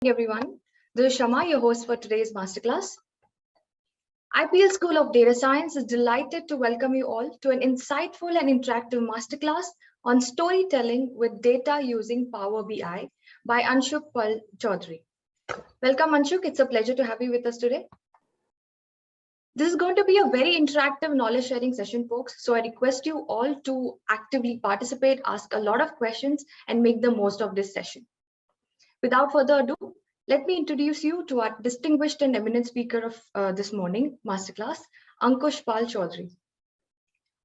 Everyone. This is Shama, your host for today's Masterclass. IPL School of Data Science is delighted to welcome you all to an insightful and interactive masterclass on storytelling with data using Power BI by Anshuk Pal Chaudhary. Welcome, Anshuk. It's a pleasure to have you with us today. This is going to be a very interactive knowledge sharing session, folks. So I request you all to actively participate, ask a lot of questions, and make the most of this session. Without further ado, let me introduce you to our distinguished and eminent speaker of this morning masterclass, Ankush Pal Chaudhary.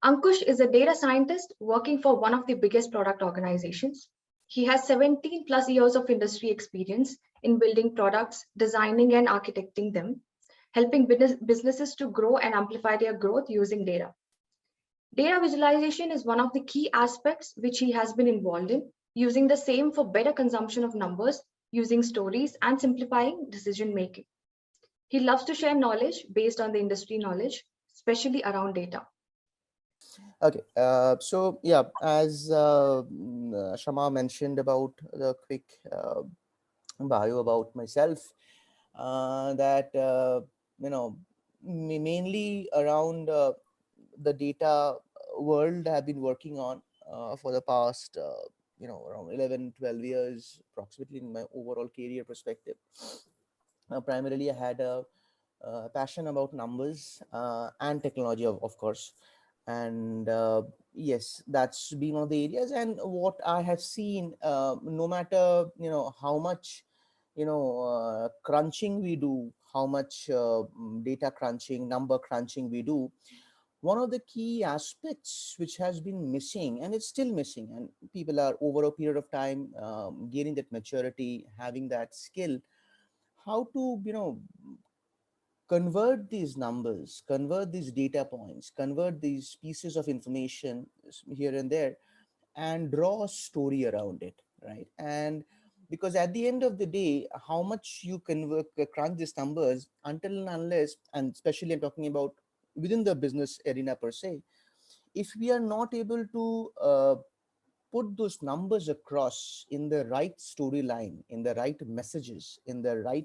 Ankush is a data scientist working for one of the biggest product organizations. He has 17 plus years of industry experience in building products, designing and architecting them, helping businesses to grow and amplify their growth using data. Data visualization is one of the key aspects which he has been involved in, using the same for better consumption of numbers, using stories and simplifying decision making. He loves to share knowledge based on the industry knowledge, especially around data. Okay, so yeah, as Shama mentioned about the quick bio about myself, that mainly around the data world I've been working on for the past around 11, 12 years approximately in my overall career perspective. Primarily, I had a passion about numbers and technology, of course, and yes, that's been one of the areas. And what I have seen, no matter how much crunching we do, how much data crunching, number crunching we do, one of the key aspects which has been missing, and it's still missing, and people are over a period of time gaining that maturity, having that skill, how to convert these numbers, convert these data points, convert these pieces of information here and there, and draw a story around it, right? And because at the end of the day, how much you convert, crunch these numbers, until and unless, and especially I'm talking about within the business arena per se, if we are not able to put those numbers across in the right storyline, in the right messages, in the right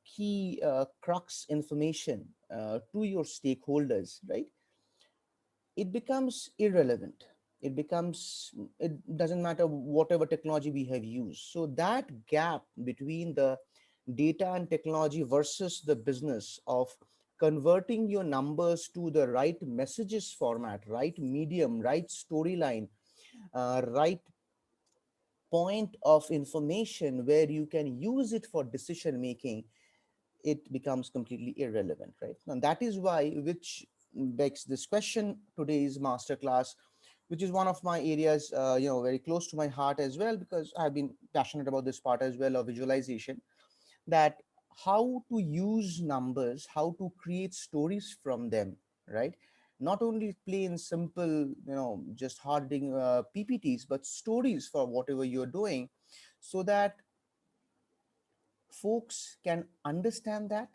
key crux information to your stakeholders, right? It becomes irrelevant. It doesn't matter whatever technology we have used. So that gap between the data and technology versus the business of converting your numbers to the right messages format, right medium, right storyline, right point of information where you can use it for decision making, it becomes completely irrelevant, right? And that is why, which begs this question, today's masterclass, which is one of my areas, very close to my heart as well, because I've been passionate about this part as well of visualization, that how to use numbers, how to create stories from them, right? Not only plain simple, just hardening PPTs, but stories for whatever you're doing, so that folks can understand that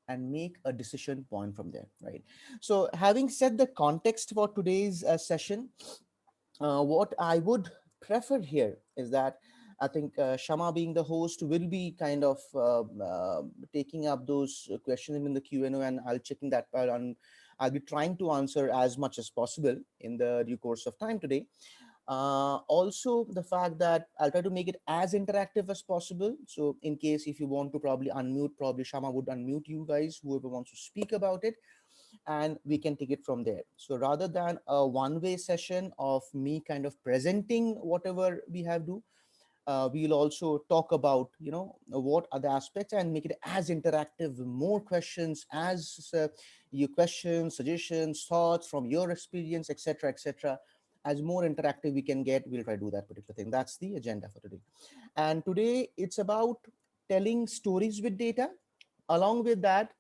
and make a decision point from there, right? So having set the context for today's session, what I would prefer here is that I think Shama, being the host, will be kind of taking up those questions in the Q&A, and I'll checking that part on. I'll be trying to answer as much as possible in the due course of time today. Also, the fact that I'll try to make it as interactive as possible. So in case if you want to probably unmute, probably Shama would unmute you guys, whoever wants to speak about it, and we can take it from there. So rather than a one-way session of me kind of presenting whatever we have do, we'll also talk about, what are the aspects, and make it as interactive, more questions, as your questions, suggestions, thoughts from your experience, etc., etc. As more interactive we can get, we'll try to do that particular thing. That's the agenda for today. And today it's about telling stories with data. Along with that,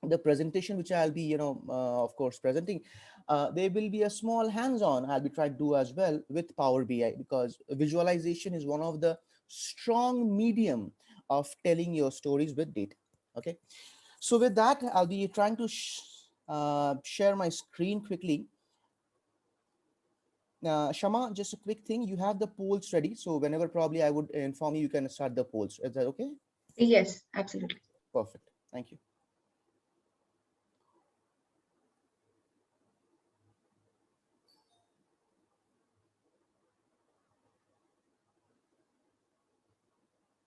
the presentation which I'll be, of course, presenting, there will be a small hands-on I'll be trying to do as well with Power BI, because visualization is one of the strong medium of telling your stories with data. Okay, so with that, I'll be trying to share my screen quickly. Shama, just a quick thing. You have the polls ready. So whenever probably I would inform you, you can start the polls. Is that okay? Yes, absolutely. Perfect. Thank you.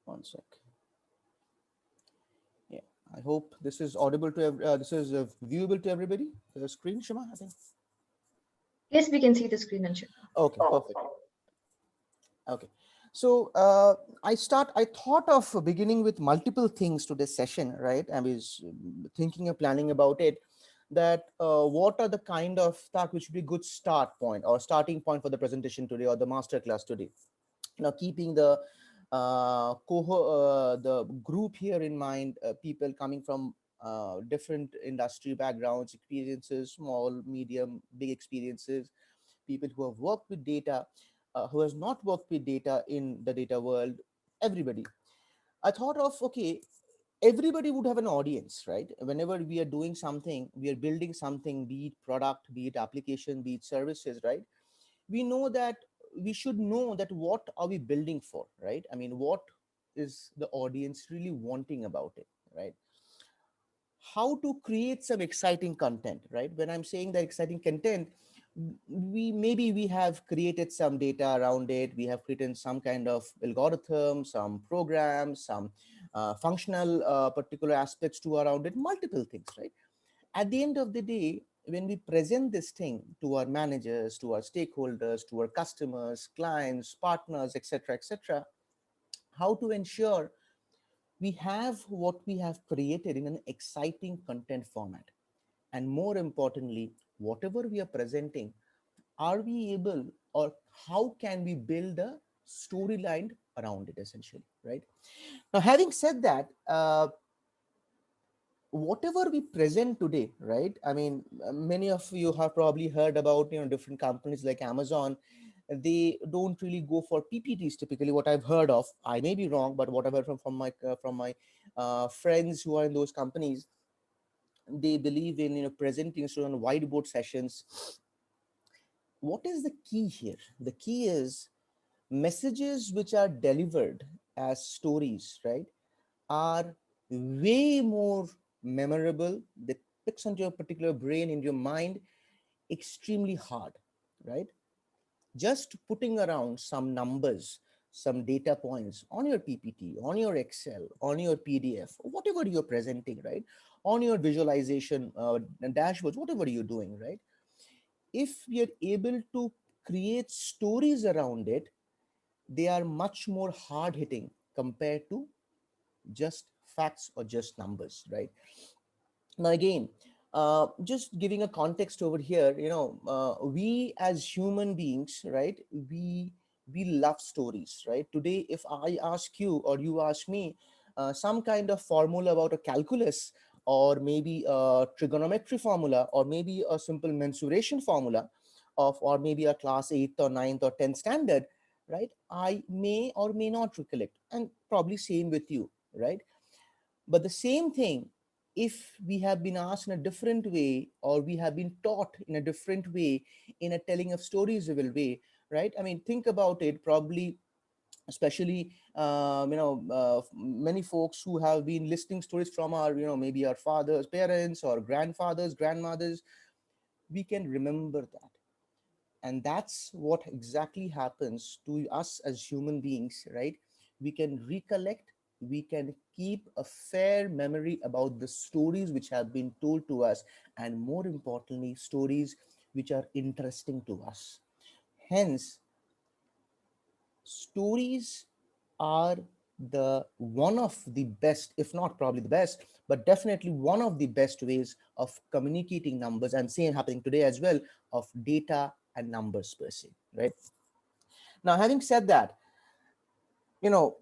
One sec. Yeah. I hope this is audible to this is viewable to everybody. The screen, Shama, I think. Yes, we can see the screen, Anshu. Okay, perfect. Okay. So I thought of beginning with multiple things to this session, right? I was thinking and planning about it, that what are the kind of that which would be good start point or starting point for the presentation today or the master class today. Now, keeping the the group here in mind, people coming from different industry backgrounds, experiences, small, medium, big experiences, people who have worked with data, who has not worked with data in the data world, everybody. I thought of, okay, everybody would have an audience, right? Whenever we are doing something, we are building something, be it product, be it application, be it services, right? We know that we should know that what are we building for, right? I mean, what is the audience really wanting about it, right? How to create some exciting content, right? When I'm saying that exciting content, we have created some data around it, we have created some kind of algorithm, some programs, some functional particular aspects to around it, multiple things, right? At the end of the day, when we present this thing to our managers, to our stakeholders, to our customers, clients, partners, etc., etc., how to ensure we have what we have created in an exciting content format, and more importantly, whatever we are presenting, are we able, or how can we build a storyline around it, essentially, right? Now, having said that, whatever we present today, right? I mean, many of you have probably heard about, different companies like Amazon. They don't really go for PPTs typically. What I've heard of, I may be wrong, but what I've heard from my friends who are in those companies, they believe in presenting so on whiteboard sessions. What is the key here? The key is messages which are delivered as stories, right, are way more memorable. That picks onto your particular brain, in your mind, extremely hard, right? Just putting around some numbers, some data points on your PPT, on your Excel, on your PDF, whatever you're presenting, right? On your visualization dashboards, whatever you're doing, right? If we are able to create stories around it, they are much more hard hitting compared to just facts or just numbers, right? Now, again, just giving a context over here, we as human beings, right? We love stories, right? Today, if I ask you or you ask me some kind of formula about a calculus, or maybe a trigonometry formula, or maybe a simple mensuration formula of, or maybe a class 8th or ninth or 10th standard, right? I may or may not recollect, and probably same with you, right? But the same thing, if we have been asked in a different way, or we have been taught in a different way, in a telling of stories way, right? I mean, think about it, probably, especially many folks who have been listening stories from our, maybe our fathers, parents, or grandfathers, grandmothers, we can remember that. And that's what exactly happens to us as human beings, right? We can recollect, we can keep a fair memory about the stories which have been told to us, and more importantly, stories which are interesting to us. Hence, stories are the one of the best, if not probably the best, but definitely one of the best ways of communicating numbers, and same happening today as well, of data and numbers per se, right? Now, having said that, you know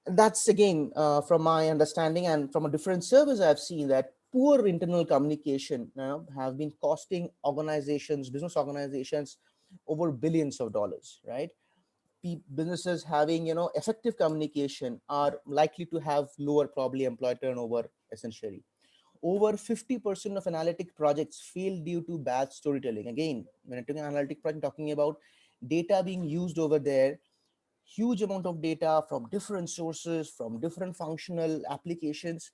that's again, from my understanding and from a different service, I've seen that poor internal communication have been costing organizations, business organizations, over billions of dollars, right? Businesses having effective communication are likely to have lower probably employee turnover, essentially. Over 50% of analytic projects fail due to bad storytelling. Again, when I'm talking analytic project, I'm talking about data being used over there, huge amount of data from different sources, from different functional applications.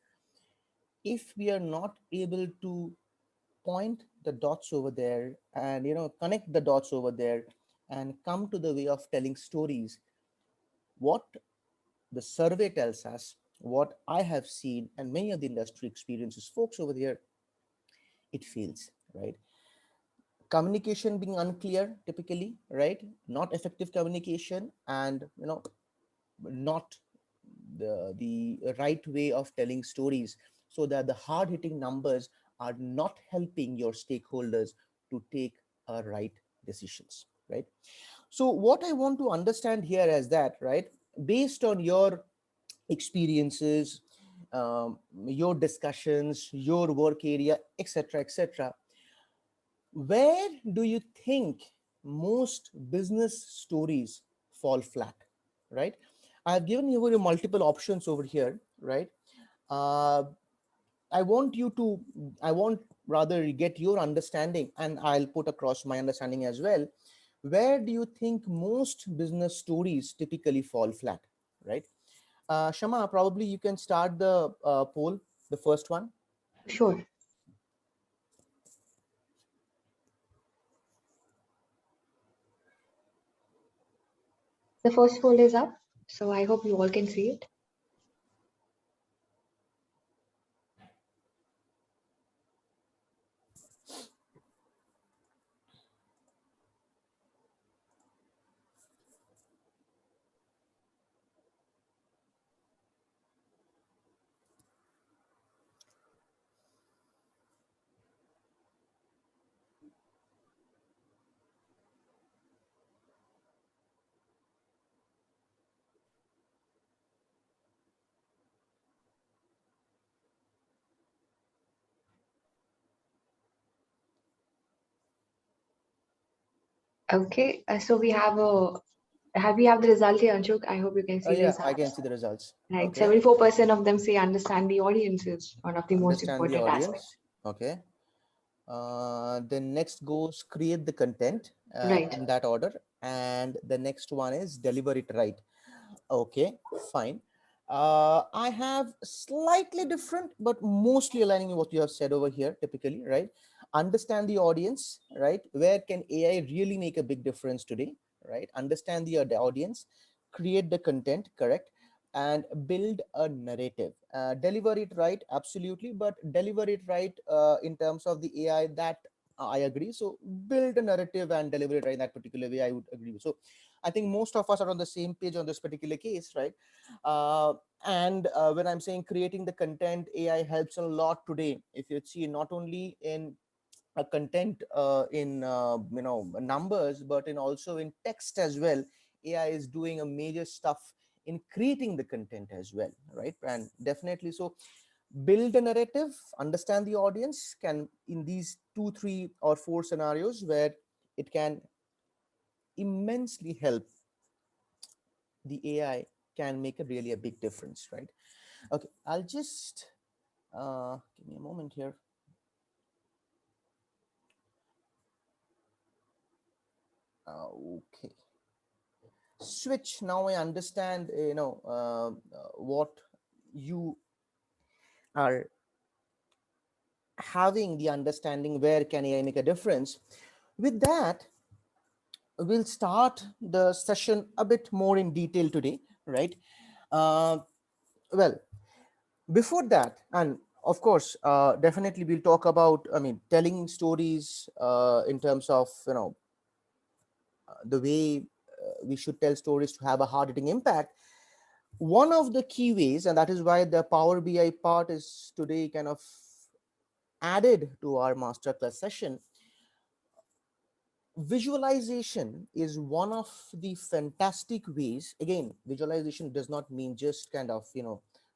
If we are not able to point the dots over there and connect the dots over there and come to the way of telling stories, what the survey tells us, what I have seen and many of the industry experiences folks over there, it fails, right? Communication being unclear typically, right? Not effective communication, and not the right way of telling stories, so that the hard hitting numbers are not helping your stakeholders to take right decisions, right? So what I want to understand here is that, right, based on your experiences, your discussions, your work area, etc., etc., where do you think most business stories fall flat, right? I've given you multiple options over here, right? uh, I want rather get your understanding, and I'll put across my understanding as well. Where do you think most business stories typically fall flat, right? Shama, probably you can start the poll, the first one. Sure. The first poll is up, so I hope you all can see it. Okay, so we have the result here, Anshuk. I hope you can see the Yeah, I results. can see the results. Right, Okay. 74% of them say understand the audience is one of the most Understand the important aspects. audience. Okay. Then next goes create the content, Right. in that order, and the next one is deliver it right. Okay, fine. I have slightly different, but mostly aligning with what you have said over here. Typically, right? Understand the audience, right? Where can AI really make a big difference today, right? Understand the audience, create the content, correct, and build a narrative. Deliver it right, absolutely, but deliver it right in terms of the AI, that I agree. So build a narrative and deliver it right in that particular way, I would agree with. So I think most of us are on the same page on this particular case, right? Uh, and when I'm saying creating the content, AI helps a lot today. If you see, not only in a content in numbers, but in also in text as well. AI is doing a major stuff in creating the content as well, right? And definitely, so build a narrative, understand the audience, can in these two, three, or four scenarios where it can immensely help the AI, can make a really a big difference, right? Okay, I'll just give me a moment here. Okay, switch. Now I understand, what you are having the understanding, where can AI make a difference. With that, we'll start the session a bit more in detail today, right? Uh, well, before that, and of course, definitely we'll talk about, I mean, telling stories in terms of, the way we should tell stories to have a hard hitting impact. One of the key ways, and that is why the Power BI part is today kind of added to our masterclass session. Visualization is one of the fantastic ways. Again, visualization does not mean just kind of,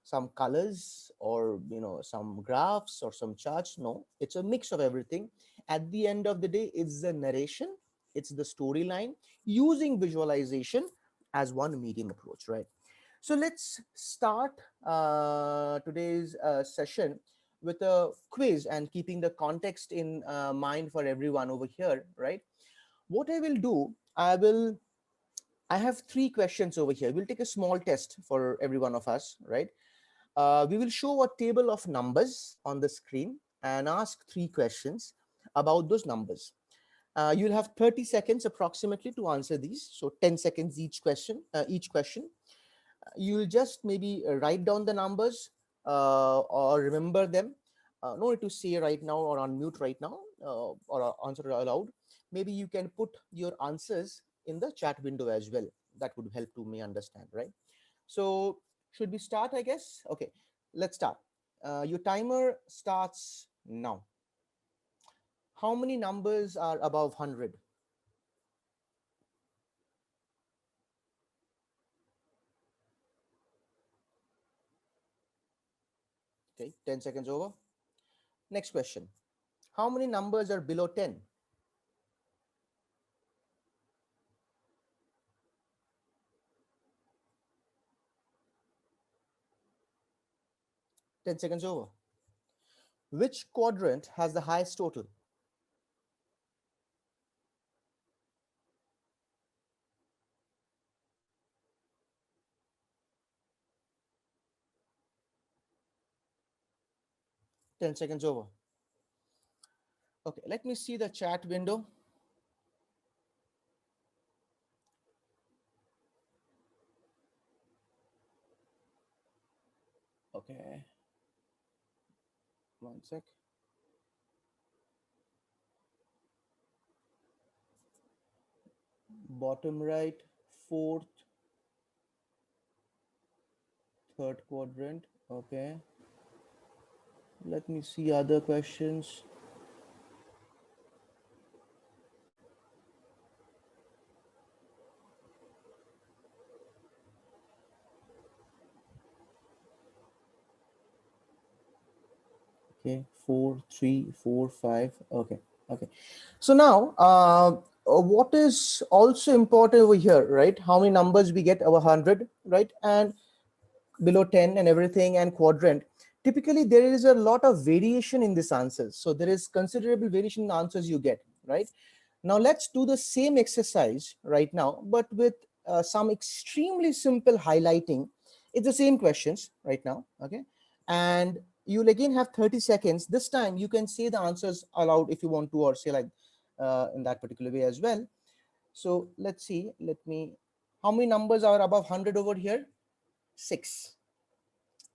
some colors, or some graphs or some charts. No, it's a mix of everything. At the end of the day, it's the narration, it's the storyline, using visualization as one medium approach, right? So let's start today's session with a quiz, and keeping the context in mind for everyone over here, right? What I will do, I will I have three questions over here. We'll take a small test for every one of us, right? We will show a table of numbers on the screen and ask three questions about those numbers. You'll have 30 seconds approximately to answer these. So 10 seconds each question. You'll just maybe write down the numbers or remember them. No need to say right now or unmute right now or answer aloud. Maybe you can put your answers in the chat window as well. That would help to me understand, right? So should we start, I guess? Okay, let's start. Your timer starts now. How many numbers are above 100? Okay, 10 seconds over. Next question. How many numbers are below 10? 10 seconds over. Which quadrant has the highest total? 10 seconds over. Okay, let me see the chat window. Okay, one sec. Bottom right, fourth, third quadrant. Okay, let me see other questions. Okay, 4 3 4 5. Okay, okay. So now what is also important over here, right? How many numbers we get over 100, right? And below 10 and everything, and quadrant. Typically there is a lot of variation in these answers, so there is considerable variation in the answers you get, right? Now let's do the same exercise right now, but with some extremely simple highlighting. It's the same questions right now, okay? And you'll again have 30 seconds. This time you can say the answers aloud if you want to, or say like in that particular way as well. So let's see, how many numbers are above 100 over here? 6.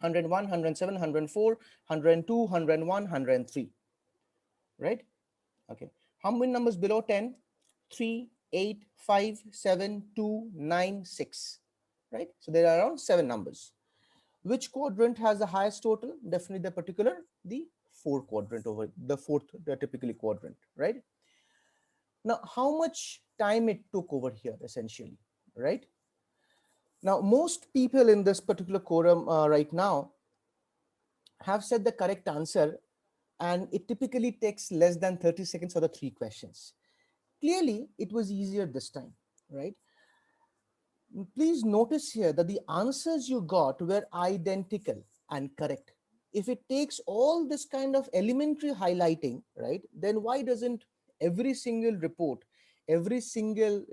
101, 107, 104, 102, 101, 103, right? Okay. How many numbers below 10? 3, 8, 5, 7, 2, 9, 6, right? So there are around 7 numbers. Which quadrant has the highest total? Definitely the fourth quadrant over the fourth, the typically quadrant, right? Now, how much time it took over here essentially, right? Now, most people in this particular quorum right now have said the correct answer, and it typically takes less than 30 seconds for the 3 questions. Clearly, it was easier this time, right? Please notice here that the answers you got were identical and correct. If it takes all this kind of elementary highlighting, right, then why doesn't every single report, every single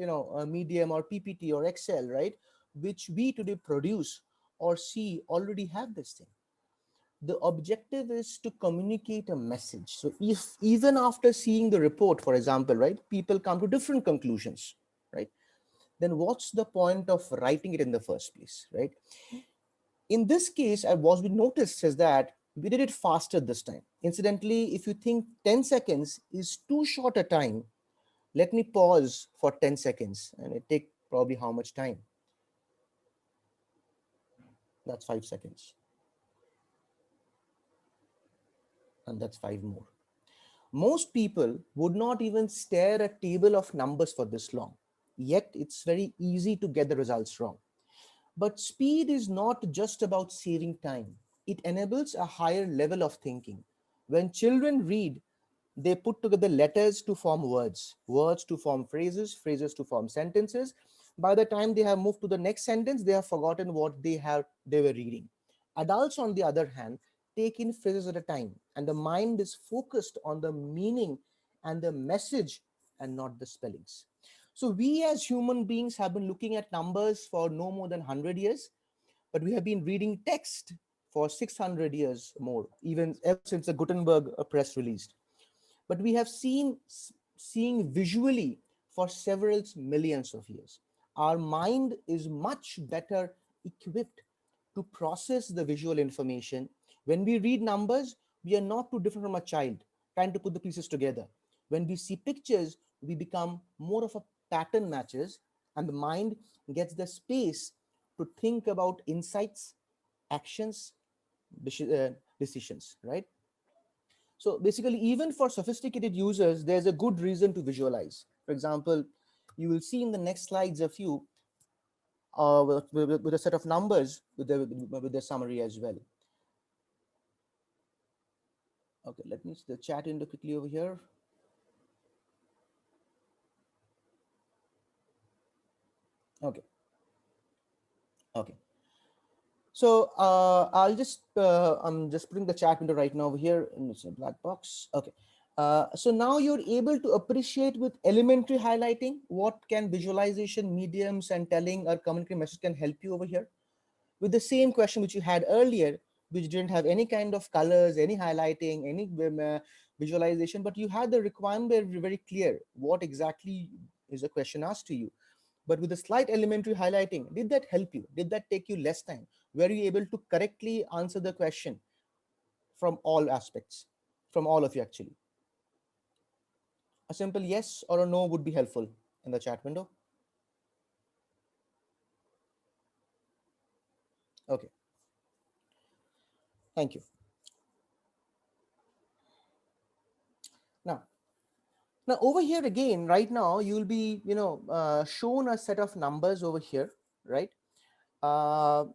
medium or PPT or Excel, right, which we today produce or see already have this thing? The objective is to communicate a message. So if even after seeing the report, for example, right, people come to different conclusions, right, then what's the point of writing it in the first place, right? In this case, what we noticed is that we did it faster this time. Incidentally, if you think 10 seconds is too short a time, let me pause for 10 seconds, and it take probably how much time? That's 5 seconds, and that's 5 more. Most people would not even stare at a table of numbers for this long, yet it's very easy to get the results wrong. But speed is not just about saving time. It enables a higher level of thinking. When children read, they put together letters to form words, words to form phrases, phrases to form sentences. By the time they have moved to the next sentence, they have forgotten what they were reading. Adults, on the other hand, take in phrases at a time, and the mind is focused on the meaning and the message and not the spellings. So we as human beings have been looking at numbers for no more than 100 years, but we have been reading text for 600 years more, even ever since the Gutenberg press released. But we have seeing visually for several millions of years. Our mind is much better equipped to process the visual information. When we read numbers, we are not too different from a child trying to put the pieces together. When we see pictures, we become more of a pattern matches, and the mind gets the space to think about insights, actions, decisions, right? So basically, even for sophisticated users, there's a good reason to visualize. For example, you will see in the next slides a few with a set of numbers with the summary as well. Okay, let me see the chat window quickly over here. Okay, okay. So I'm just putting the chat window right now over here, and it's a black box. Okay. So now you're able to appreciate with elementary highlighting what can visualization mediums and telling or communicating message can help you over here. With the same question which you had earlier, which didn't have any kind of colors, any highlighting, any visualization, but you had the requirement very, very clear what exactly is the question asked to you. But with a slight elementary highlighting, did that help you? Did that take you less time? Were you able to correctly answer the question from all aspects, from all of you actually? A simple yes or a no would be helpful in the chat window. Okay, thank you. Now, Now over here again, right now you'll be, shown a set of numbers over here, right? Uh,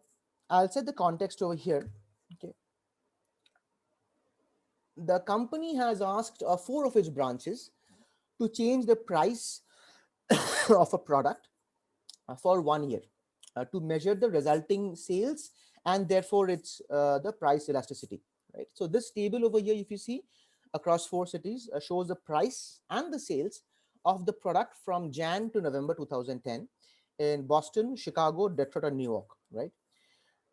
I'll set the context over here. Okay. The company has asked four of its branches to change the price of a product for 1 year to measure the resulting sales and therefore it's the price elasticity, right? So this table over here, if you see across four cities, shows the price and the sales of the product from Jan to November 2010 in Boston, Chicago, Detroit, and New York, right?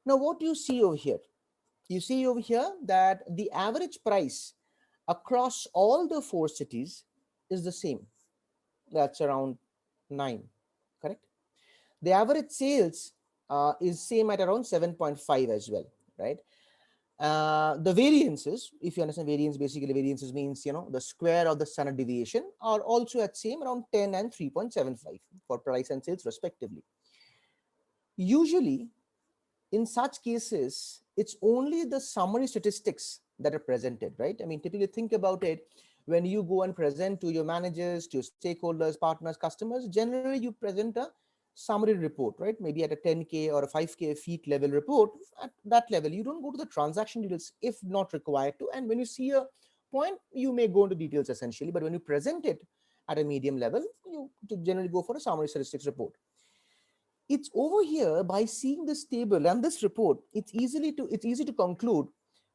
Now, what do you see over here? You see over here that the average price across all the four cities is the same. That's around 9, correct? The average sales is same at around 7.5 as well, right? The variances, if you understand variance, basically variances means, the square of the standard deviation are also at same around 10 and 3.75 for price and sales respectively. Usually in such cases, it's only the summary statistics that are presented, right? I mean, typically think about it, when you go and present to your managers, to your stakeholders, partners, customers, generally you present a summary report, right? Maybe at a 10K or a 5K feet level report. At that level, you don't go to the transaction details if not required to. And when you see a point, you may go into details essentially. But when you present it at a medium level, you generally go for a summary statistics report. It's over here, by seeing this table and this report, it's easy to conclude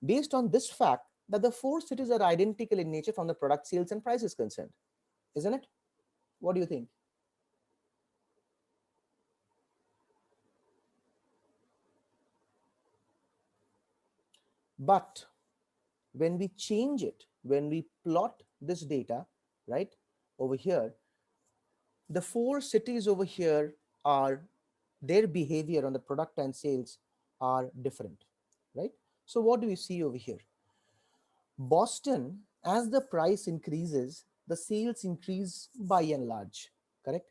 based on this fact that the four cities are identical in nature from the product sales and prices concerned, isn't it? What do you think? But when we change it, when we plot this data, right, over here, the four cities over here are, their behavior on the product and sales are different, right? So what do we see over here? Boston, as the price increases, the sales increase by and large, correct?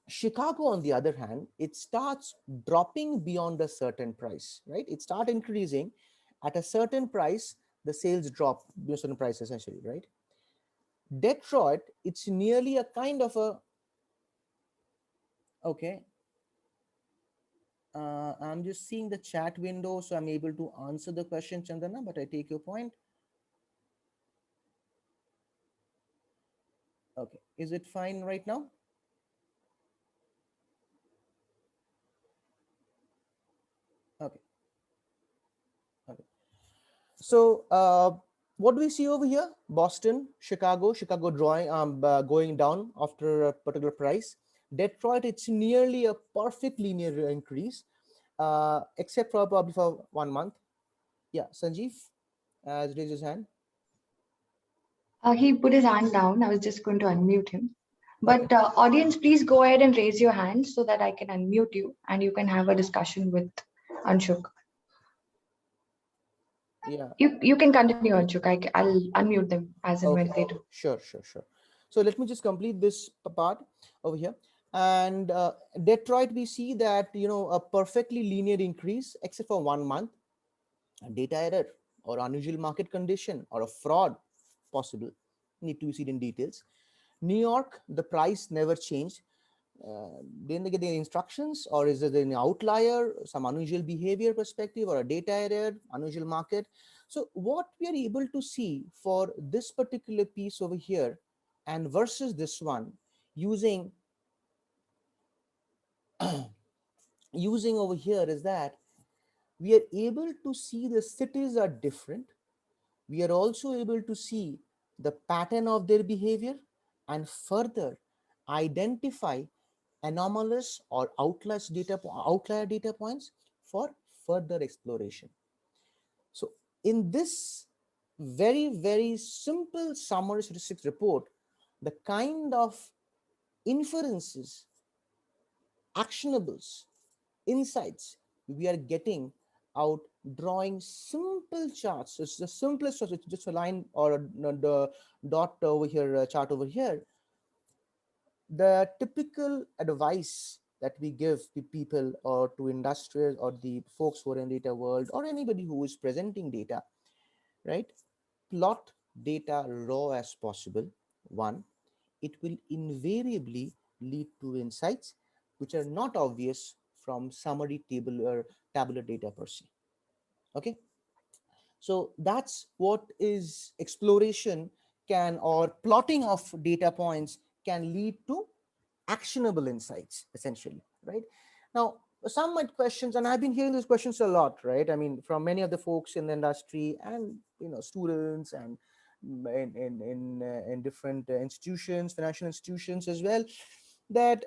Chicago, on the other hand, it starts dropping beyond a certain price, right? It starts increasing at a certain price, the sales drop below a certain price essentially, right? Detroit, it's nearly a kind of a, okay, I'm just seeing the chat window, so I'm able to answer the question, Chandana, but I take your point. Okay, is it fine right now? Okay, okay. So What do we see over here? Boston, Chicago drawing going down after a particular price. Detroit, it's nearly a perfect linear increase, except for probably for 1 month. Yeah, Sanjeev has raised his hand. He put his hand down. I was just going to unmute him. Okay. But audience, please go ahead and raise your hand so that I can unmute you and you can have a discussion with Anshuk. Yeah. You can continue, Anshuk. I'll unmute them as and when Okay. they do. Sure. So let me just complete this part over here. And Detroit, we see that a perfectly linear increase except for 1 month. A data error or unusual market condition or a fraud possible, need to see it in details. New York, the price never changed. Didn't they get the instructions, or is it an outlier, some unusual behavior perspective, or a data error, unusual market? So what we are able to see for this particular piece over here and versus this one, using using over here, is that we are able to see the cities are different. We are also able to see the pattern of their behavior and further identify anomalous or outlier data points for further exploration. So in this very simple summary statistics report, the kind of inferences, actionables, insights we are getting out, drawing simple charts. It's the simplest of it's just a line or the dot over here, chart over here. The typical advice that we give to people or to industries or the folks who are in data world or anybody who is presenting data, right? Plot data raw as possible. One, it will invariably lead to insights which are not obvious from summary table or tabular data per se. Okay, so that's what is exploration can, or plotting of data points can lead to actionable insights essentially, right? Now some might questions, and I've been hearing these questions a lot, right? I mean, from many of the folks in the industry and students and in different institutions, financial institutions as well, that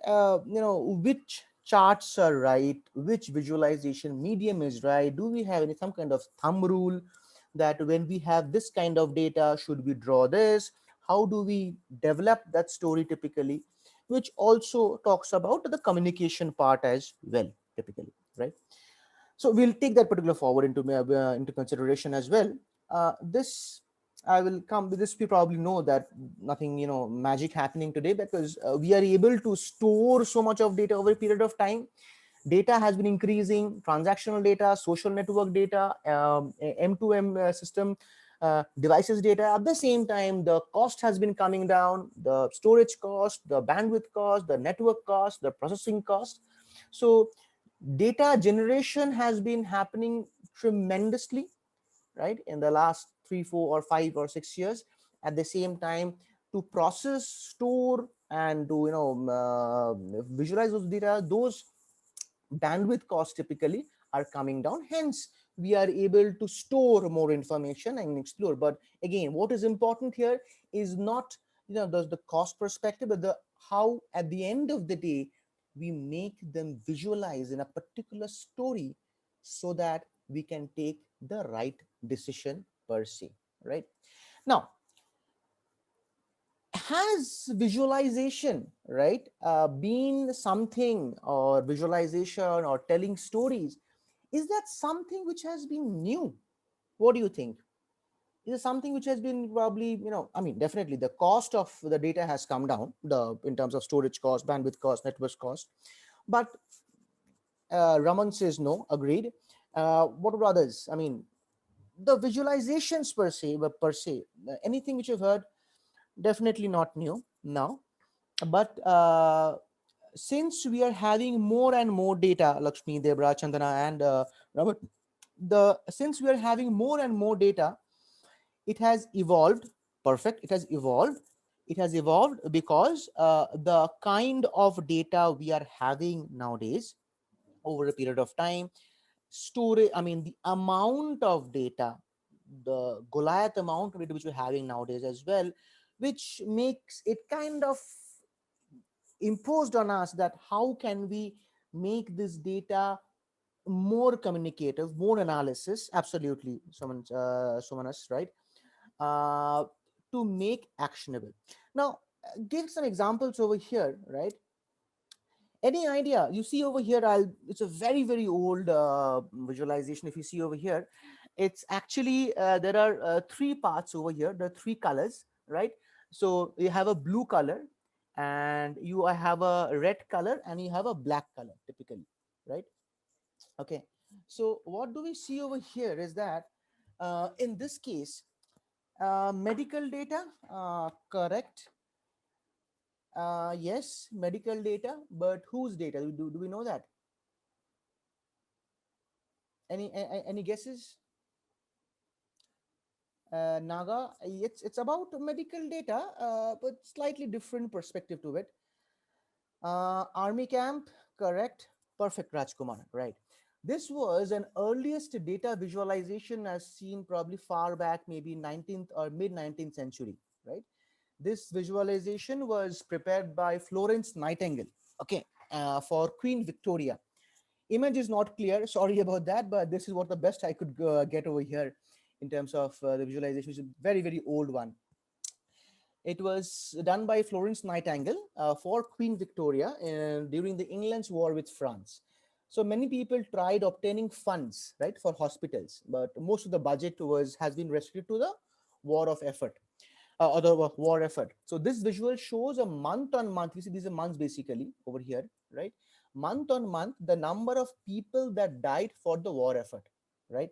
which charts are right, which visualization medium is right, do we have any some kind of thumb rule that when we have this kind of data should we draw this, how do we develop that story typically, which also talks about the communication part as well typically, right? So we'll take that particular forward into consideration as well. This I will come with this. We probably know that nothing magic happening today, because we are able to store so much of data over a period of time. Data has been increasing, transactional data, social network data, M2M system devices data. At the same time, the cost has been coming down, the storage cost, the bandwidth cost, the network cost, the processing cost. So data generation has been happening tremendously, right, in the last 3 4 or 5 or 6 years. At the same time, to process, store, and to visualize those data, those bandwidth costs typically are coming down. Hence we are able to store more information and explore. But again, what is important here is not the cost perspective, but the how at the end of the day we make them visualize in a particular story so that we can take the right decision per se, right? Now, has visualization, right, been something, or visualization or telling stories, is that something which has been new? What do you think? Is it something which has been probably, I mean, definitely the cost of the data has come down, the in terms of storage cost, bandwidth cost, network cost. But Raman says no, agreed. What about others? I mean, the visualizations per se, anything which you've heard, definitely not new now. But since we are having more and more data, Lakshmi, Debra, Chandana, and Robert, since we are having more and more data, it has evolved. Perfect. It has evolved because the kind of data we are having nowadays over a period of time, storage, I mean, the amount of data, the Goliath amount of data which we're having nowadays as well, which makes it kind of imposed on us that how can we make this data more communicative, more analysis. Absolutely, someone else, right? uh, to make actionable. Now, give some examples over here, right? Any idea? You see over here, it's a very, very old visualization. If you see over here, it's actually, there are three parts over here, the three colors, right? So you have a blue color, and you have a red color, and you have a black color typically, right? Okay. So what do we see over here is that in this case, medical data, correct. Yes, medical data, but whose data? Do we know that? Any guesses? Naga, it's about medical data, but slightly different perspective to it. Army camp, correct. Perfect, Rajkumar. Right. This was an earliest data visualization as seen probably far back, maybe 19th or mid 19th century. Right. This visualization was prepared by Florence Nightingale. Okay, for Queen Victoria. Image is not clear. Sorry about that, but this is what the best I could get over here in terms of the visualization, which is a very, very old one. It was done by Florence Nightingale for Queen Victoria during the England's war with France. So many people tried obtaining funds, right, for hospitals, but most of the budget was has been restricted to the war of effort or the war effort. So this visual shows a month on month. You see, these are months basically over here, right? Month on month, the number of people that died for the war effort, right?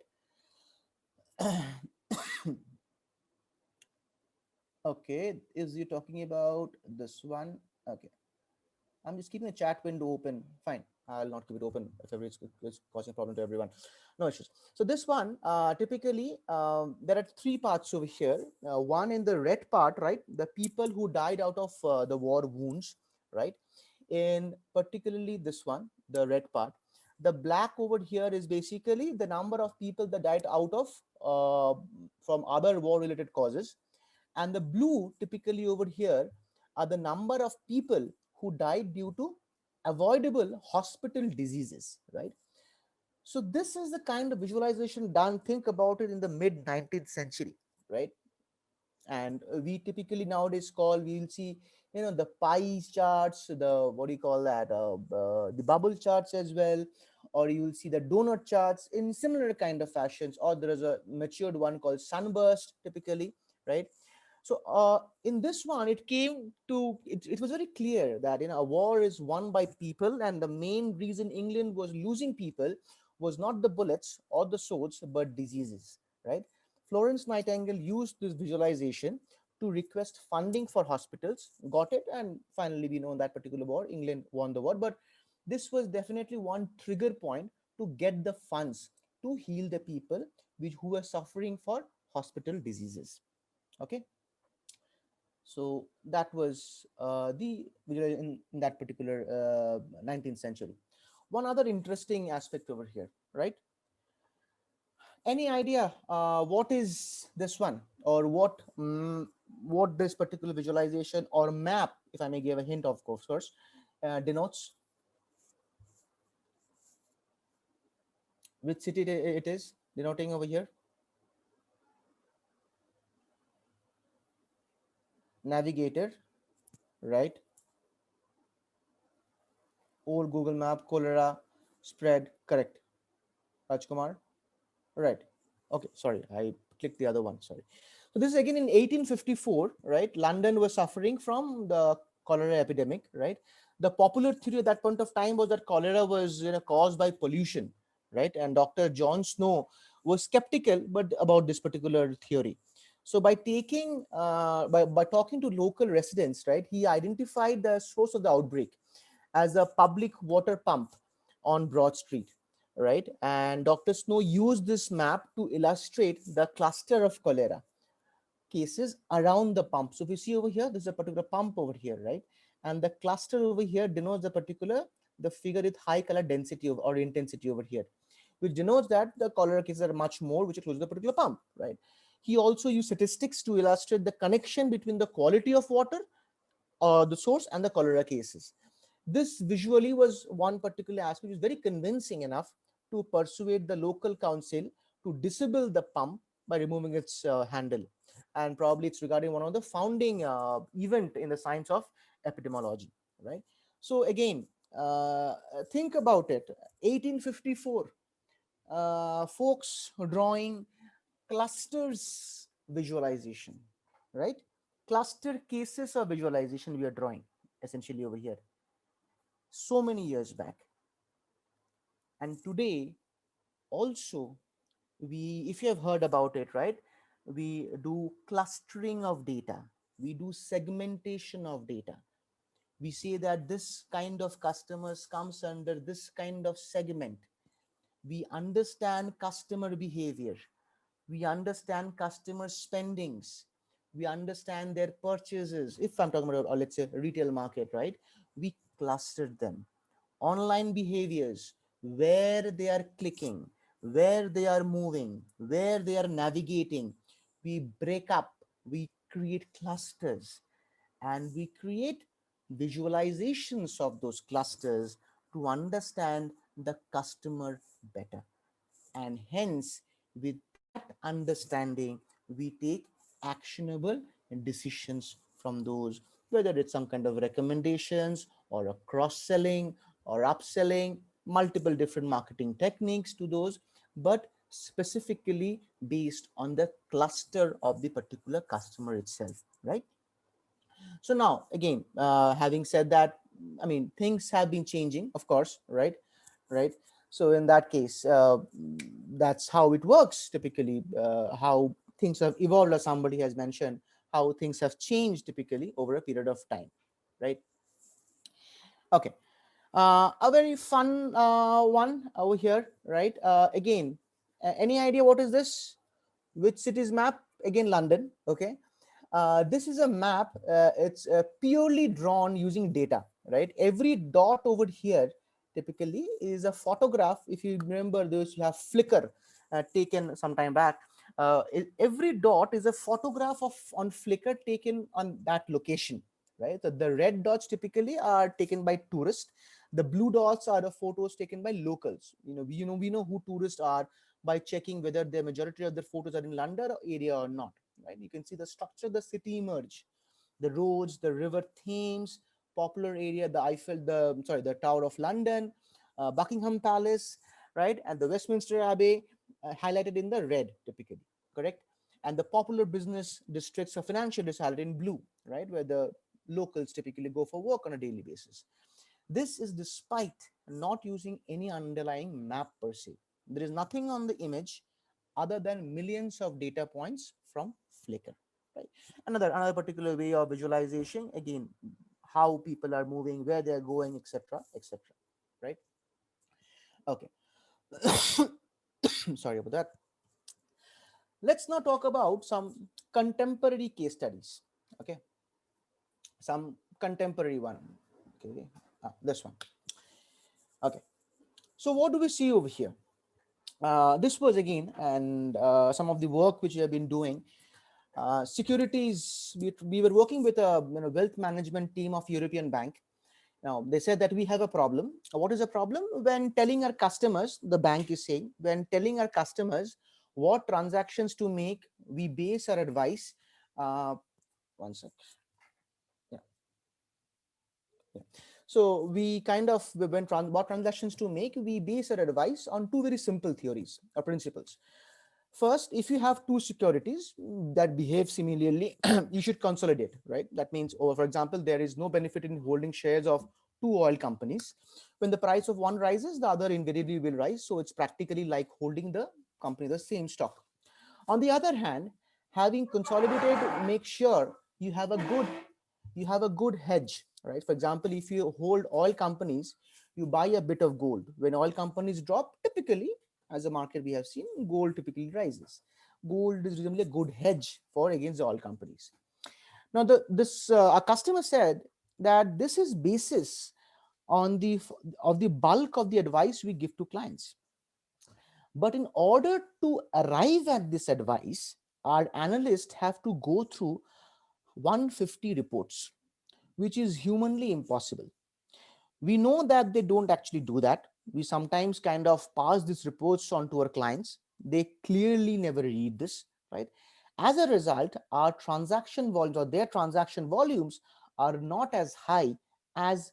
Okay, is you talking about this one? Okay, I'm just keeping the chat window open. Fine, I'll not keep it open if it's causing a problem to everyone. No issues. So this one, typically, there are three parts over here. One in the red part, right? The people who died out of the war wounds, right? In particularly this one, the red part. The black over here is basically the number of people that died out of from other war-related causes, and the blue typically over here are the number of people who died due to avoidable hospital diseases, right? So this is the kind of visualization done. Think about it in the mid 19th century, right? And we typically nowadays call, we'll see, the pie charts, the what do you call that, the bubble charts as well, or you will see the donut charts in similar kind of fashions, or there is a matured one called sunburst typically, right? So in this one, it was very clear that a war is won by people, and the main reason England was losing people was not the bullets or the swords, but diseases, right? Florence Nightingale used this visualization to request funding for hospitals, got it, and finally we know in that particular war, England won the war. But this was definitely one trigger point to get the funds to heal the people who were suffering for hospital diseases. Okay, so that was the in that particular 19th century. One other interesting aspect over here, right? Any idea what is this one, or what this particular visualization or map, if I may give a hint, of course, denotes? Which city it is denoting over here? Navigator, right? Old Google map, cholera spread, correct, Rajkumar? Right. Okay, sorry, I clicked the other one. Sorry. So this is again in 1854, right? London was suffering from the cholera epidemic, right? The popular theory at that point of time was that cholera was caused by pollution, right? And Dr. John Snow was skeptical, but about this particular theory. So by talking to local residents, right, he identified the source of the outbreak as a public water pump on Broad Street, right? And Dr. Snow used this map to illustrate the cluster of cholera cases around the pump. So if you see over here, there's a particular pump over here, right? And the cluster over here denotes the figure with high color density or intensity over here. which denotes that the cholera cases are much more which are close to the particular pump, right? He also used statistics to illustrate the connection between the quality of water, the source, and the cholera cases. This visually was one particular aspect which is very convincing enough to persuade the local council to disable the pump by removing its handle. And probably it's regarding one of the founding event in the science of epidemiology, right? So again, uh, think about it. 1854, folks drawing clusters visualization, right? Cluster cases of visualization we are drawing essentially over here so many years back. And today also, we, if you have heard about it, right, we do clustering of data, we do segmentation of data. We say that this kind of customers comes under this kind of segment. We understand customer behavior, we understand customer spendings, we understand their purchases. If I'm talking about, or let's say retail market, right, we clustered them. Online behaviors, where they are clicking, where they are moving, where they are navigating, we break up, we create clusters, and we create visualizations of those clusters to understand the customer better. And hence, with that understanding, we take actionable decisions from those, whether it's some kind of recommendations or a cross selling or upselling, multiple different marketing techniques to those, but specifically based on the cluster of the particular customer itself, right? So now again, having said that, I mean, things have been changing, of course, right? So in that case, that's how it works typically, how things have evolved, as somebody has mentioned, how things have changed typically over a period of time, right? Okay. A very fun one over here, right? Again, any idea what is this? Which city's map? Again, London. Okay. This is a map. It's purely drawn using data, right? Every dot over here typically is a photograph. If you remember those, you have Flickr taken some time back. Every dot is a photograph of on Flickr taken on that location, right? So the red dots typically are taken by tourists. The blue dots are the photos taken by locals. We know who tourists are by checking whether the majority of their photos are in London area or not, right? You can see the structure of the city emerge, the roads, the river Thames, popular area, the Eiffel, the Tower of London, Buckingham Palace, right, and the Westminster Abbey, highlighted in the red typically, correct? And the popular business districts or financial districts highlighted in blue, right, where the locals typically go for work on a daily basis. This is despite not using any underlying map per se. There is nothing on the image other than millions of data points from Flickr. Right. Another particular way of visualization, again, how people are moving, where they are going, etc., etc. Right. Okay. Sorry about that. Let's now talk about some contemporary case studies. Okay. Some contemporary one. Okay. This one. Okay. So what do we see over here? This was again, and some of the work which we have been doing. Securities, we were working with a wealth management team of European bank. Now they said that we have a problem. What is the problem? When telling our customers, the bank is saying, when telling our customers what transactions to make, we base our advice. One sec. Yeah. Yeah. So we kind of, what transactions to make, we base our advice on two very simple theories or principles. First, if you have two securities that behave similarly, you should consolidate, right? That means, or for example, there is no benefit in holding shares of two oil companies. When the price of one rises, the other invariably will rise. So it's practically like holding the company, the same stock. On the other hand, having consolidated, make sure you have a good hedge, right? For example, if you hold oil companies, you buy a bit of gold. When oil companies drop, typically, as a market we have seen, gold typically rises. Gold is reasonably a good hedge for against the oil companies. Now, this a customer said that this is basis on the bulk of the advice we give to clients. But in order to arrive at this advice, our analysts have to go through 150 reports, which is humanly impossible. We know that they don't actually do that. We sometimes kind of pass these reports on to our clients. They clearly never read this, right? As a result, our transaction volumes or their transaction volumes are not as high as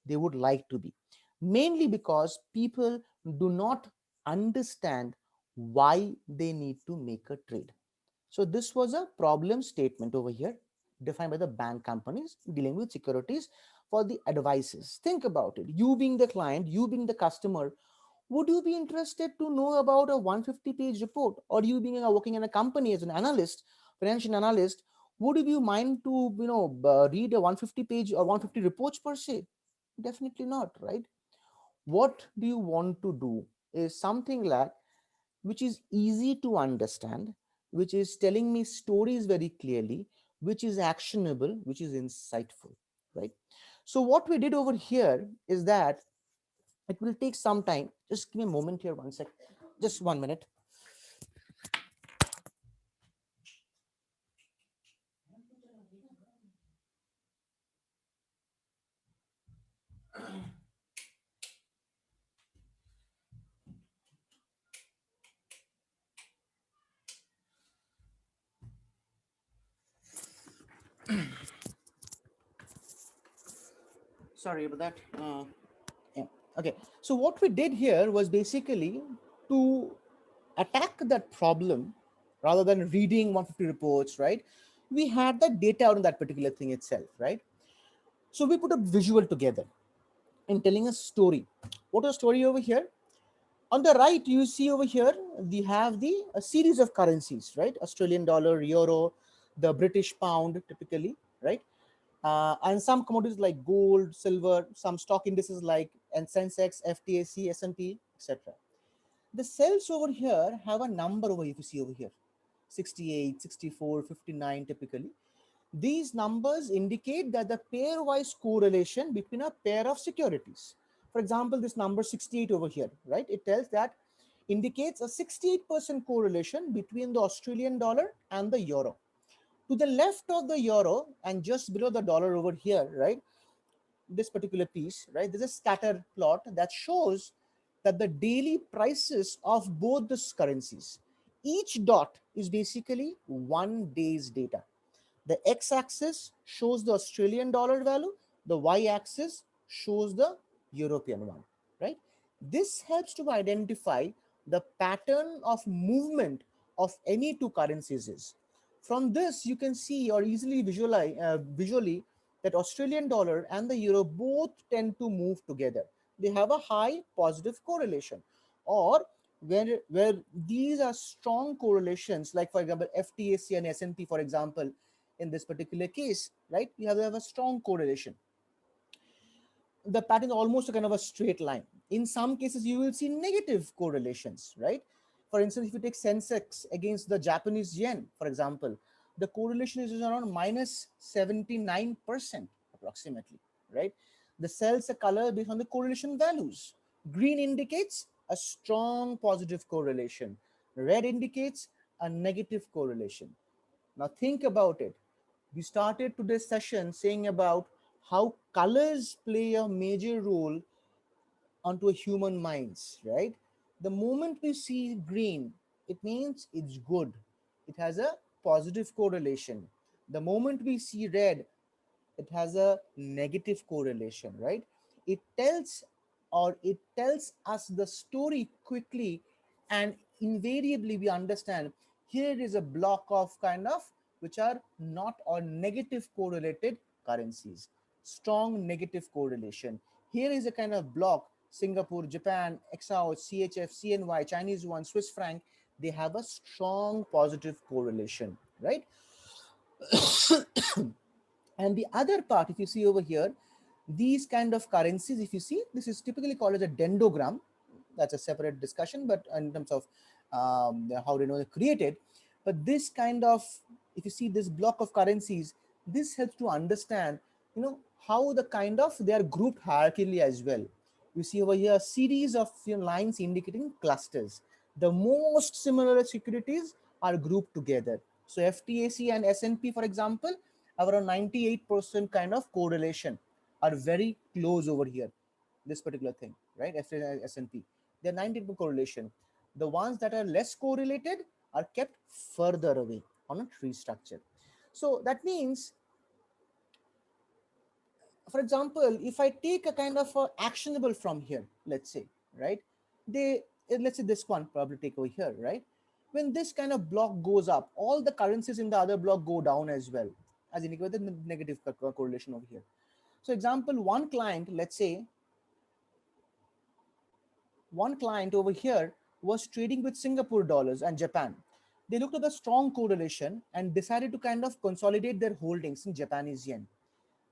they would like to be, mainly because people do not understand why they need to make a trade. So this was a problem statement over here defined by the bank companies dealing with securities for the advices. Think about it. You being the client, you being the customer, would you be interested to know about a 150-page report? Or you being working in a company as an analyst, financial analyst, would you be mind to read a 150-page or 150 reports per se? Definitely not, right? What do you want to do is something like which is easy to understand, which is telling me stories very clearly, which is actionable, which is insightful, right? So what we did over here is that it will take some time. Just give me a moment here, one sec, just 1 minute. Sorry about that. Yeah. Okay. So what we did here was basically to attack that problem rather than reading 150 reports, right? We had that data on that particular thing itself, right? So we put a visual together in telling a story. What is a story over here? On the right, you see over here, we have the a series of currencies, right? Australian dollar, euro, the British pound, typically, right? And some commodities like gold, silver, some stock indices like Sensex, FTSE, S&P, etc. The cells over here have a number over here, if you see over here, 68, 64, 59 typically. These numbers indicate that the pairwise correlation between a pair of securities. For example, this number 68 over here, right? It tells that indicates a 68% correlation between the Australian dollar and the euro. To the left of the euro and just below the dollar over here, right? This particular piece, right? There's a scatter plot that shows that the daily prices of both these currencies, each dot is basically 1 day's data. The x-axis shows the Australian dollar value, the y-axis shows the European one, right? This helps to identify the pattern of movement of any two currencies is. From this, you can see or easily visualize visually that Australian dollar and the euro both tend to move together. They have a high positive correlation. Or where these are strong correlations, like for example, FTSE and S&P, for example, in this particular case, right? You have a strong correlation. The pattern is almost a kind of a straight line. In some cases, you will see negative correlations, right? For instance, if you take Sensex against the Japanese yen, for example, the correlation is around minus 79% approximately, right? The cells are colored based on the correlation values. Green indicates a strong positive correlation. Red indicates a negative correlation. Now think about it. We started today's session saying about how colors play a major role onto a human minds, right? The moment we see green, it means it's good. It has a positive correlation. The moment we see red, it has a negative correlation, right? It tells us the story quickly, and invariably we understand here is a block of kind of which are not or negative correlated currencies, strong negative correlation. Here is a kind of block: Singapore, Japan, XAO, CHF, CNY, Chinese yuan, Swiss franc. They have a strong positive correlation, right? And the other part, if you see over here, these kind of currencies, if you see, this is typically called as a dendrogram. That's a separate discussion, but in terms of how they know they're created. But this kind of, if you see this block of currencies, this helps to understand, how the kind of they are grouped hierarchically as well. You see over here a series of lines indicating clusters. The most similar securities are grouped together. So FTAC and S&P, for example, have around 98% kind of correlation, are very close over here. This particular thing, right? FTAC and S&P, they're 90% correlation. The ones that are less correlated are kept further away on a tree structure. So that means, for example, if I take a kind of a actionable from here, let's say, right, they let's say this one probably take over here, right, when this kind of block goes up, all the currencies in the other block go down as well, as indicated with the negative correlation over here. So example, one client, let's say one client over here was trading with Singapore dollars and Japan. They looked at the strong correlation and decided to kind of consolidate their holdings in Japanese yen.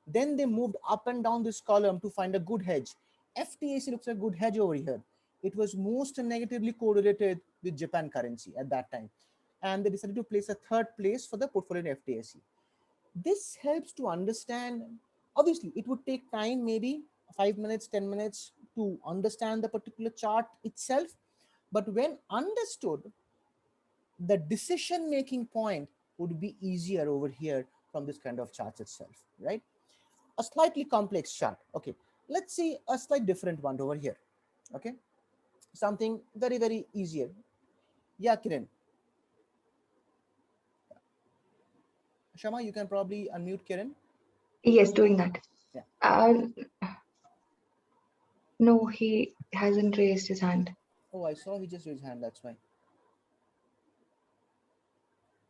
Then they moved up and down this column to find a good hedge. FTAC looks like a good hedge over here. It was most negatively correlated with Japan currency at that time. And they decided to place a third place for the portfolio in FTAC. This helps to understand, obviously, it would take time, maybe 5 minutes, 10 minutes to understand the particular chart itself. But when understood, the decision making point would be easier over here from this kind of charts itself, right? A slightly complex chart. Okay, let's see a slight different one over here. Okay, something very, very easier. Yeah, Kiran. Shama, you can probably unmute Kiran. Yes, doing that. Yeah. Uh, no, he hasn't raised his hand. Oh, I saw he just raised his hand. That's why.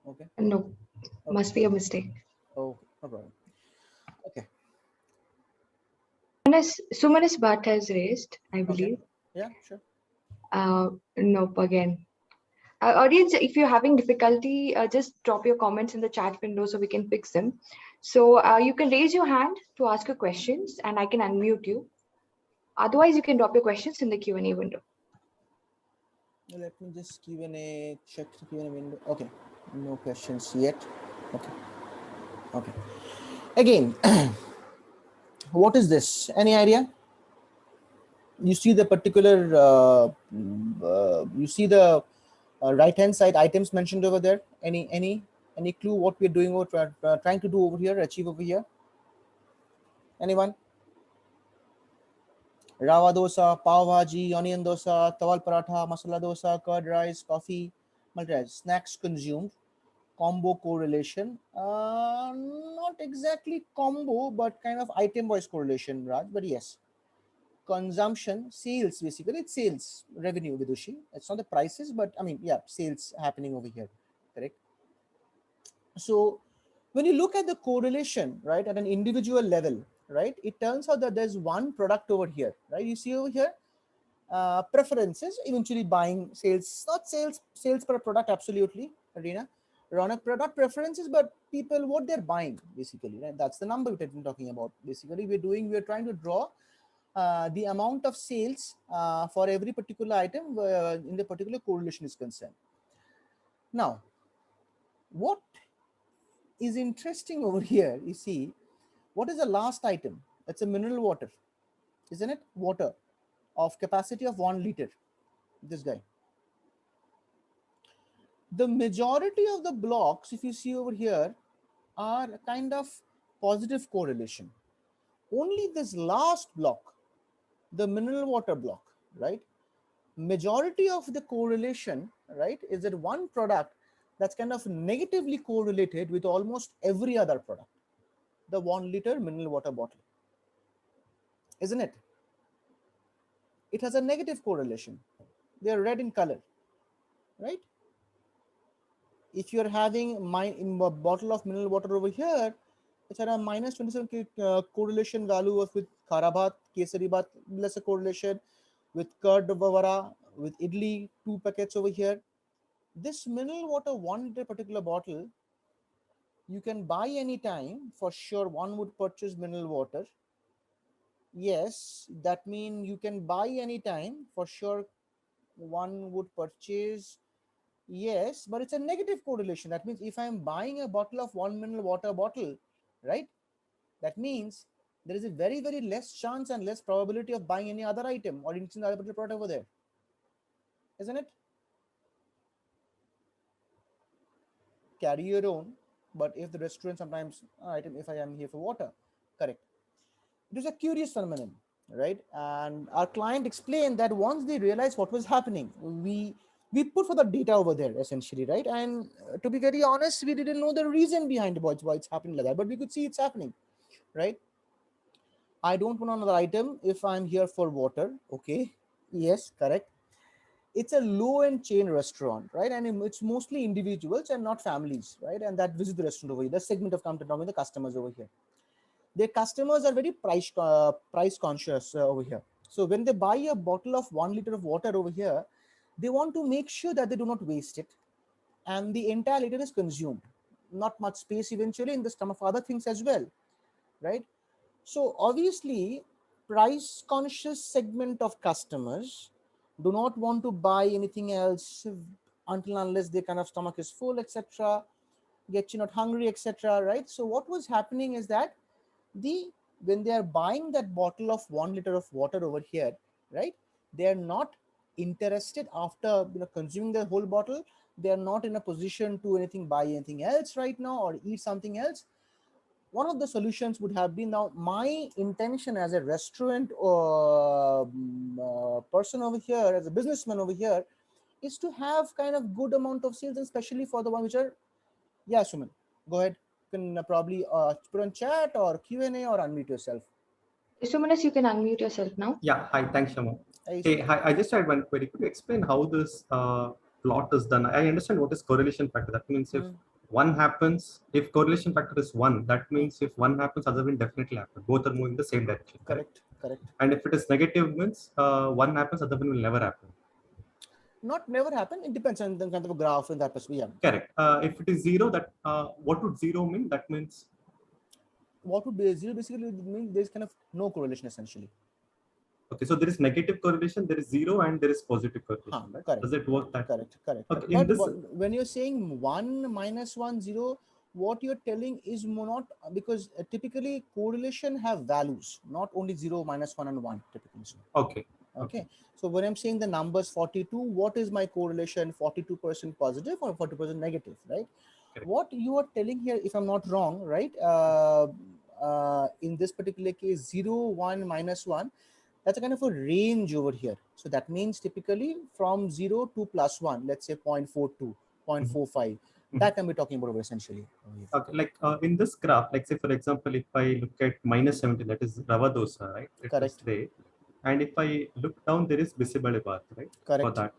Okay. No, Okay. must be a mistake. Okay. No problem. Okay. Sumanis Bhatt has raised, I Okay. believe. Yeah, sure. Nope, again. Audience, if you're having difficulty, just drop your comments in the chat window so we can fix them. So you can raise your hand to ask your questions and I can unmute you. Otherwise, you can drop your questions in the Q&A window. Let me just Q&A, check the Q&A window. Okay. No questions yet. Okay. Okay. Again, what is this? Any idea? You see the particular, you see the right hand side items mentioned over there. Any clue what we're doing or trying to do over here, achieve over here? Anyone? Rava dosa, pav bhaji, onion dosa, tawal paratha, masala dosa, curd rice, coffee, multi snacks consumed, combo correlation. Not exactly combo, but kind of item wise correlation, Raj. But yes, consumption, sales, basically it's sales revenue, Vidushi. It's not the prices, but I mean, yeah, sales happening over here, correct? So when you look at the correlation, right, at an individual level, right, it turns out that there's one product over here, right? You see over here, preferences, eventually buying, sales, not sales per product, absolutely, Arena. Ronak, not preferences, but people, what they're buying, basically, right? That's the number we're talking about. Basically, we're trying to draw the amount of sales for every particular item in the particular correlation is concerned. Now, what is interesting over here, you see, what is the last item? It's a mineral water, isn't it? Water of capacity of 1 liter. This guy. The majority of the blocks, if you see over here, are a kind of positive correlation. Only this last block, the mineral water block, right? Majority of the correlation, right, is that one product that's kind of negatively correlated with almost every other product, the 1 liter mineral water bottle, isn't it? It has a negative correlation. They are red in color, right? If you're having a bottle of mineral water over here, it's at a minus 27 correlation value of with Kharabat, Kesari Bat, lesser correlation, with curd Bavara, with idli, 2 packets over here. This mineral water 1 liter particular bottle, you can buy anytime, for sure one would purchase mineral water. Yes, that means you can buy anytime, for sure one would purchase. Yes, but it's a negative correlation. That means if I'm buying a bottle of 1 mineral water bottle, right, that means there is a very, very less chance and less probability of buying any other item or any other product over there, isn't it? carry your own, but if the restaurant sometimes, item, if I am here for water, correct. It was a curious phenomenon, right? And our client explained that once they realized what was happening, we put for the data over there essentially, right? And to be very honest, we didn't know the reason behind why it's happening like that, but we could see it's happening, right? I don't want another item if I'm here for water. Okay. Yes, correct. It's a low-end chain restaurant, right? And it's mostly individuals and not families, right? And that visit the restaurant over here. The segment of content talking the customers over here. Their customers are very price conscious over here. So when they buy a bottle of 1 liter of water over here, they want to make sure that they do not waste it, and the entire liter is consumed. Not much space eventually in the stomach of other things as well, right? So obviously, price conscious segment of customers do not want to buy anything else until unless their kind of stomach is full, etc. Get you not hungry, etc. Right? So what was happening is that the when they are buying that bottle of 1 liter of water over here, right? They are not interested after consuming the whole bottle. They are not in a position to buy anything else right now or eat something else. One of the solutions would have been, now my intention as a restaurant person over here, as a businessman over here, is to have kind of good amount of sales, and especially for the one which are, yeah, Suman, go ahead. You can probably put on chat or Q&A or unmute yourself. Sumanas, you can unmute yourself now. Yeah, hi, thanks, Shama. Hey, Hey, Suman. hi, I just had one query. Could you explain how this plot is done? I understand what is correlation factor. That means if one happens, if correlation factor is one, that means if one happens, other will definitely happen. Both are moving the same direction. Correct. And if it is negative, means one happens, other one will never happen. Not never happen. It depends on the kind of a graph in that perspective. Yeah. Correct. If it is zero, that what would zero mean? That means what would be zero basically mean there's kind of no correlation essentially. okay, so there is negative correlation, there is zero, and there is positive correlation. Right? Correct. Does it work that correct way? Okay, but in this, when you're saying 1 minus 1 0, what you're telling is not, because typically correlation have values, not only 0 minus 1 and 1 typically. Okay. So when I'm saying the numbers 42, what is my correlation? 42% positive or 40% negative, right? Correct. What you are telling here, if I'm not wrong, right? In this particular case, 0, 1, minus 1, that's a kind of a range over here. So that means typically from 0 to plus 1, let's say 0.42, 0.45, that can be talking about essentially. Okay, like in this graph, like say for example, if I look at minus 70, that is Rava dosa, right? It is there. And if I look down, there is visible bath, right? For that.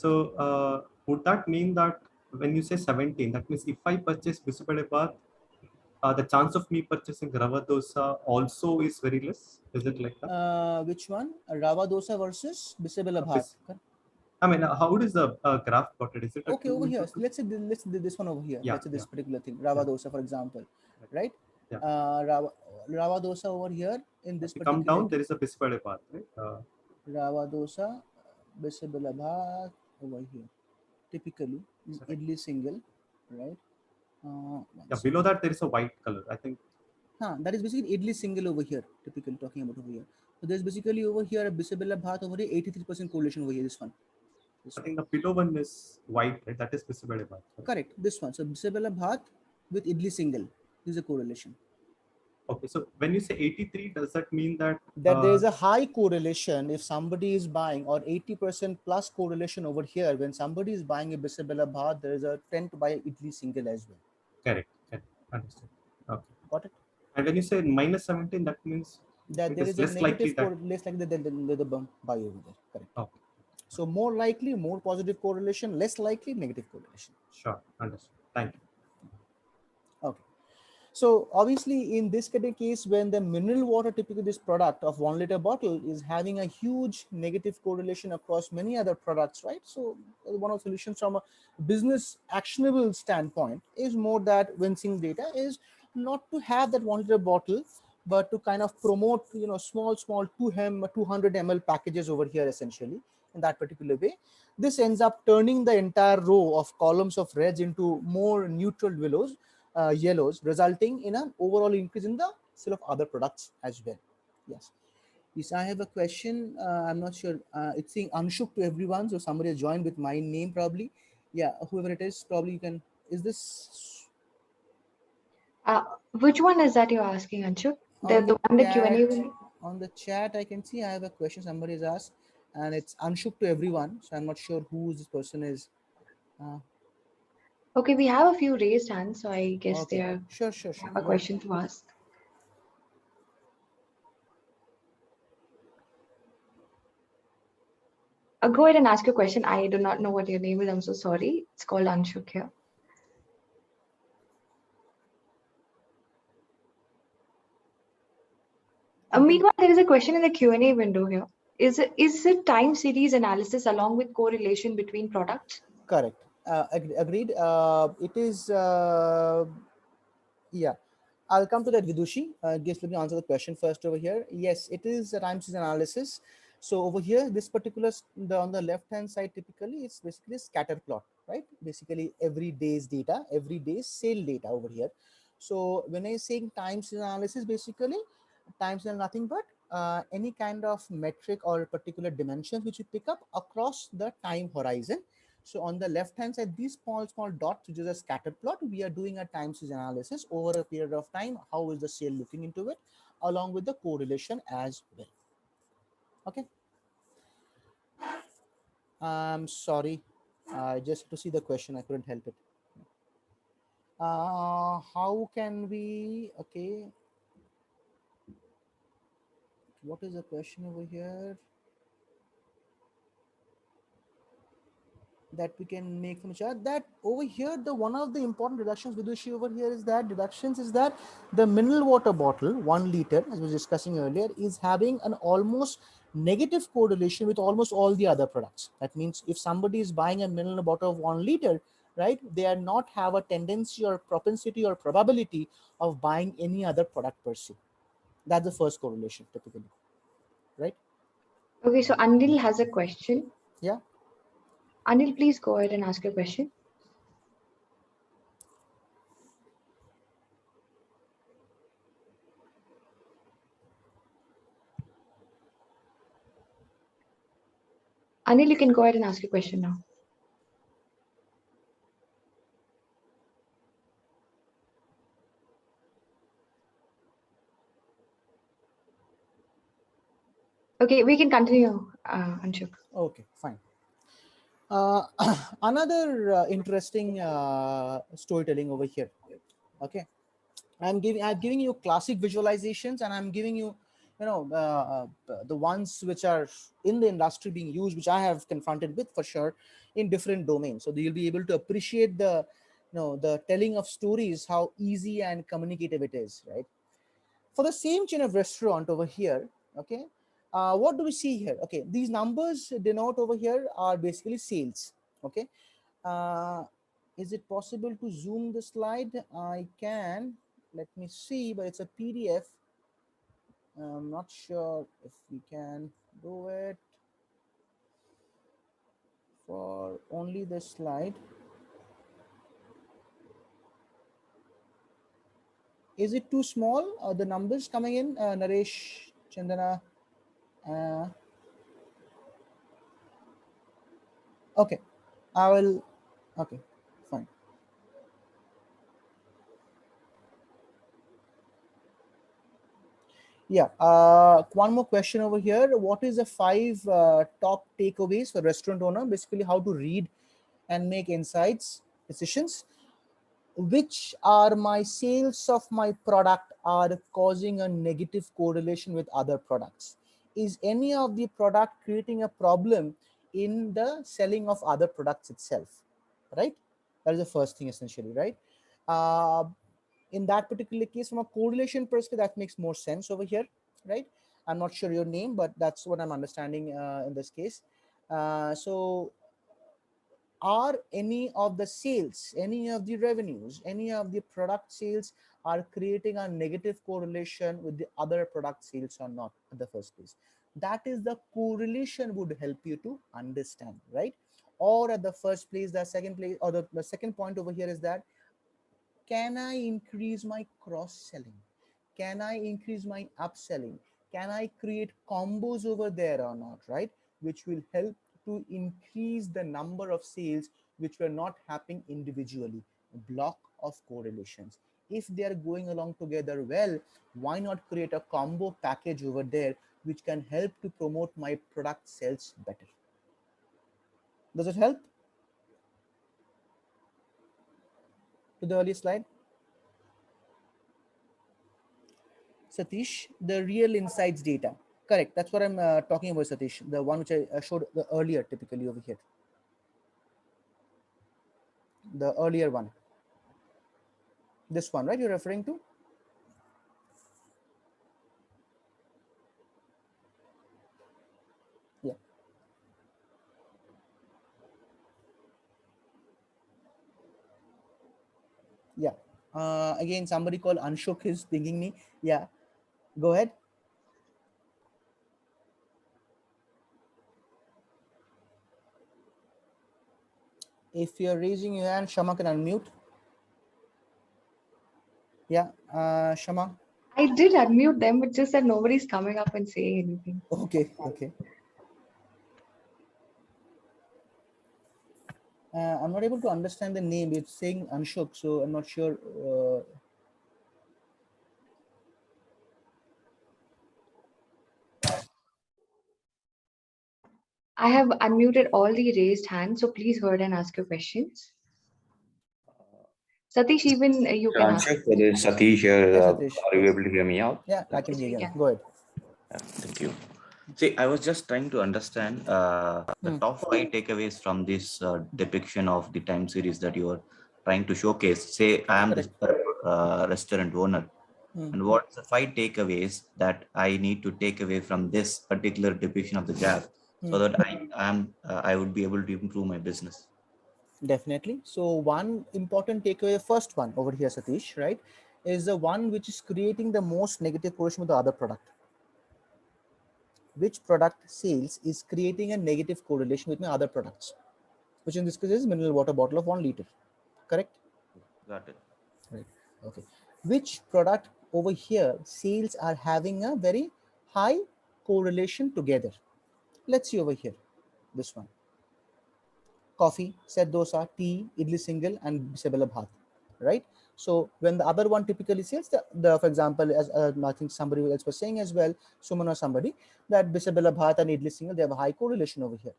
So would that mean that when you say 17, that means if I purchase visible bath, the chance of me purchasing Rava dosa also is very less? Is it like that? Which one? Rava dosa versus bisabella bhat. I mean, how is the graph plotted? Is it okay over here? Let's say this one over here. Yeah, let's say this particular thing, Rava dosa, for example, right? Yeah. Rava dosa over here in this particular. Come down, there is a bisabella bath, right? Rava dosa, bisabella bhat over here. Typically, idli single, right? Yeah, below that there is a white color, I think. That is basically idli single over here, typically talking about over here. So there's basically over here a bisabella bhat over here, 83% correlation over here, this one. I think the below one is white, right? That is bisabella bhat. Right? Correct, this one. So bisabella bhat with idli single, this is a correlation. Okay, so when you say 83, does that mean that there is a high correlation if somebody is buying, or 80% plus correlation over here when somebody is buying a bisabella bhat, there is a trend to buy idli single as well. Correct. Understood. Okay. Got it. And when you say minus 17, that means that there is a negative less likely the bump buy over there. Correct. Okay. So more likely, more positive correlation, less likely negative correlation. Sure, understood. Thank you. Okay. So obviously in this case, when the mineral water, typically this product of 1 liter bottle, is having a huge negative correlation across many other products, right? So one of the solutions from a business actionable standpoint is more that when seeing data is not to have that 1 liter bottle, but to kind of promote, small 200 ml packages over here essentially in that particular way. This ends up turning the entire row of columns of reds into more neutral yellows, resulting in an overall increase in the sale of other products as well. Yes, I have a question. I'm not sure. It's saying Anshuk to everyone, so somebody has joined with my name probably. Yeah, whoever it is, probably you can Is this Which one is that you're asking, Anshuk? on The the one in the chat? Q&A window? On the chat, I can see I have a question somebody has asked, and it's unshook to everyone. So I'm not sure who this person is. Uh, Okay, we have a few raised hands, so I guess they okay, have sure, sure, sure. a Go ahead. question to ask. Go ahead and ask your question. I do not know what your name is. I'm so sorry. It's called Anshuk here. You can. Meanwhile, there is a question in the Q&A window here. Is it time series analysis along with correlation between products? Correct. Agreed. It is. Yeah. I'll come to that, Vidushi. Just let me answer the question first over here. Yes, it is a time series analysis. So over here, this particular on the left hand side, typically it's basically a scatter plot, right? Basically every day's data, every day's sale data over here. So when I saying time series analysis, basically time series nothing but any kind of metric or particular dimensions which you pick up across the time horizon. So on the left hand side, these small dots, which is a scatter plot, we are doing a time series analysis over a period of time. How is the sale looking into it, along with the correlation as well. Okay. I'm sorry. Just to see the question, I couldn't help it. How can we? Okay. What is the question over here? That we can make from a chart, that over here the one of the important reductions Vidushi over here is that the mineral water bottle 1 liter, as we were discussing earlier, is having an almost negative correlation with almost all the other products. That means if somebody is buying a mineral bottle of 1 liter, right, they are not have a tendency or propensity or probability of buying any other product per se. That's the first correlation typically, right? Okay, so Anil has a question. Yeah. Anil, please go ahead and ask your question. Anil, you can go ahead and ask your question now. Okay, we can continue, Anshuk. Okay, fine. Uh, Another interesting storytelling over here. Okay, I'm giving you classic visualizations, and I'm giving you, the ones which are in the industry being used, which I have confronted with for sure in different domains. So you'll be able to appreciate the telling of stories, how easy and communicative it is, right? For the same chain of restaurant over here, okay, what do we see here? Okay, these numbers denote over here are basically sales. Okay, uh, is it possible to zoom the slide? I can. Let me see, but it's a PDF. I'm not sure if we can do it for only the slide. Is it too small? The numbers coming in, Naresh, Chandana. Uh, okay, I will. Okay, fine. Yeah. One more question over here. What is the 5 top takeaways for restaurant owner? Basically, how to read and make insights, decisions. Which are my sales of my product are causing a negative correlation with other products? Is any of the product creating a problem in the selling of other products itself? Right? That is the first thing essentially, right? Uh, in that particular case, from a correlation perspective, that makes more sense over here, right? I'm not sure your name, but that's what I'm understanding in this case. So are any of the sales, any of the revenues, any of the product sales are creating a negative correlation with the other product sales or not in the first place? That is the correlation would help you to understand, right? Or at the first place, the second place, or the second point over here is that, can I increase my cross selling? Can I increase my upselling? Can I create combos over there or not, right? Which will help to increase the number of sales which were not happening individually. block of correlations. If they are going along together well, why not create a combo package over there which can help to promote my product sales better? Does it help? To the earlier slide. Satish, the real insights data. Correct. That's what I'm talking about, Satish. The one which I showed the earlier, typically over here. The earlier one. This one, right? You're referring to? Yeah. Yeah. Again, somebody called Anshok is pinging me. Yeah. Go ahead. If you're raising your hand, Shama can unmute. Yeah. Shama. I did unmute them, but just that nobody's coming up and saying anything. Okay. Okay. I'm not able to understand the name. It's saying Anshok, so I'm not sure. I have unmuted all the raised hands, so please go ahead and ask your questions. Satish, even you can ask. There is Satish here. Yes, Satish. Are you able to hear me out? Yeah, I can Yes, hear we you. can. Go ahead. Thank you. See, I was just trying to understand the top 5 takeaways from this depiction of the time series that you are trying to showcase. Say, I am the restaurant owner. And what's the 5 takeaways that I need to take away from this particular depiction of the graph so that I would be able to improve my business? Definitely. So one important takeaway, first one over here, Satish, right, is the one which is creating the most negative correlation with the other product. Which product sales is creating a negative correlation with my other products, which in this case is mineral water bottle of 1 liter. Correct? Got it. Right. Okay. Which product over here sales are having a very high correlation together? Let's see over here. This one. Coffee, set dosa, tea, idli single, and bisabella bhat. Right? So when the other one typically sells, the for example, as I think somebody else was saying as well, Suman or somebody, that bisabella bhat and idli single, they have a high correlation over here.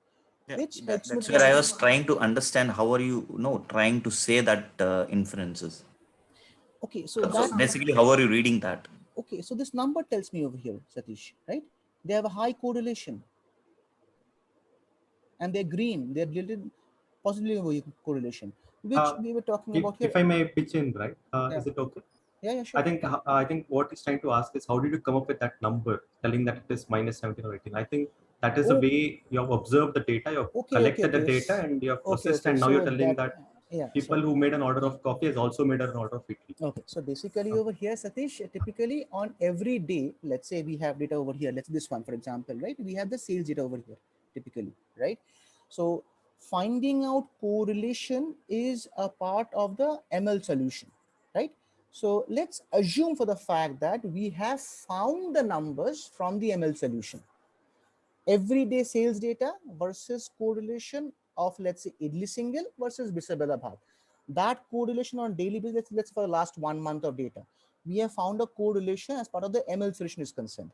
Yeah, Which helps that's me where I was trying to understand how are you, trying to say that inferences. Okay, so basically, how are you reading that? Okay, so this number tells me over here, Satish, right? They have a high correlation. And they're green. They're related positively correlation, which we were talking about here. If I may pitch in, right? Is it okay? Yeah, sure. I think what he's trying to ask is how did you come up with that number, telling that it is minus 17 or 18? I think that is the way you have observed the data, you have collected the data, and you have processed, and now you're telling that people who made an order of coffee has also made an order of idli. Okay, so basically over here, Satish, typically on every day, let's say we have data over here. Let's this one, for example, right? We have the sales data over here, typically, right? So finding out correlation is a part of the ML solution, right? So let's assume for the fact that we have found the numbers from the ML solution. Everyday sales data versus correlation of, let's say, idli single versus bisabella bhat. That correlation on daily basis, let's for the last 1 month of data, we have found a correlation as part of the ML solution is concerned.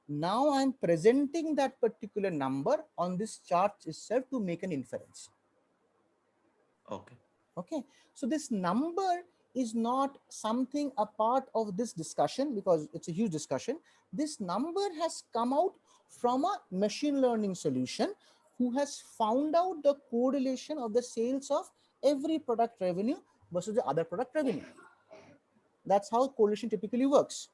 Now I'm presenting that particular number on this chart itself to make an inference. Okay, so this number is not something a part of this discussion because it's a huge discussion. This number has come out from a machine learning solution who has found out the correlation of the sales of every product revenue versus the other product revenue. That's how correlation typically works.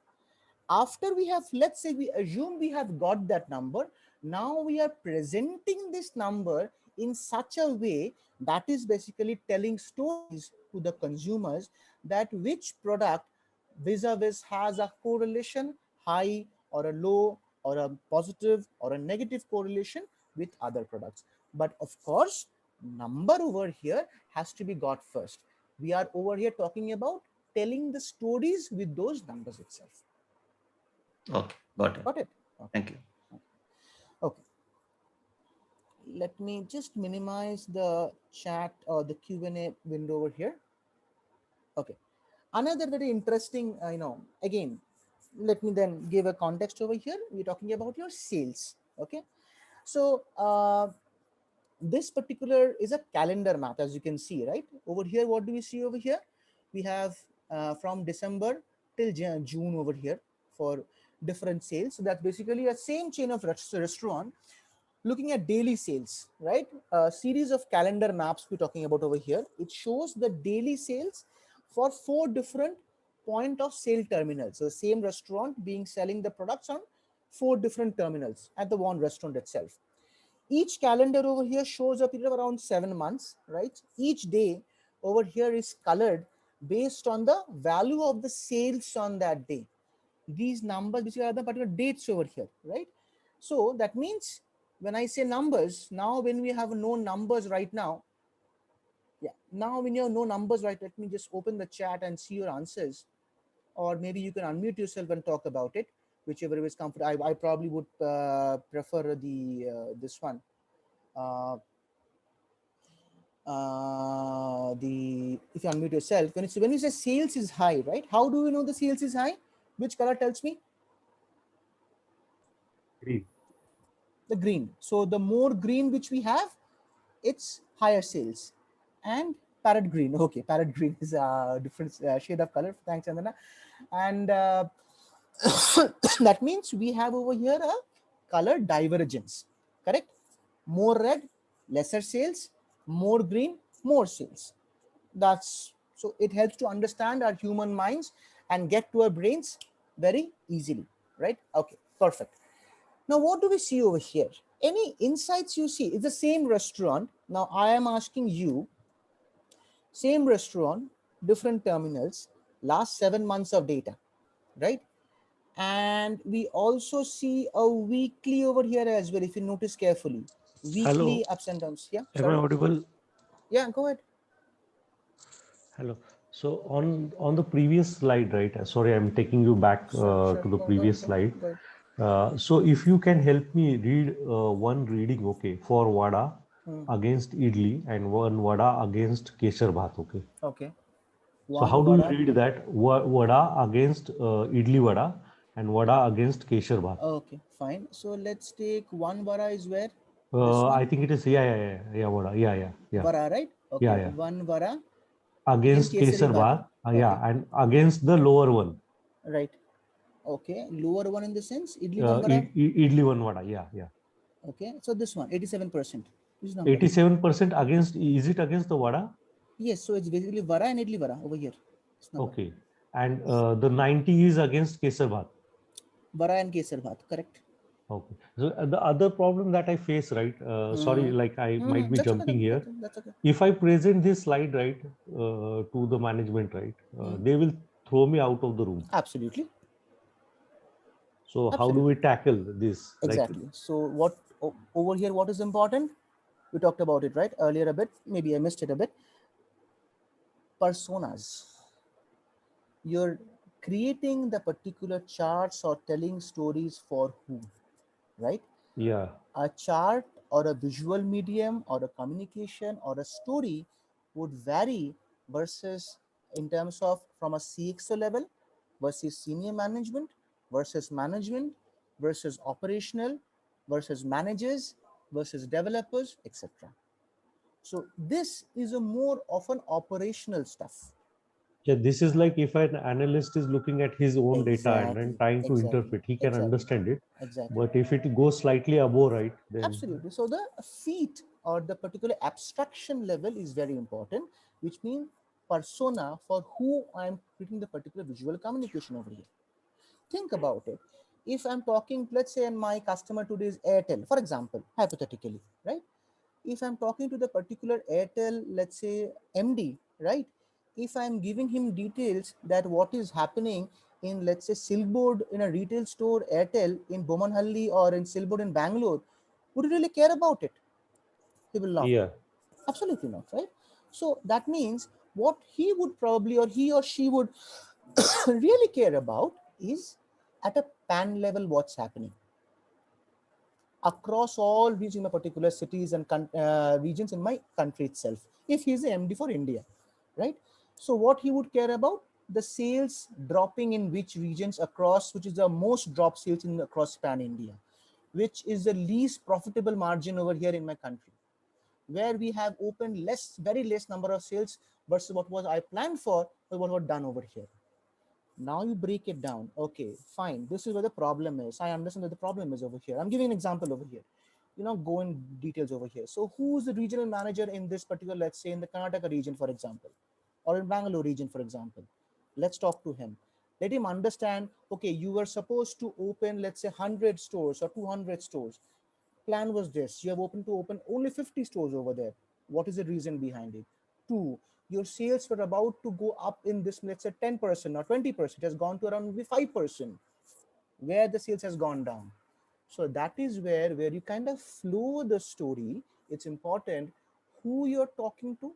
After we have, let's say we assume we have got that number, now we are presenting this number in such a way that is basically telling stories to the consumers that which product vis-a-vis has a correlation, high or a low or a positive or a negative correlation with other products. But of course, number over here has to be got first. We are over here talking about telling the stories with those numbers itself. Okay, got it. Got it. Okay. Thank you. Okay. Let me just minimize the chat or the Q&A window over here. Okay. Another very interesting, again, let me then give a context over here. We're talking about your sales. Okay. So this particular is a calendar map, as you can see, right? Over here, what do we see over here? We have from December till June over here for different sales. So that's basically a same chain of restaurant looking at daily sales, right? A series of calendar maps we're talking about over here. It shows the daily sales for 4 different point of sale terminals. So same restaurant being selling the products on 4 different terminals at the one restaurant itself. Each calendar over here shows a period of around 7 months, right? Each day over here is colored based on the value of the sales on that day. These numbers basically are the particular dates over here, right? So that means when I say numbers, now when we have no numbers right now, now when you have no numbers, right, let me just open the chat and see your answers, or maybe you can unmute yourself and talk about it, whichever is comfortable. I probably would prefer the this one. If you unmute yourself, when you say sales is high, right? How do we know the sales is high? Which color tells me? Green. The green. So the more green which we have, it's higher sales. And parrot green. Okay, parrot green is a different shade of color. Thanks, Chandana. And that means we have over here a color divergence. Correct? More red, lesser sales. More green, more sales. That's so it helps to understand our human minds and get to our brains very easily, right? Okay, perfect. Now, what do we see over here? Any insights you see? It's the same restaurant. Now, I am asking you, same restaurant, different terminals, last 7 months of data, right? And we also see a weekly over here as well, if you notice carefully. Weekly ups and downs. Yeah, am I audible? Yeah, go ahead. Hello. So on the previous slide, right? Sorry, I'm taking you back to the previous slide. So if you can help me read one reading, okay, for vada against idli and one vada against kesar bhat, okay. Okay. So how do you read that vada against idli vada and vada against kesar bhat? Okay, fine. So let's take one vada is where? I think it is vada, Vara, right? Okay. Yeah. One vara against kesar bhat, Okay. and against the lower one. Right. Okay. Lower one in the sense idli one vada. Idli one vada, yeah. Okay. So this one, 87%. 87% against, is it against the vada? Yes. So it's basically vara and idli vara over here. Okay. And the 90 is against kesar bhat. Vara and kesar bhat, correct. Okay. So the other problem that I face, right? Sorry, like I might be jumping here. That's okay. If I present this slide, right, to the management, right, they will throw me out of the room. Absolutely. So how do we tackle this? Exactly. Like, so what over here, what is important? We talked about it, right? Earlier a bit, maybe I missed it a bit. Personas. You're creating the particular charts or telling stories for whom, right? Yeah. A chart or a visual medium or a communication or a story would vary versus in terms of from a CXO level versus senior management versus management versus operational versus managers versus developers, etc. So this is a more of an operational stuff. Yeah, this is like if an analyst is looking at his own data and then trying to interpret, he can understand it. Exactly. But if it goes slightly above, right, then absolutely. So the feat or the particular abstraction level is very important, which means persona for who I'm creating the particular visual communication over here. Think about it. If I'm talking, let's say, and my customer today is Airtel, for example, hypothetically, right? If I'm talking to the particular Airtel, let's say MD, right? If I'm giving him details that what is happening in, let's say, Silkboard in a retail store, Airtel in Bomanhalli or in Silkboard in Bangalore, would he really care about it? He will not. Yeah. Absolutely not, right? So that means what he would probably, or he or she would really care about is at a pan level what's happening across all regions in a particular cities and regions in my country itself, if he's the MD for India, right? So what he would care about? The sales dropping in which regions across, which is the most drop sales in across pan India, which is the least profitable margin over here in my country, where we have opened very less number of sales versus what was I planned for, or what was done over here. Now you break it down. Okay, fine. This is where the problem is. I understand that the problem is over here. I'm giving an example over here. Go in details over here. So who's the regional manager in this particular, let's say in the Karnataka region, for example, or in Bangalore region, for example? Let's talk to him. Let him understand, okay, you were supposed to open, let's say 100 stores or 200 stores. Plan was this, you have to open only 50 stores over there. What is the reason behind it? Two, your sales were about to go up in this, let's say 10% or 20%, it has gone to around maybe 5%, where the sales has gone down. So that is where you kind of flow the story. It's important who you're talking to,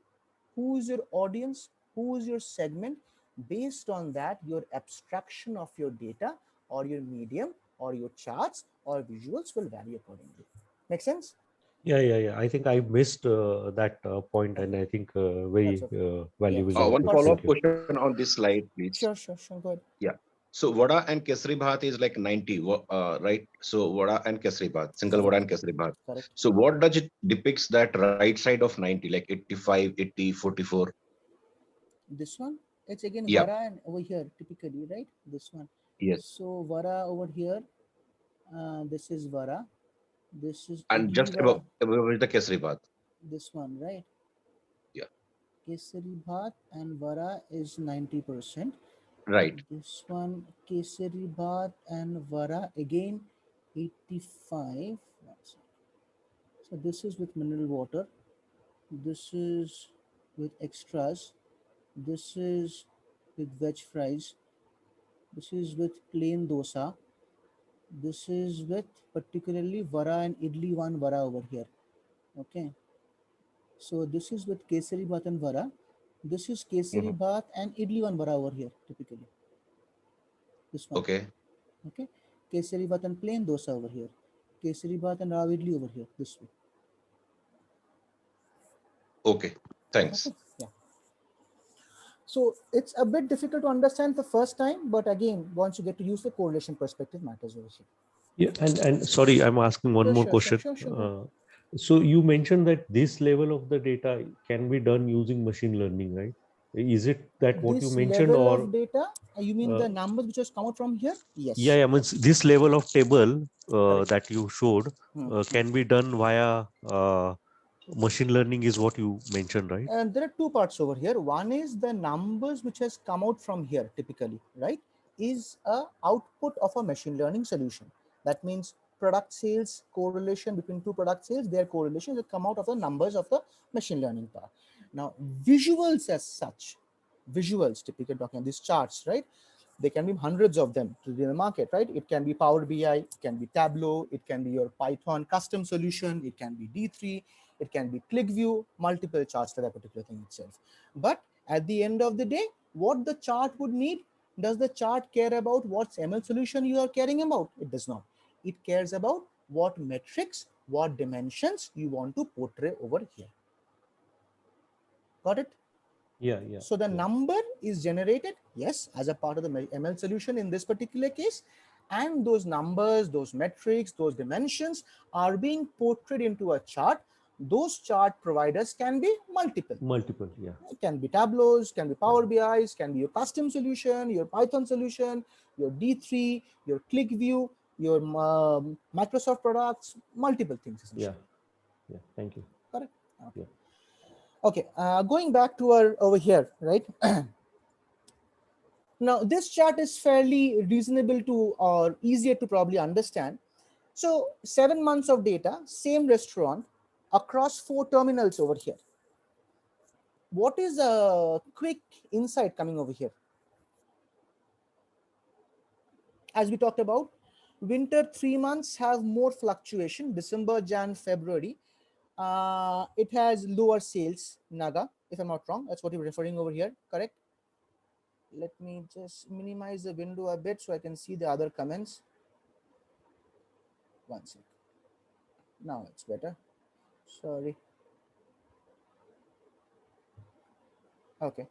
who is your audience, who is your segment. Based on that, your abstraction of your data or your medium or your charts or visuals will vary accordingly. Make sense? Yeah. I think I missed that point, and I think very Okay. valuable So One input. what's follow-up Thank you. question on this slide, please. Sure, go ahead. Yeah. So Vada and Kesari Bhat is like 90, right? So Vada and Kesari Bhat, single Vada and Kesari Bhat. Correct. So what does it depicts that right side of 90, like 85, 80, 44? This one, it's again Yeah. Vara and over here typically, right? This one. Yes. So Vara over here, this is Vara. This is And Idli just Vara. above is the Kesari Bhat. This one, right? Yeah. Kesari Bhat and Vara is 90%. Right. This one, Kesari Bhat and Vara again 85. So this is with mineral water. This is with extras. This is with veg fries. This is with plain dosa. This is with particularly Vara and Idli one Vara over here. Okay. So this is with Kesari Bhat and Vara. This is Kesari Bhat and Idli one Vara over here typically. This one. Okay. Okay. Kesari Bhat and plain dosa over here. Kesari Bhat and Raw Idli over here. This way. Okay. Thanks. Okay. Yeah. So it's a bit difficult to understand the first time, but again, once you get to use the correlation perspective matters over here. Yeah, and sorry, I'm asking one more question. Sure. So you mentioned that this level of the data can be done using machine learning, right? Is it that what you This mentioned, level or of data, you mean the numbers which has come out from here? Yes. Yeah, means this level of table that you showed can be done via machine learning, is what you mentioned, right? And there are two parts over here. One is the numbers which has come out from here typically, right, is a output of a machine learning solution. That means product sales correlation between two product sales, their correlation that come out of the numbers of the machine learning part. Now visuals as such, visuals typically talking these charts, right? There can be hundreds of them to the market, right? It can be PowerBI, it can be Tableau, it can be your Python custom solution, it can be D3, it can be ClickView, multiple charts for that particular thing itself. But at the end of the day, what the chart would need, does the chart care about what ML solution you are caring about? It does not. It cares about what metrics, what dimensions you want to portray over here. Got it? Yeah. So the number is generated, yes, as a part of the ML solution in this particular case. And those numbers, those metrics, those dimensions are being portrayed into a chart. Those chart providers can be multiple. Yeah. It can be Tableaus, can be Power BIs, can be your custom solution, your Python solution, your D3, your ClickView, your Microsoft products, multiple things. Yeah. Thank you. Correct. Okay. Yeah. Okay, going back to our over here, right? Now, this chart is fairly reasonable to or easier to probably understand. So 7 months of data, same restaurant across 4 terminals over here. What is a quick insight coming over here? As we talked about, winter 3 months have more fluctuation, December, Jan, February. It has lower sales, Naga, if I'm not wrong. That's what you're referring over here, correct? Let me just minimize the window a bit so I can see the other comments. One second. Now it's better. Sorry. Okay.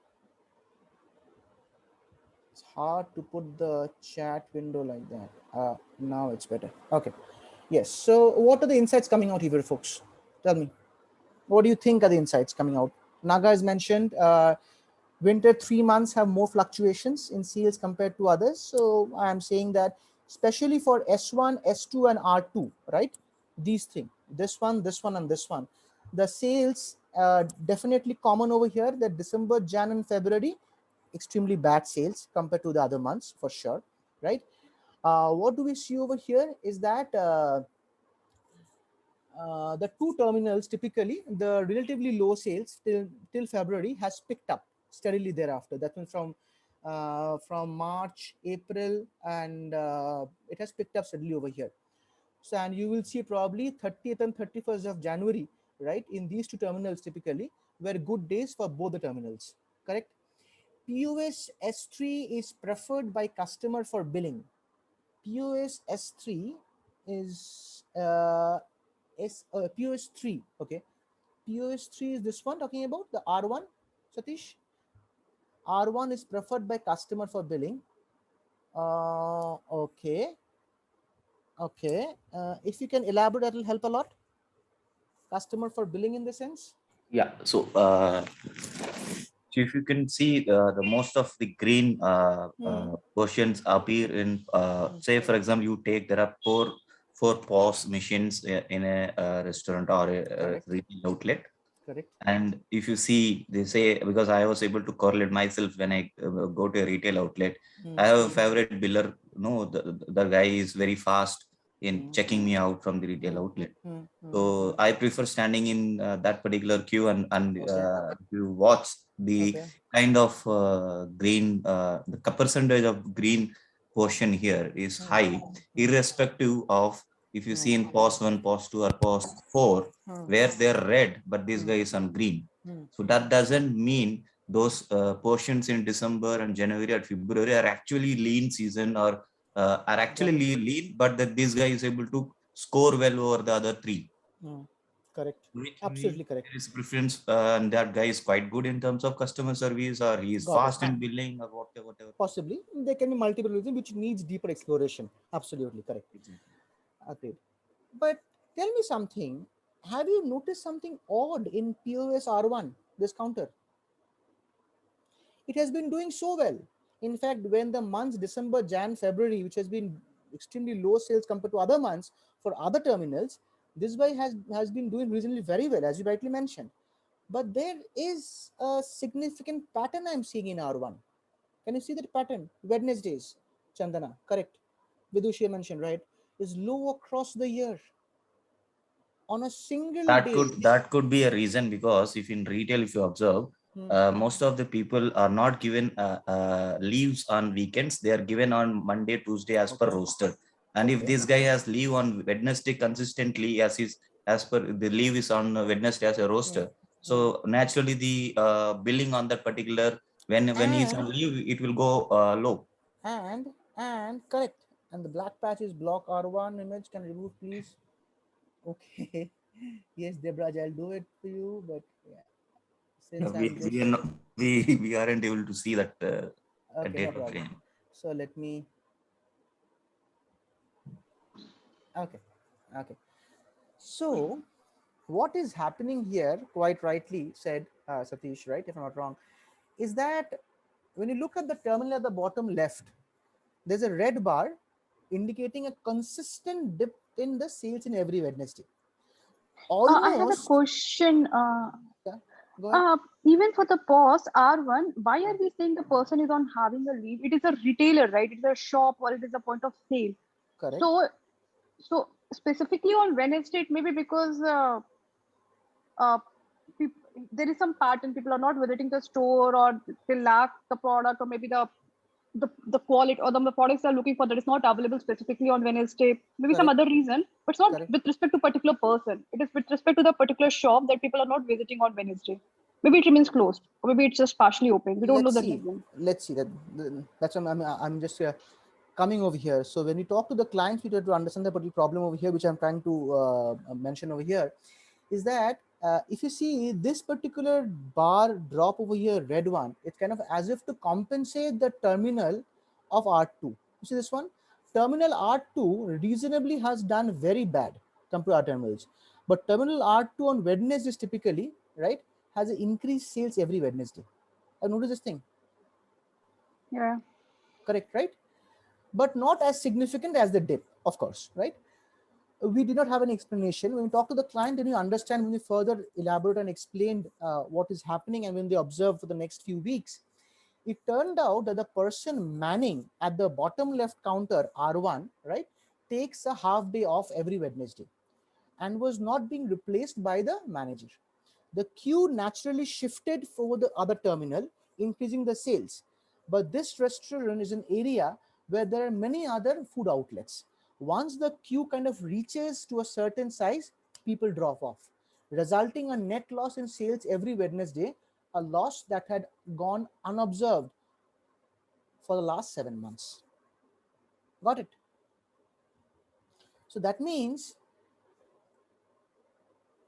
hard to put the chat window like that. Now it's better. Okay. Yes. So what are the insights coming out here, folks? Tell me. What do you think are the insights coming out? Naga has mentioned winter 3 months have more fluctuations in sales compared to others. So I'm saying that especially for S1, S2 and R2, right? These things, this one, and this one. The sales definitely common over here that December, Jan and February, extremely bad sales compared to the other months for sure, right? What do we see over here is that the two terminals, typically the relatively low sales till February has picked up steadily thereafter. That means from March, April, and it has picked up steadily over here. So, and you will see probably 30th and 31st of January, right? In these two terminals typically were good days for both the terminals, correct? POS S3 is preferred by customer for billing. POS S3 is POS 3. Okay, POS 3 is this one talking about the R1, Satish. R1 is preferred by customer for billing. Okay. If you can elaborate, that will help a lot. Customer for billing in the sense. Yeah. So if you can see the most of the green portions appear in, say for example, you take, there are four POS machines in a restaurant or a retail outlet. Correct. And if you see, they say, because I was able to correlate myself when I go to a retail outlet, I have a favorite biller. No, the guy is very fast in checking me out from the retail outlet. So I prefer standing in that particular queue, and you watch the kind of green, the percentage of green portion here is high, irrespective of if you see in POS 1, POS 2 or POS 4, where they're red, but this guy is on green. So that doesn't mean those portions in December and January or February are actually lean season, or are actually lean, but that this guy is able to score well over the other three. Correct. Absolutely correct. There is preference, and that guy is quite good in terms of customer service, or he is fast in billing, or whatever. Possibly there can be multiple reasons which needs deeper exploration. Absolutely correct. Agreed. But tell me something. Have you noticed something odd in POS R1, this counter? It has been doing so well. In fact, when the months December, Jan, February, which has been extremely low sales compared to other months for other terminals, this guy has been doing reasonably very well, as you rightly mentioned. But there is a significant pattern I'm seeing in R1. Can you see that pattern? Wednesdays, Chandana, correct. Vidushi mentioned, right, is low across the year. On a single day. That could be a reason, because if in retail, if you observe, most of the people are not given leaves on weekends. They are given on Monday, Tuesday as per roster. And if this guy has leave on Wednesday consistently, as per the leave is on Wednesday as a roster, so naturally the billing on that particular, when he's on leave, it will go low. And correct. And the black patch is block R1 image. Can remove, please? Okay. Yes, Debraj, I'll do it for you. But yeah, since we aren't able to see that okay, no problem. So let me. Okay. So what is happening here, quite rightly said Satish, right, if I'm not wrong, is that when you look at the terminal at the bottom left, there's a red bar indicating a consistent dip in the sales in every Wednesday. Almost, I have a question. Go ahead. Even for the POS R1, why are we saying the person is on having a leave? It is a retailer, right? It's a shop, or it is a point of sale. Correct. So specifically on Wednesday, it may be because there is some pattern. People are not visiting the store, or they lack the product, or maybe the quality or the products they're looking for that is not available specifically on Wednesday. Maybe some other reason, but it's not with respect to a particular person. It is with respect to the particular shop that people are not visiting on Wednesday. Maybe it remains closed, or maybe it's just partially open. We don't know the reason. Let's see. That's what I'm just coming over here. So when we talk to the clients, we try to understand the particular problem over here, which I'm trying to mention over here, is that if you see this particular bar drop over here, red one, it's kind of as if to compensate the terminal of R2. You see this one? Terminal R2 reasonably has done very bad compared to our terminals. But terminal R2 on Wednesdays typically, right, has increased sales every Wednesday. I've noticed this thing. Yeah. Correct, right? But not as significant as the dip, of course, right? We did not have an explanation. When we talk to the client, then you understand when we further elaborate and explained what is happening, and when they observe for the next few weeks, it turned out that the person manning at the bottom left counter, R1, right, takes a half day off every Wednesday and was not being replaced by the manager. The queue naturally shifted for the other terminal, increasing the sales. But this restaurant is an area where there are many other food outlets. Once the queue kind of reaches to a certain size, people drop off, resulting a net loss in sales every Wednesday, a loss that had gone unobserved for the last 7 months. Got it? So that means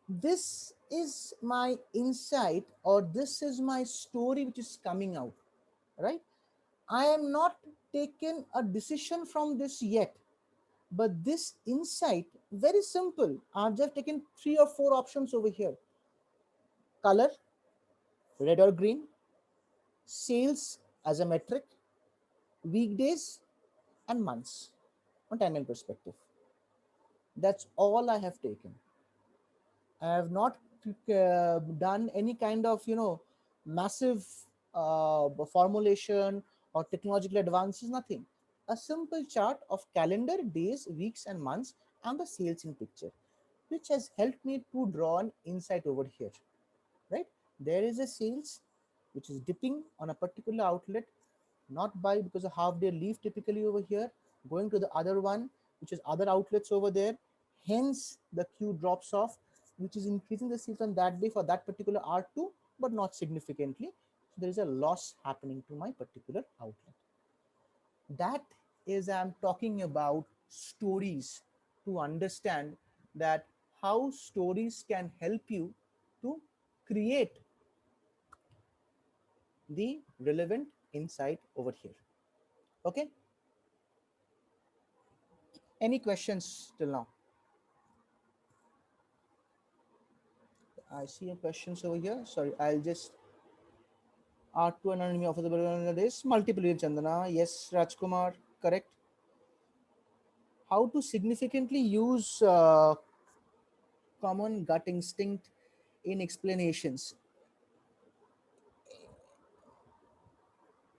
this is my insight, or this is my story which is coming out, right? I am not taken a decision from this yet, but this insight, very simple. I've just taken 3 or 4 options over here. Color, red or green, sales as a metric, weekdays and months on timeline perspective. That's all I have taken. I have not done any kind of, massive formulation or technological advances, nothing. A simple chart of calendar, days, weeks and months and the sales in picture, which has helped me to draw an insight over here, right? There is a sales which is dipping on a particular outlet, not by because of half day leave typically over here, going to the other one, which is other outlets over there. Hence, the queue drops off, which is increasing the sales on that day for that particular R2, but not significantly. So there is a loss happening to my particular outlet. That is, I'm talking about stories, to understand that how stories can help you to create the relevant insight over here. Okay. Any questions till now? I see a questions over here. Sorry, I'll just R2 and enemy offer the this multiple Chandana. Yes, Rajkumar, correct. How to significantly use common gut instinct in explanations?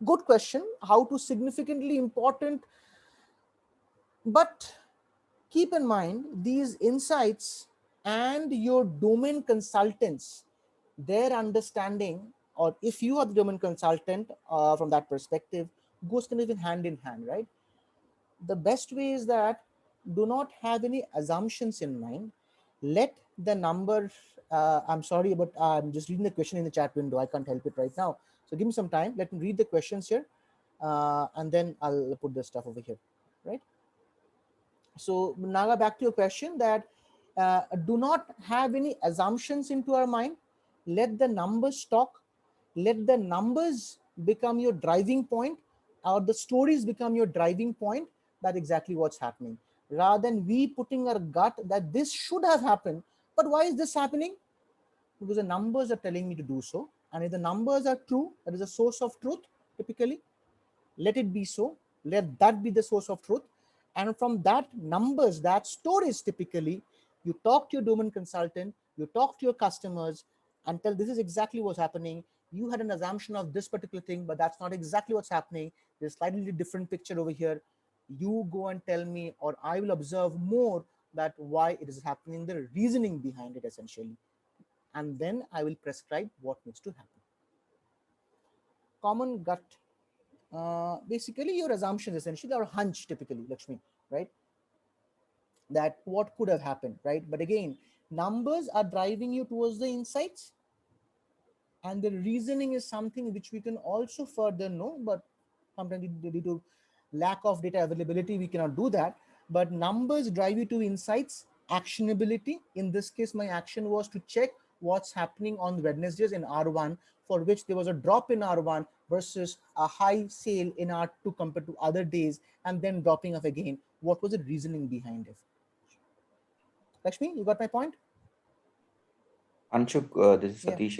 Good question. How to significantly important, but keep in mind these insights and your domain consultants, their understanding, or if you are the domain consultant from that perspective, goes kind of in hand, right? The best way is that do not have any assumptions in mind. Let the number, I'm sorry, but I'm just reading the question in the chat window. I can't help it right now. So give me some time. Let me read the questions here and then I'll put the stuff over here, right? So Naga, back to your question that do not have any assumptions into our mind. Let the numbers talk. Let the numbers become your driving point, or the stories become your driving point. That's exactly what's happening. Rather than we putting our gut that this should have happened, but why is this happening? Because the numbers are telling me to do so. And if the numbers are true, that is a source of truth typically, let it be so. Let that be the source of truth. And from that numbers, that stories typically, you talk to your domain consultant, you talk to your customers and tell this is exactly what's happening. You had an assumption of this particular thing, but that's not exactly what's happening. There's slightly different picture over here. You go and tell me, or I will observe more that why it is happening, the reasoning behind it essentially. And then I will prescribe what needs to happen. Common gut. Basically your assumptions essentially, or hunch typically, Lakshmi, right? That what could have happened, right? But again, numbers are driving you towards the insights, and the reasoning is something which we can also further know, but sometimes due to lack of data availability, we cannot do that. But numbers drive you to insights, actionability. In this case, my action was to check what's happening on Wednesdays in R1, for which there was a drop in R1, versus a high sale in R2 compared to other days and then dropping off again? What was the reasoning behind it? Lakshmi, you got my point? Anshuk, this is Satish.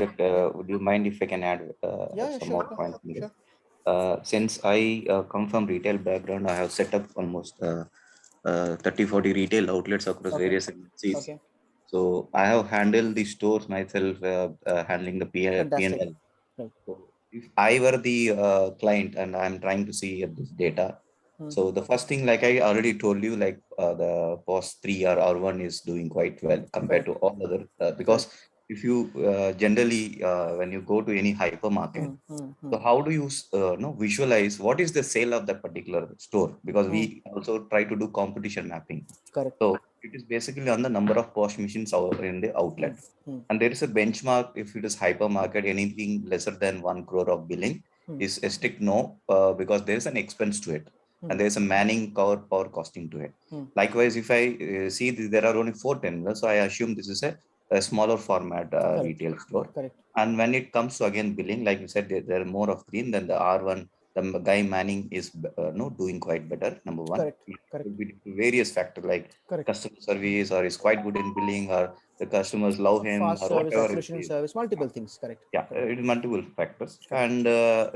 Would you mind if I can add some more points in this? Since I come from retail background, I have set up almost 30-40 retail outlets across various agencies. So I have handled the stores myself, handling the P&L. Right. So if I were the client and I'm trying to see this data, so the first thing, like I already told you, like the POS 3 or R1 is doing quite well compared to all other, because if you generally, when you go to any hypermarket, so how do you visualize what is the sale of that particular store? Because we also try to do competition mapping. Correct. So it is basically on the number of POS machines in the outlet. And there is a benchmark. If it is hypermarket, anything lesser than 1 crore of billing is a strict no, because there is an expense to it. And there is a manning power costing to it. Likewise, if I see there are only 4 terminals, so I assume this is a smaller format retail store. And when it comes to again billing, like you said, there are more of green than the R1. The guy manning is doing quite better. Number one, it could be various factors like customer service, or is quite good in billing, or the customers love him, fast or service, whatever. efficient service, multiple things. Correct. Yeah, it is multiple factors. And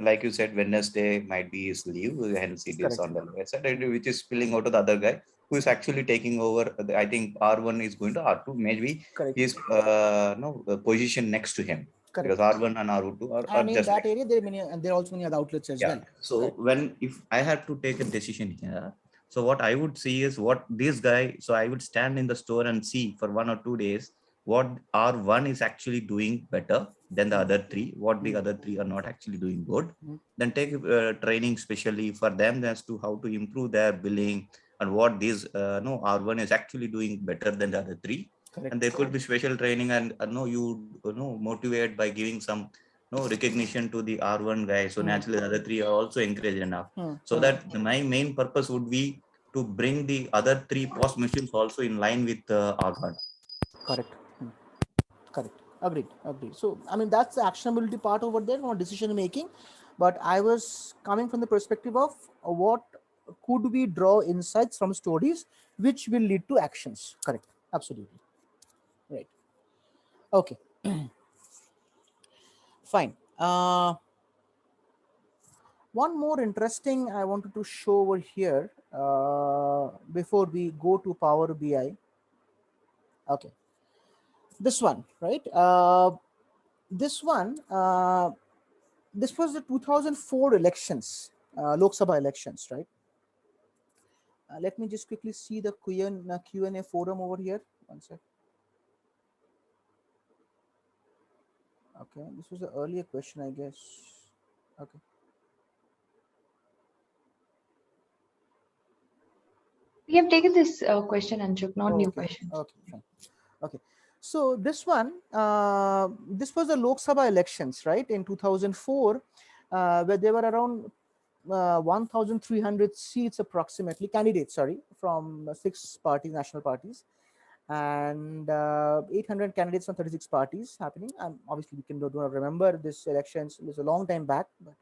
like you said, Wednesday might be his leave, hence it is on the lower side, which is spilling out to the other guy who is actually taking over. I think R1 is going to R2. Maybe his position next to him. Because R1 and R2 are And in just that area, there are many, and there are also many other outlets as well. So if I had to take a decision here, so what I would see is what this guy, so I would stand in the store and see for 1 or 2 days what R1 is actually doing better than the other 3, what the other 3 are not actually doing good. Then take training specially for them as to how to improve their billing and what this R1 is actually doing better than the other 3. And there could be special training, and you motivate by giving some recognition to the R1 guy. So naturally the other 3 are also encouraged enough. So that my main purpose would be to bring the other 3 POS machines also in line with R1. Correct. Correct. Agreed. So, I mean, that's the actionability part over there for decision making. But I was coming from the perspective of what could we draw insights from stories which will lead to actions. Correct. Absolutely. Right. Okay. Fine. One more interesting I wanted to show over here before we go to Power BI. Okay. This one, right? This one, this was the 2004 elections, Lok Sabha elections, right? Let me just quickly see the Q&A forum over here. One sec. Okay, this was the earlier question, I guess. Okay. We have taken this question, Anshuk, not new questions. Okay, fine. Okay. So this one, this was the Lok Sabha elections, right, in 2004, where there were around 1,300 seats approximately, candidates, sorry, from 6 parties, national parties, and 800 candidates from 36 parties happening. And obviously, we can don't remember this elections. It was a long time back, but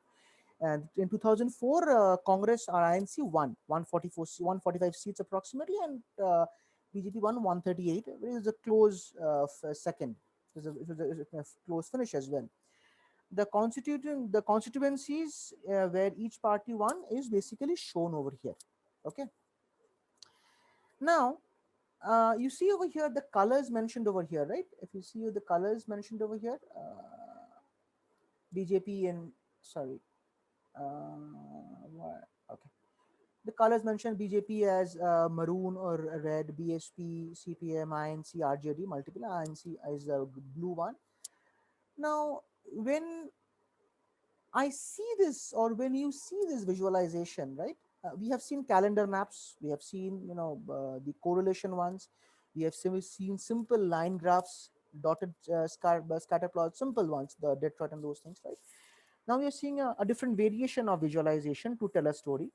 and in 2004, Congress or INC won 145 seats approximately, and BJP won 138. It was a close second. It was a close finish as well. The constituencies where each party won is basically shown over here. Okay. Now, you see over here the colors mentioned over here, right? If you see the colors mentioned over here, BJP and sorry. Okay. The colors mentioned BJP as maroon or red, BSP, CPM, INC, RJD, multiple. INC is a blue one. Now, when I see this, or when you see this visualization, right? We have seen calendar maps. We have seen, the correlation ones. We have seen simple line graphs, dotted scatter plots, simple ones, the Detroit and those things, right? Now we are seeing a different variation of visualization to tell a story.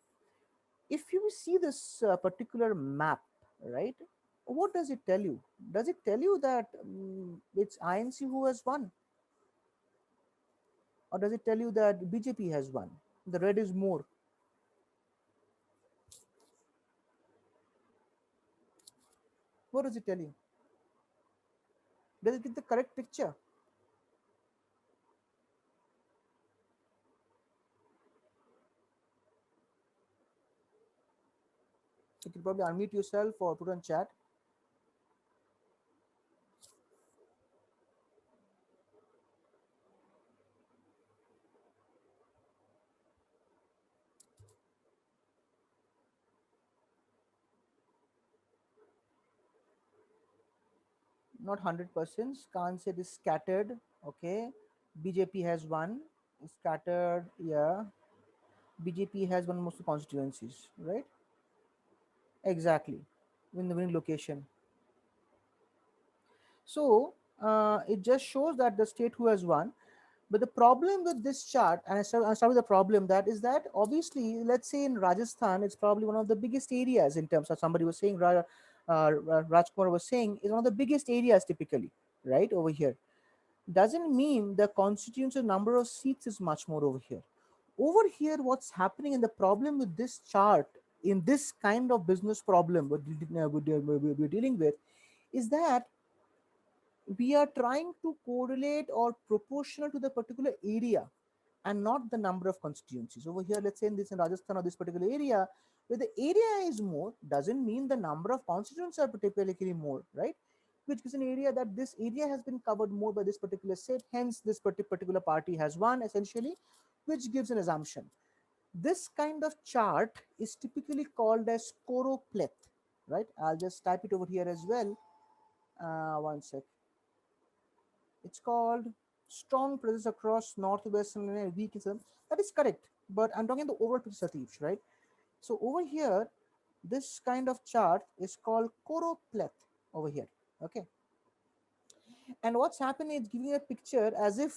If you see this particular map, right, what does it tell you? Does it tell you that it's INC who has won? Or does it tell you that BJP has won? The red is more. What does it tell you? Does it give the correct picture? You can probably unmute yourself or put on chat. Not 100%. Can't say it is scattered. Okay. BJP has won. Scattered. Yeah. BJP has won most of the constituencies, right? Exactly. In the winning location. So it just shows that the state who has won. But the problem with this chart, and I start with the problem, that is that obviously, let's say in Rajasthan, it's probably one of the biggest areas in terms of, somebody was saying, Rajkumar was saying, is one of the biggest areas typically, right, over here. Doesn't mean the constituency number of seats is much more over here. Over here, what's happening, and the problem with this chart, in this kind of business problem we're dealing with, is that we are trying to correlate or proportional to the particular area and not the number of constituencies. Over here, let's say in Rajasthan or this particular area, where the area is more, doesn't mean the number of constituents are particularly more, right? Which is an area that this area has been covered more by this particular set, hence this particular party has won essentially, which gives an assumption. This kind of chart is typically called as choropleth, right? I'll just type it over here as well. One sec. It's called strong presence across northwestern and weak in southern. That is correct, but I'm talking the overall picture, Satish, right? So over here, this kind of chart is called choropleth over here. Okay. And what's happening is giving a picture as if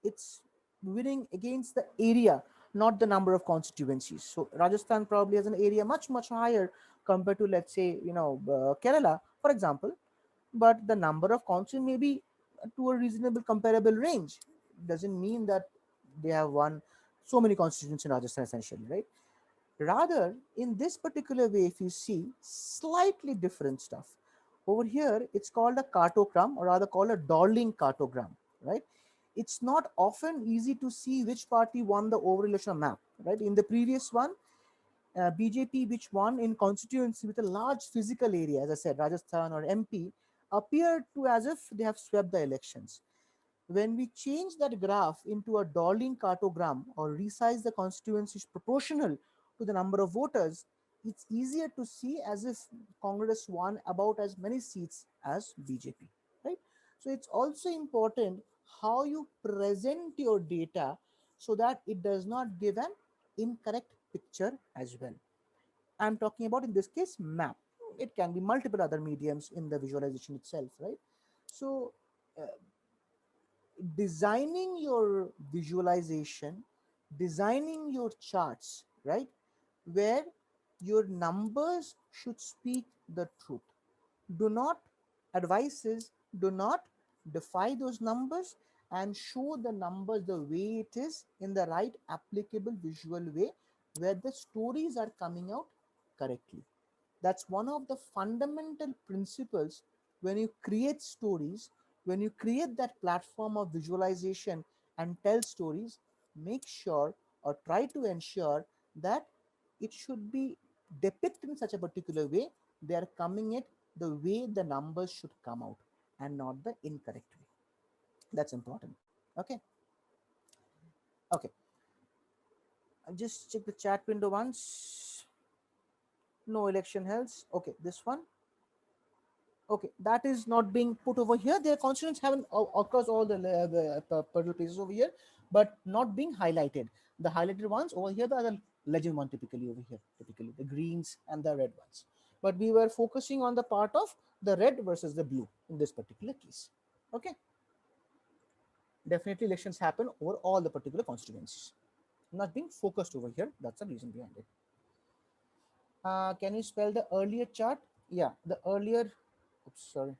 it's winning against the area, not the number of constituencies. So Rajasthan probably has an area much higher compared to, let's say, Kerala, for example, but the number of constituents may be to a reasonable comparable range. Doesn't mean that they have won so many constituents in Rajasthan essentially, right? Rather, in this particular way, if you see, slightly different stuff. Over here, it's called a cartogram, or rather called a Darling cartogram, right? It's not often easy to see which party won the overall election map, right? In the previous one, BJP, which won in constituency with a large physical area, as I said, Rajasthan or MP, appeared to as if they have swept the elections. When we change that graph into a Darling cartogram or resize the constituencies proportional to the number of voters, it's easier to see as if Congress won about as many seats as BJP, right? So it's also important how you present your data so that it does not give an incorrect picture as well. I'm talking about, in this case, map. It can be multiple other mediums in the visualization itself, right? So uh, designing your visualization, designing your charts, right, where your numbers should speak the truth. Do not, advice is, do not defy those numbers and show the numbers the way it is in the right applicable visual way where the stories are coming out correctly. That's one of the fundamental principles when you create stories, when you create that platform of visualization and tell stories. Make sure or try to ensure that it should be depicted in such a particular way. They are coming it the way the numbers should come out and not the incorrect way. That's important. Okay. Okay. I'll just check the chat window once. No election held. Okay, this one. Okay, that is not being put over here. Their constituents haven't across all the particular places over here, but not being highlighted. The highlighted ones over here are the legend one typically over here, typically the greens and the red ones. But we were focusing on the part of the red versus the blue in this particular case. Okay. Definitely elections happen over all the particular constituencies. Not being focused over here. That's the reason behind it. Can you spell the earlier chart? Yeah, the earlier, oops, sorry.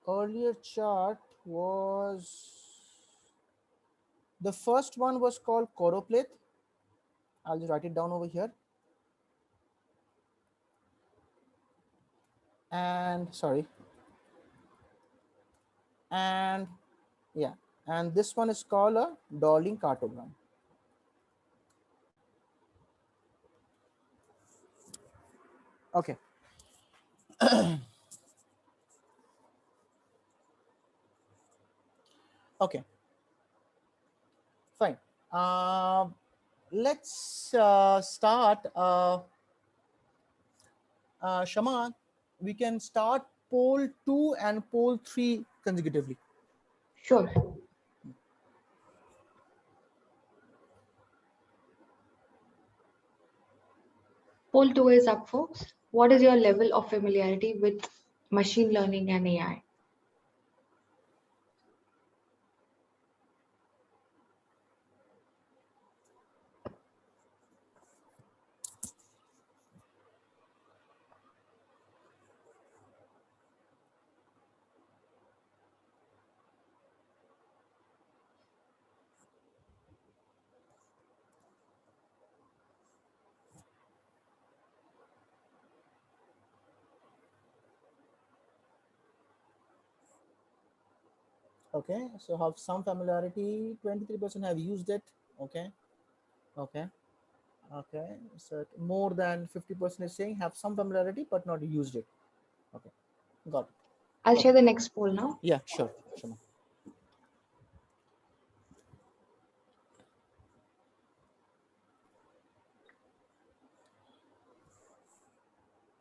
Earlier chart was, the first one was called choropleth. I'll just write it down over here. And sorry. And yeah, and this one is called a Darling cartogram. Okay. Okay. Fine. Let's start. Shama, we can start poll 2 and poll 3 consecutively. Sure. Poll 2 is up, folks. What is your level of familiarity with machine learning and AI? Okay, so have some familiarity, 23% have used it. Okay, okay, okay. So more than 50% is saying have some familiarity but not used it. Okay, got it. I'll share the next poll now. Yeah, sure. Shama.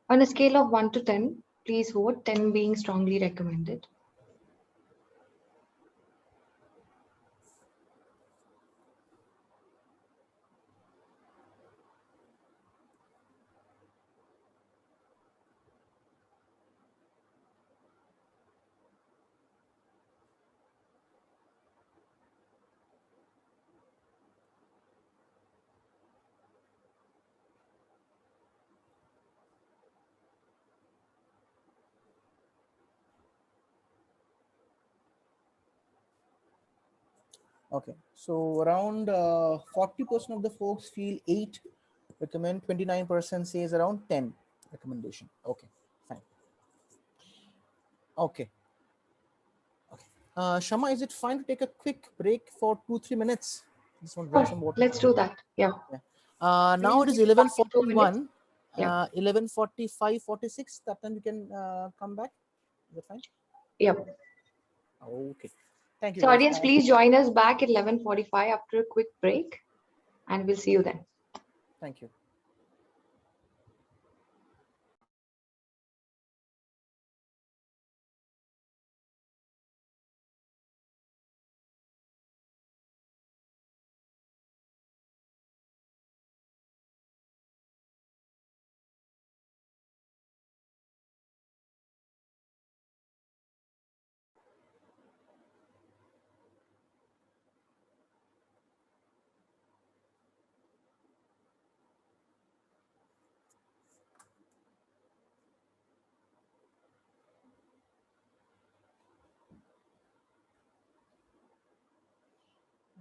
On a scale of 1 to 10, please vote, 10 being strongly recommended. Okay, so around 40% of the folks feel 8 recommend, 29% says around 10 recommendation. Okay, fine. Okay. Okay. Shama, is it fine to take a quick break for 2-3 minutes? Just want to drink some water. Let's do that. Yeah. Now it is We'll be back in 2 minutes. 11:41. Yeah. 11:45, 46. That time we can come back. Is that fine? Yep. Okay. Thank you, So guys. audience, please join us back at 11:45 after a quick break, and we'll see you then. Thank you.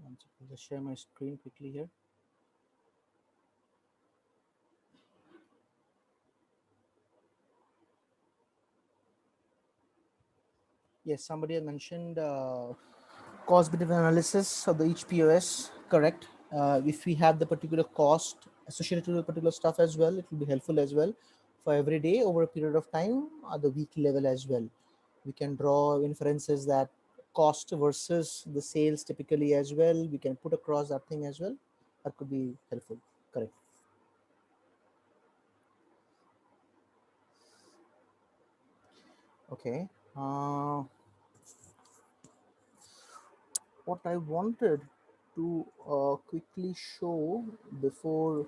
I'll just share my screen quickly here. Yes, somebody had mentioned cost benefit analysis of the each POS. Correct. If we have the particular cost associated to the particular stuff as well, it will be helpful as well for every day over a period of time at the week level as well. We can draw inferences that cost versus the sales typically as well. We can put across that thing as well. That could be helpful. Correct. Okay. What I wanted to quickly show before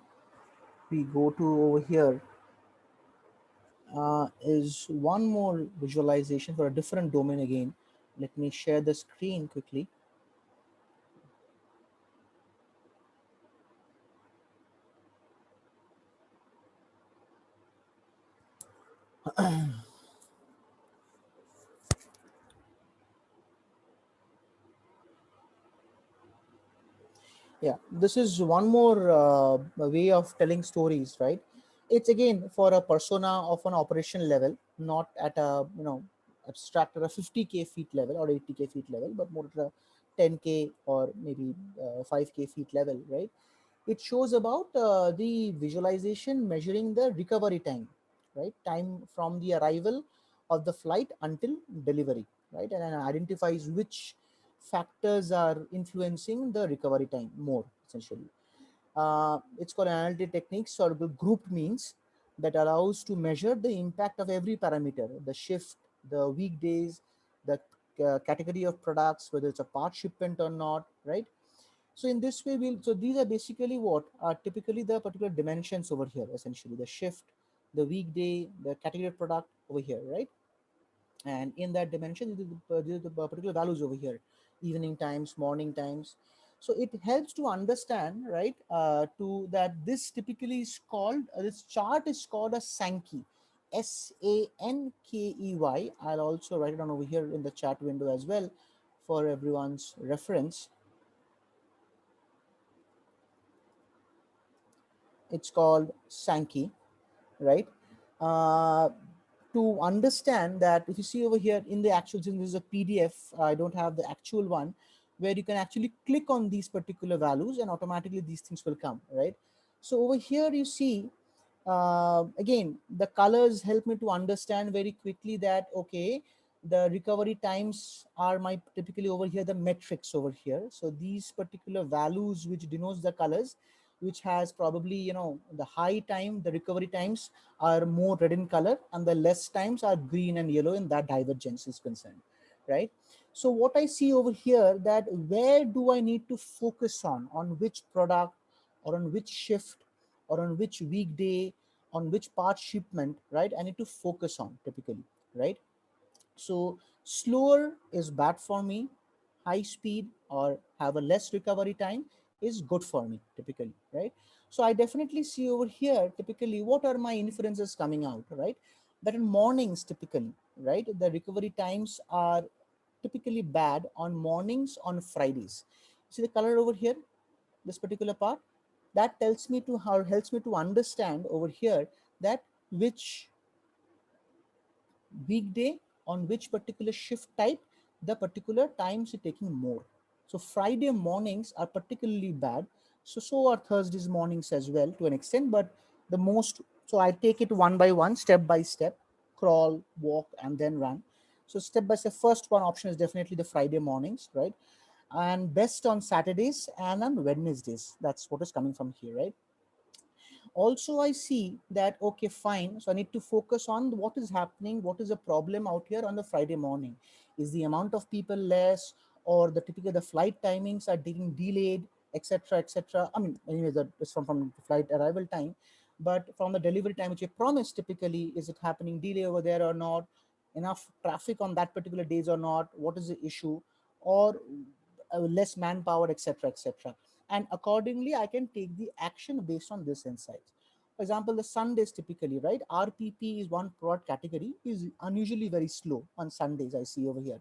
we go to over here is one more visualization for a different domain again. Let me share the screen quickly. Yeah, this is one more way of telling stories, right? It's again for a persona of an operation level, not at a abstract or a 50K feet level or 80K feet level, but more at a 10K or maybe 5K feet level, right? It shows about the visualization measuring the recovery time, right? Time from the arrival of the flight until delivery, right? And it identifies which factors are influencing the recovery time more, essentially. It's called analytic techniques or the grouped means that allows to measure the impact of every parameter, the shift, the weekdays, the category of products, whether it's a part shipment or not, right? So in this way, so these are basically what are typically the particular dimensions over here, essentially the shift, the weekday, the category of product over here, right? And in that dimension, these are the particular values over here, evening times, morning times. So it helps to understand, right, to that this typically is called, this chart is called a Sankey, Sankey. I'll also write it down over here in the chat window as well for everyone's reference. It's called Sankey, right? Uh, to understand that, if you see over here in the actual, this is a PDF, I don't have the actual one, where you can actually click on these particular values and automatically these things will come, right? So over here you see, again, the colors help me to understand very quickly that, okay, the recovery times are my typically over here, the metrics over here. So these particular values which denotes the colors, which has probably, the high time, the recovery times are more red in color, and the less times are green and yellow in that divergence is concerned, right? So what I see over here, that where do I need to focus on which product or on which shift or on which weekday, on which part shipment, right? I need to focus on typically, right? So slower is bad for me, high speed or have a less recovery time is good for me typically, right? So I definitely see over here typically what are my inferences coming out, right? That in mornings typically, right, the recovery times are typically bad on mornings on Fridays. See the color over here, this particular part, that tells me to how helps me to understand over here that which weekday on which particular shift type the particular times are taking more. So Friday mornings are particularly bad, so are Thursdays mornings as well to an extent, but the most, so I take it one by one, step by step, crawl, walk and then run. So step by step, first one option is definitely the Friday mornings, right? And best on Saturdays and on Wednesdays. That's what is coming from here, right? Also I see that, okay, fine, so I need to focus on what is happening, what is the problem out here on the Friday morning. Is the amount of people less, or the typical the flight timings are getting delayed, etc, etc. I mean, anyway, that is from the flight arrival time, but from the delivery time which you promised, typically is it happening delay over there or not, enough traffic on that particular days or not, what is the issue, or less manpower, etc, etc. And accordingly I can take the action based on this insights. For example, the Sundays typically, right, RPP is one product category is unusually very slow on Sundays. I see over here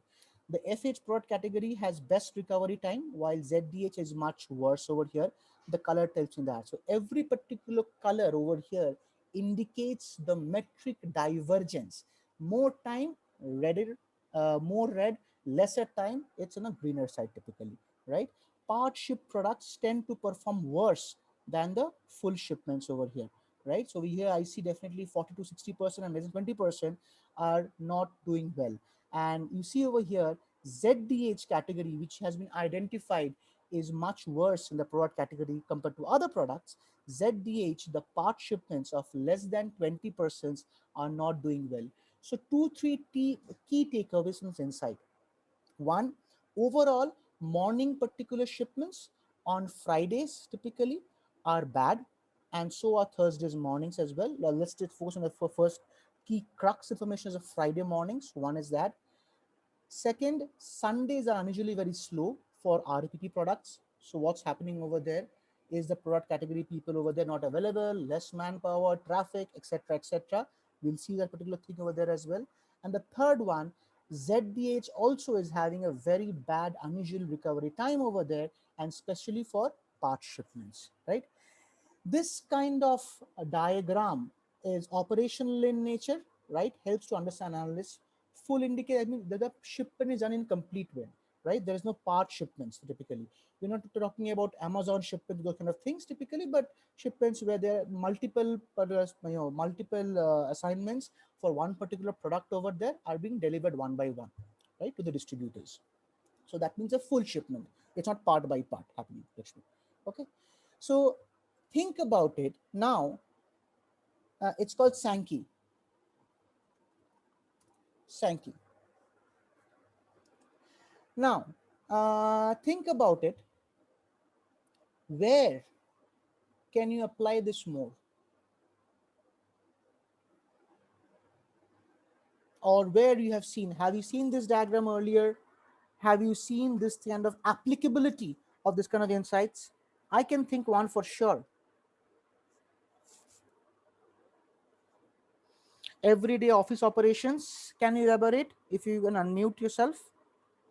the FH product category has best recovery time, while ZDH is much worse over here. The color tells me that. So every particular color over here indicates the metric divergence. More time, redder, more red, lesser time, it's on a greener side typically, right? Part ship products tend to perform worse than the full shipments over here, right? So we here I see definitely 40 to 60% and less than 20% are not doing well. And you see over here ZDH category, which has been identified, is much worse in the product category compared to other products. ZDH, the part shipments of less than 20% are not doing well. So three key takeaways from this insight. One, overall morning particular shipments on Fridays typically are bad, and so are Thursdays mornings as well. Now let's just focus on the first key crux information is of Friday mornings. One is that. Second, Sundays are unusually very slow for RPP products. So what's happening over there is the product category people over there not available, less manpower, traffic, etc., etc. We'll see that particular thing over there as well. And the third one, ZDH also is having a very bad, unusual recovery time over there, and especially for part shipments, right? This kind of a diagram is operational in nature, right? Helps to understand analysis. Full indicate, I mean, the shipment is done in complete way, right? There is no part shipments typically. We're not talking about Amazon shipments, those kind of things typically, but shipments where there are multiple, assignments for one particular product over there are being delivered one by one, right, to the distributors. So that means a full shipment. It's not part by part happening. Okay. So think about it now. It's called Sankey. Sankey. Now, think about it. Where can you apply this more? Or where you have you seen this diagram earlier? Have you seen this kind of applicability of this kind of insights? I can think one for sure. Everyday office operations. Can you elaborate? If you can unmute yourself,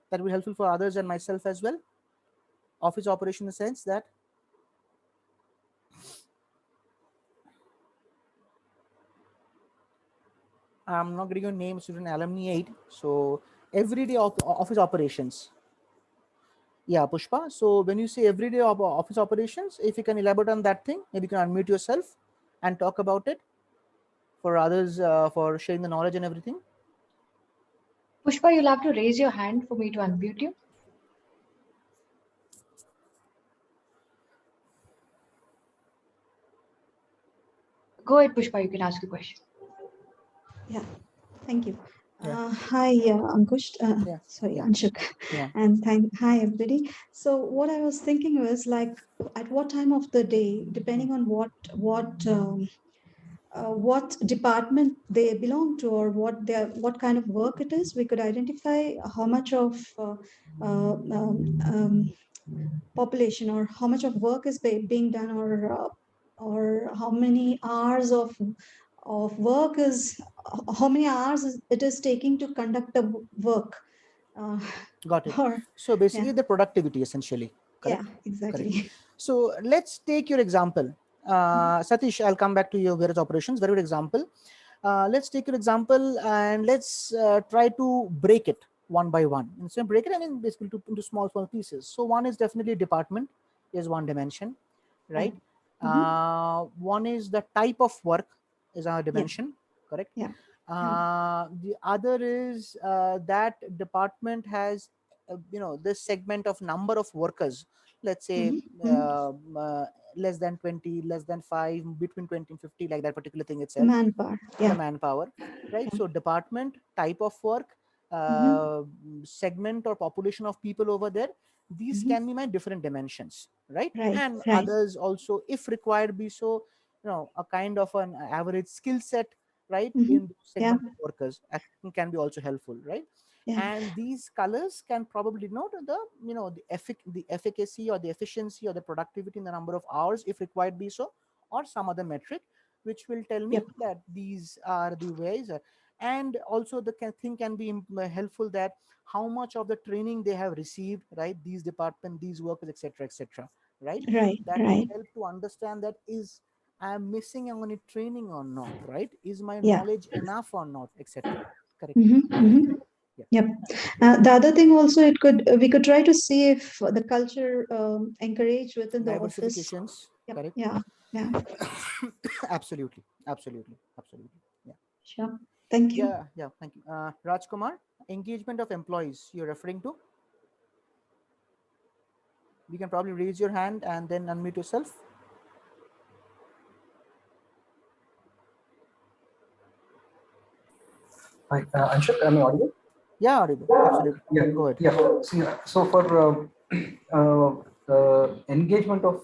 that will be helpful for others and myself as well. Office operation in the sense that I'm not getting your name, student alumni 8. So everyday office operations. Yeah, Pushpa. So when you say everyday office operations, if you can elaborate on that thing, maybe you can unmute yourself and talk about it for others, for sharing the knowledge and everything. Pushpa, you'll have to raise your hand for me to unmute you. Go ahead, Pushpa, you can ask a question. Yeah, thank you. Yeah. Hi, Ankush. Sorry, Anshuk. Yeah. And hi, everybody. So what I was thinking was like, at what time of the day, depending on what department they belong to or what kind of work it is, we could identify how much of population or how much of work is being done or how many hours of work is how many hours it is taking to conduct the work. Got it. So basically the productivity essentially. Correct? Yeah, exactly. Correct. So let's take your example. Satish, I'll come back to your various operations. Very good example. Let's take your example and let's try to break it one by one. Instead of break it, I mean basically into small pieces. So one is definitely department is one dimension, right? One is the type of work is our dimension, correct? Yeah. The other is that department has, this segment of number of workers, let's say less than 20, less than 5, between 20 and 50, like that particular thing itself. Manpower. Yeah. The manpower, right? So department, type of work, segment or population of people over there. These can be my different dimensions, right? And others also, if required be so, a kind of an average skill set, right? In segment of workers can be also helpful, right? And these colors can probably denote the efficacy or the efficiency or the productivity in the number of hours, if required be so, or some other metric which will tell me that these are the ways. And also the thing can be helpful that how much of the training they have received, right? These department, these workers, etc., right? That will help to understand that is I'm missing on any training or not, right? Is my knowledge enough or not, etc. Correct. Yep. The other thing also, we could try to see if the culture encouraged within the office. Diversifications, correct? Yeah. Absolutely. Yeah. Sure. Thank you. Yeah. Thank you. Rajkumar, engagement of employees you're referring to? You can probably raise your hand and then unmute yourself. Hi, Anshuk, am I audible? Yeah, audible. Absolutely. Yeah, go ahead. Yeah. So for the engagement of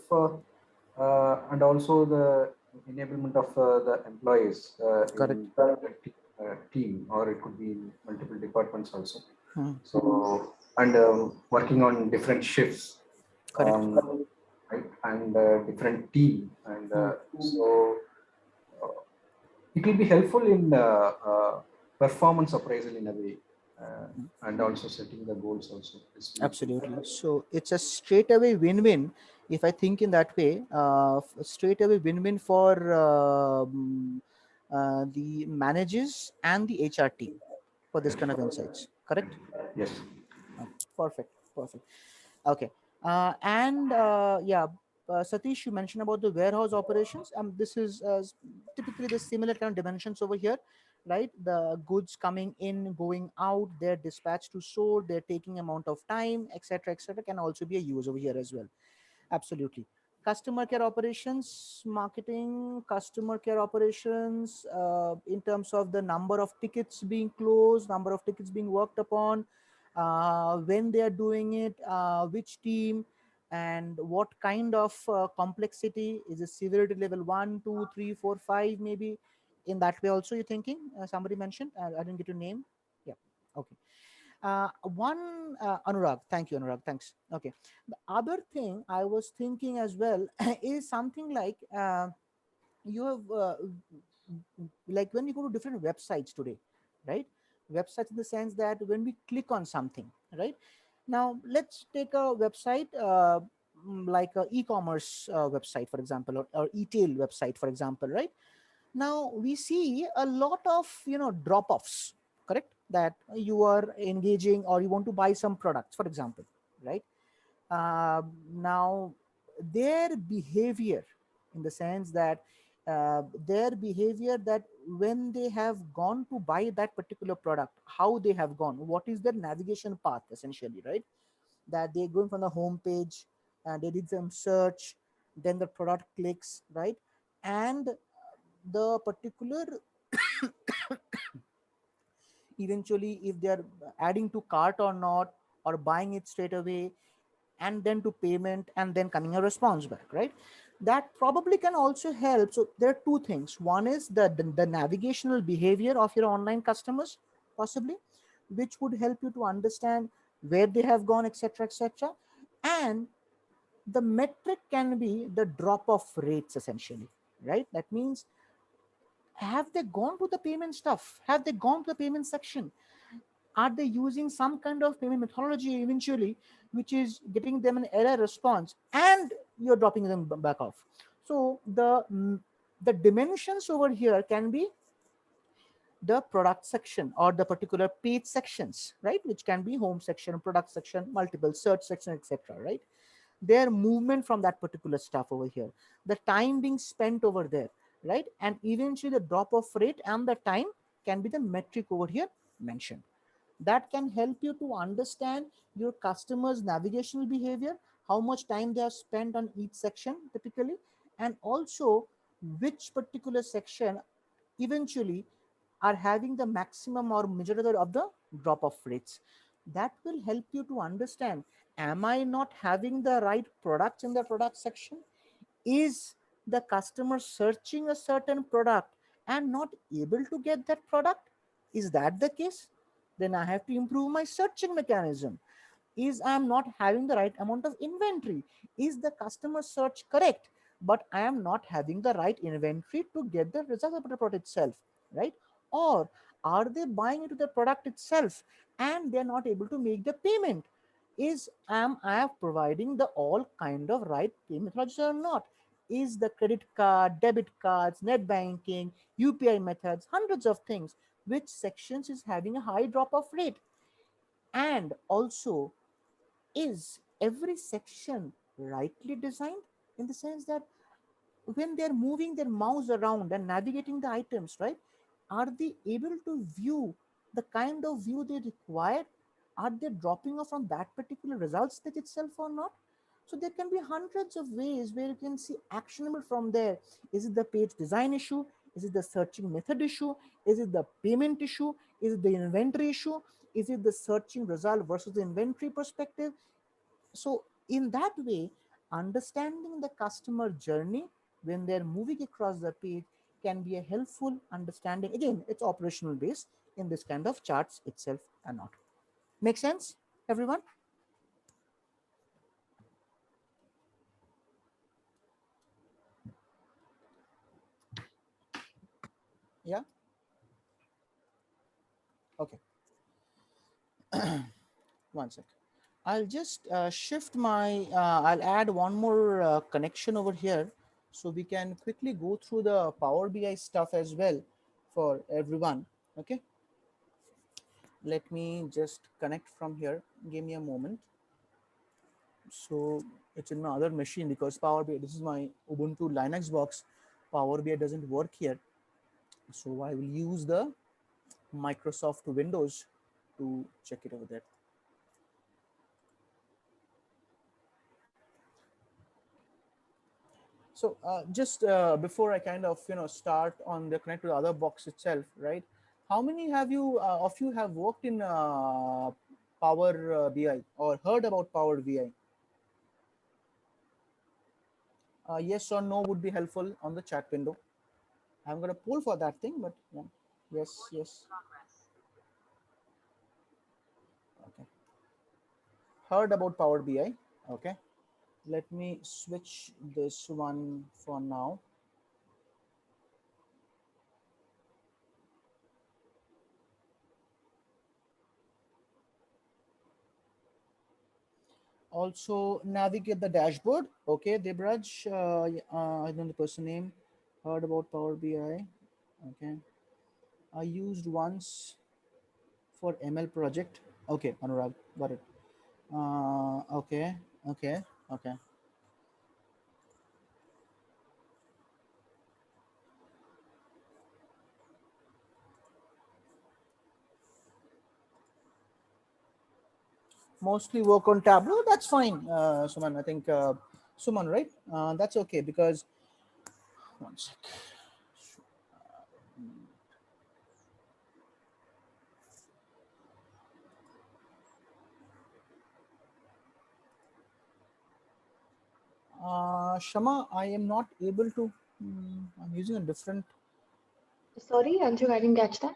and also the enablement of the employees in the team, or it could be in multiple departments also. So and working on different shifts, right, and different team, and so it will be helpful in performance appraisal in a way, and also setting the goals also. Absolutely. So it's a straightaway win-win If I think in that way, straight away win-win for the managers and the HR team for this kind of insights. Correct? Yes. Perfect. Perfect. Okay. Yeah, Satish, you mentioned about the warehouse operations. This is typically the similar kind of dimensions over here, right? The goods coming in, going out, they're dispatched to store, they're taking amount of time, etc., etc., can also be a use over here as well. Absolutely. Customer care operations, marketing, customer care operations, in terms of the number of tickets being closed, number of tickets being worked upon, when they are doing it, which team, and what kind of complexity. Is it severity level 1, 2, 3, 4, 5, maybe in that way also you're thinking? Somebody mentioned, I didn't get your name. Yeah. Okay. Anurag, thank you, Anurag, thanks. Okay. The other thing I was thinking as well is something like, you have like when you go to different websites today, right? Websites in the sense that when we click on something, right? Now let's take a website like a e-commerce website, for example, or e-tail website, for example, right? Now we see a lot of drop-offs, correct, that you are engaging or you want to buy some products, for example, right? Now their behavior, in the sense that their behavior, that when they have gone to buy that particular product, how they have gone, what is their navigation path essentially, right? That they're going from the home page and they did some search, then the product clicks, right? And the particular eventually if they're adding to cart or not, or buying it straight away, and then to payment, and then coming a response back, right? That probably can also help. So there are two things. One is the navigational behavior of your online customers, possibly, which would help you to understand where they have gone, etc., etc. And the metric can be the drop off rates essentially, right? That means, have they gone to the payment stuff? Have they gone to the payment section? Are they using some kind of payment methodology eventually, which is getting them an error response, and you're dropping them back off? So the dimensions over here can be the product section or the particular page sections, right? Which can be home section, product section, multiple search section, etc., right? Their movement from that particular stuff over here, the time being spent over there, right? And eventually the drop off rate and the time can be the metric over here mentioned. That can help you to understand your customers' navigational behavior, how much time they have spent on each section typically, and also which particular section eventually are having the maximum or majority of the drop off rates. That will help you to understand, am I not having the right products in the product section? Is the customer searching a certain product and not able to get that product? Is that the case? Then I have to improve my searching mechanism. Is I'm not having the right amount of inventory? Is the customer search correct, but I am not having the right inventory to get the result of the product itself, right? Or are they buying into the product itself and they're not able to make the payment? Is am I providing the all kind of right payment methods or not? Is the credit card, debit cards, net banking, UPI methods, hundreds of things, which sections is having a high drop off rate? And also, is every section rightly designed, in the sense that when they're moving their mouse around and navigating the items, right, are they able to view the kind of view they require? Are they dropping off from that particular result stage itself or not? So there can be hundreds of ways where you can see actionable from there. Is it the page design issue? Is it the searching method issue? Is it the payment issue? Is it the inventory issue? Is it the searching result versus the inventory perspective? So in that way, understanding the customer journey when they're moving across the page can be a helpful understanding. Again, it's operational based in this kind of charts itself and not. Make sense, everyone? Yeah. Okay. One sec. I'll just shift my, I'll add one more connection over here so we can quickly go through the Power BI stuff as well for everyone. Okay. Let me just connect from here. Give me a moment. So it's in my other machine because Power BI, this is my Ubuntu Linux box. Power BI doesn't work here. So I will use the Microsoft Windows to check it over there. So just before I kind of start on the connect to the other box itself, right? How many have you of you have worked in Power BI or heard about Power BI? Yes or no would be helpful on the chat window. I'm going to poll for that thing, but yeah. Yes, yes. Okay. Heard about Power BI. Okay. Let me switch this one for now. Also navigate the dashboard. Okay, Debraj, I know the person name. Heard about Power BI. Okay, I used once for ML project. Okay, Anurag, got it. Okay, okay, okay. Mostly work on Tableau. That's fine, Suman. I think Suman, right? That's okay because one sec. Shama, I am not able to. I'm using a different. Sorry, Anju, I didn't catch that.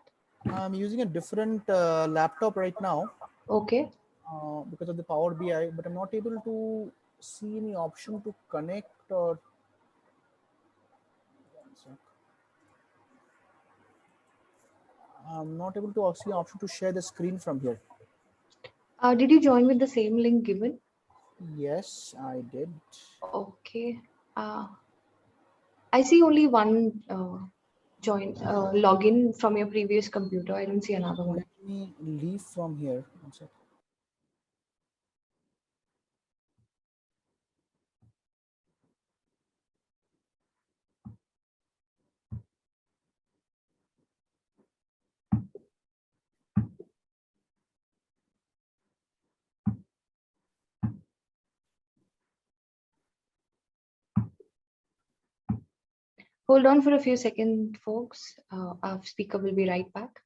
I'm using a different laptop right now. Okay. Because of the Power BI, but I'm not able to see any option to connect or. I'm not able to see an option to share the screen from here. Did you join with the same link given? Yes, I did. Okay. I see only one login from your previous computer. I don't see another one. Let me leave from here. One sec. Hold on for a few seconds, folks. Our speaker will be right back.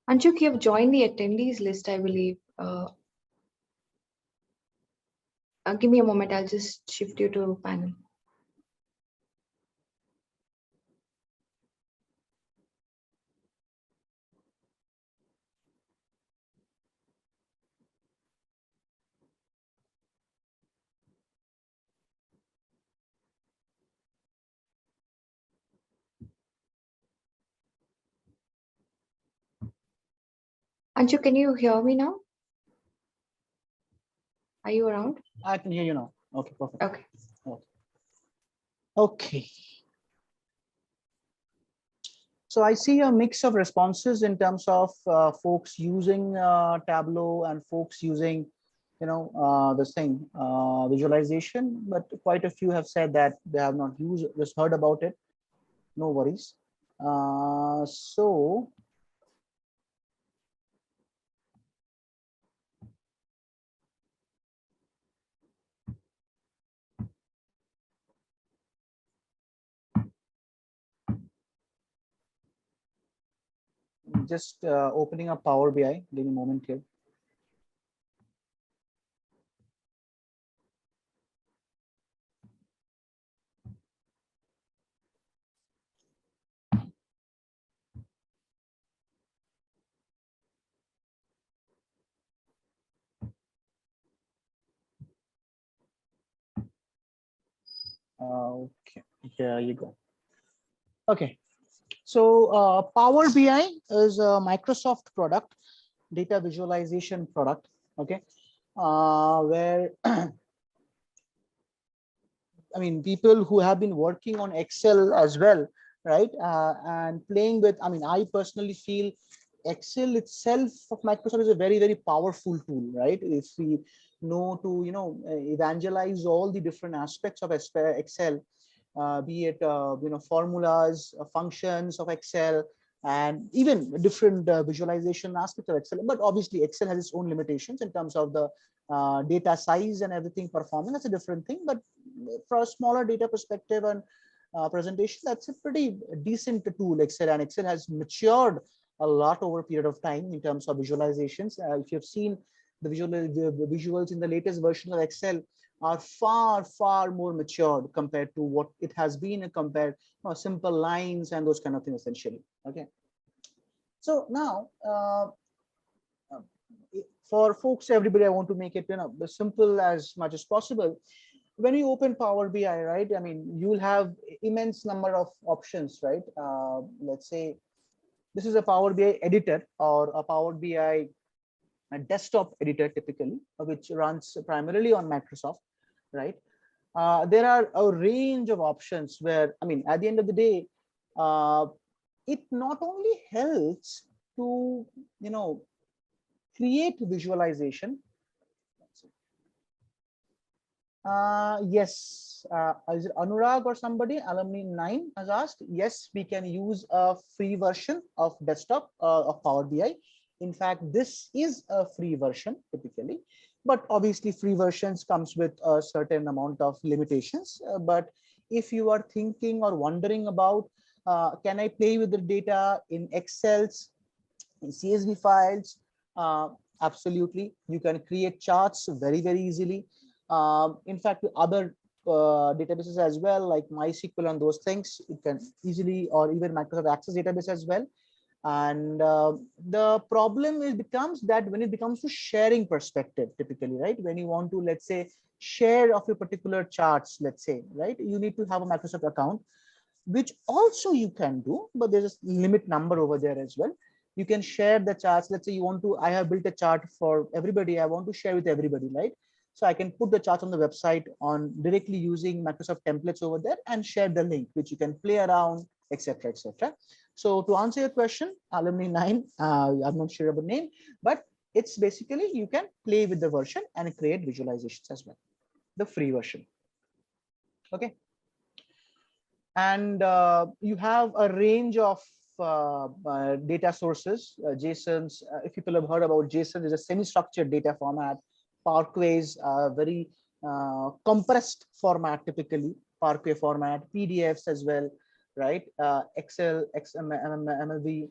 Anshuk, you have joined the attendees list, I believe. Give me a moment. I'll just shift you to panel. Anshuk, can you hear me now? Are you around? I can hear you now. Okay, perfect. Okay. Okay. So I see a mix of responses in terms of folks using Tableau and folks using, this thing, visualization, but quite a few have said that they have not used, just heard about it. No worries. So just opening up Power BI, give me a moment here. Okay, here you go. Okay, so Power BI is a Microsoft product, data visualization product. Okay, where I mean, people who have been working on Excel as well, right? And playing with, I mean, I personally feel Excel itself of Microsoft is a very, very powerful tool, right? If we know to, evangelize all the different aspects of Excel, be it, formulas, functions of Excel, and even different visualization aspects of Excel. But obviously, Excel has its own limitations in terms of the data size and everything performing. That's a different thing. But for a smaller data perspective and presentation, that's a pretty decent tool, Excel. And Excel has matured a lot over a period of time in terms of visualizations. If you've seen the visuals in the latest version of Excel, are far, far more matured compared to what it has been, compared simple lines and those kind of things, essentially. Okay. So now, for folks, everybody, I want to make it as simple as much as possible. When you open Power BI, right? I mean, you'll have immense number of options, right? Let's say this is a Power BI editor or a Power BI a desktop editor, typically, which runs primarily on Microsoft, right? There are a range of options where, I mean, at the end of the day, it not only helps to, create visualization. Yes, is it Anurag or somebody, Alumni 9 has asked, yes, we can use a free version of desktop of Power BI. In fact, this is a free version typically, but obviously free versions comes with a certain amount of limitations. But if you are thinking or wondering about, can I play with the data in Excels, in CSV files? Absolutely, you can create charts very, very easily. In fact, other databases as well, like MySQL and those things, you can easily, or even Microsoft Access database as well. And the problem becomes that when it becomes to sharing perspective, typically, right? When you want to, let's say, share of your particular charts, let's say, right? You need to have a Microsoft account, which also you can do, but there's a limit number over there as well. You can share the charts. Let's say you want to, I have built a chart for everybody. I want to share with everybody, right? So I can put the charts on the website on directly using Microsoft templates over there and share the link, which you can play around, etc., etc. So to answer your question, Alumni 9, I'm not sure about the name, but it's basically you can play with the version and create visualizations as well, the free version. Okay. And you have a range of data sources, JSONs. If people have heard about JSON, is a semi-structured data format. Parquets, very compressed format, typically Parquet format, PDFs as well, right? Excel, MLB.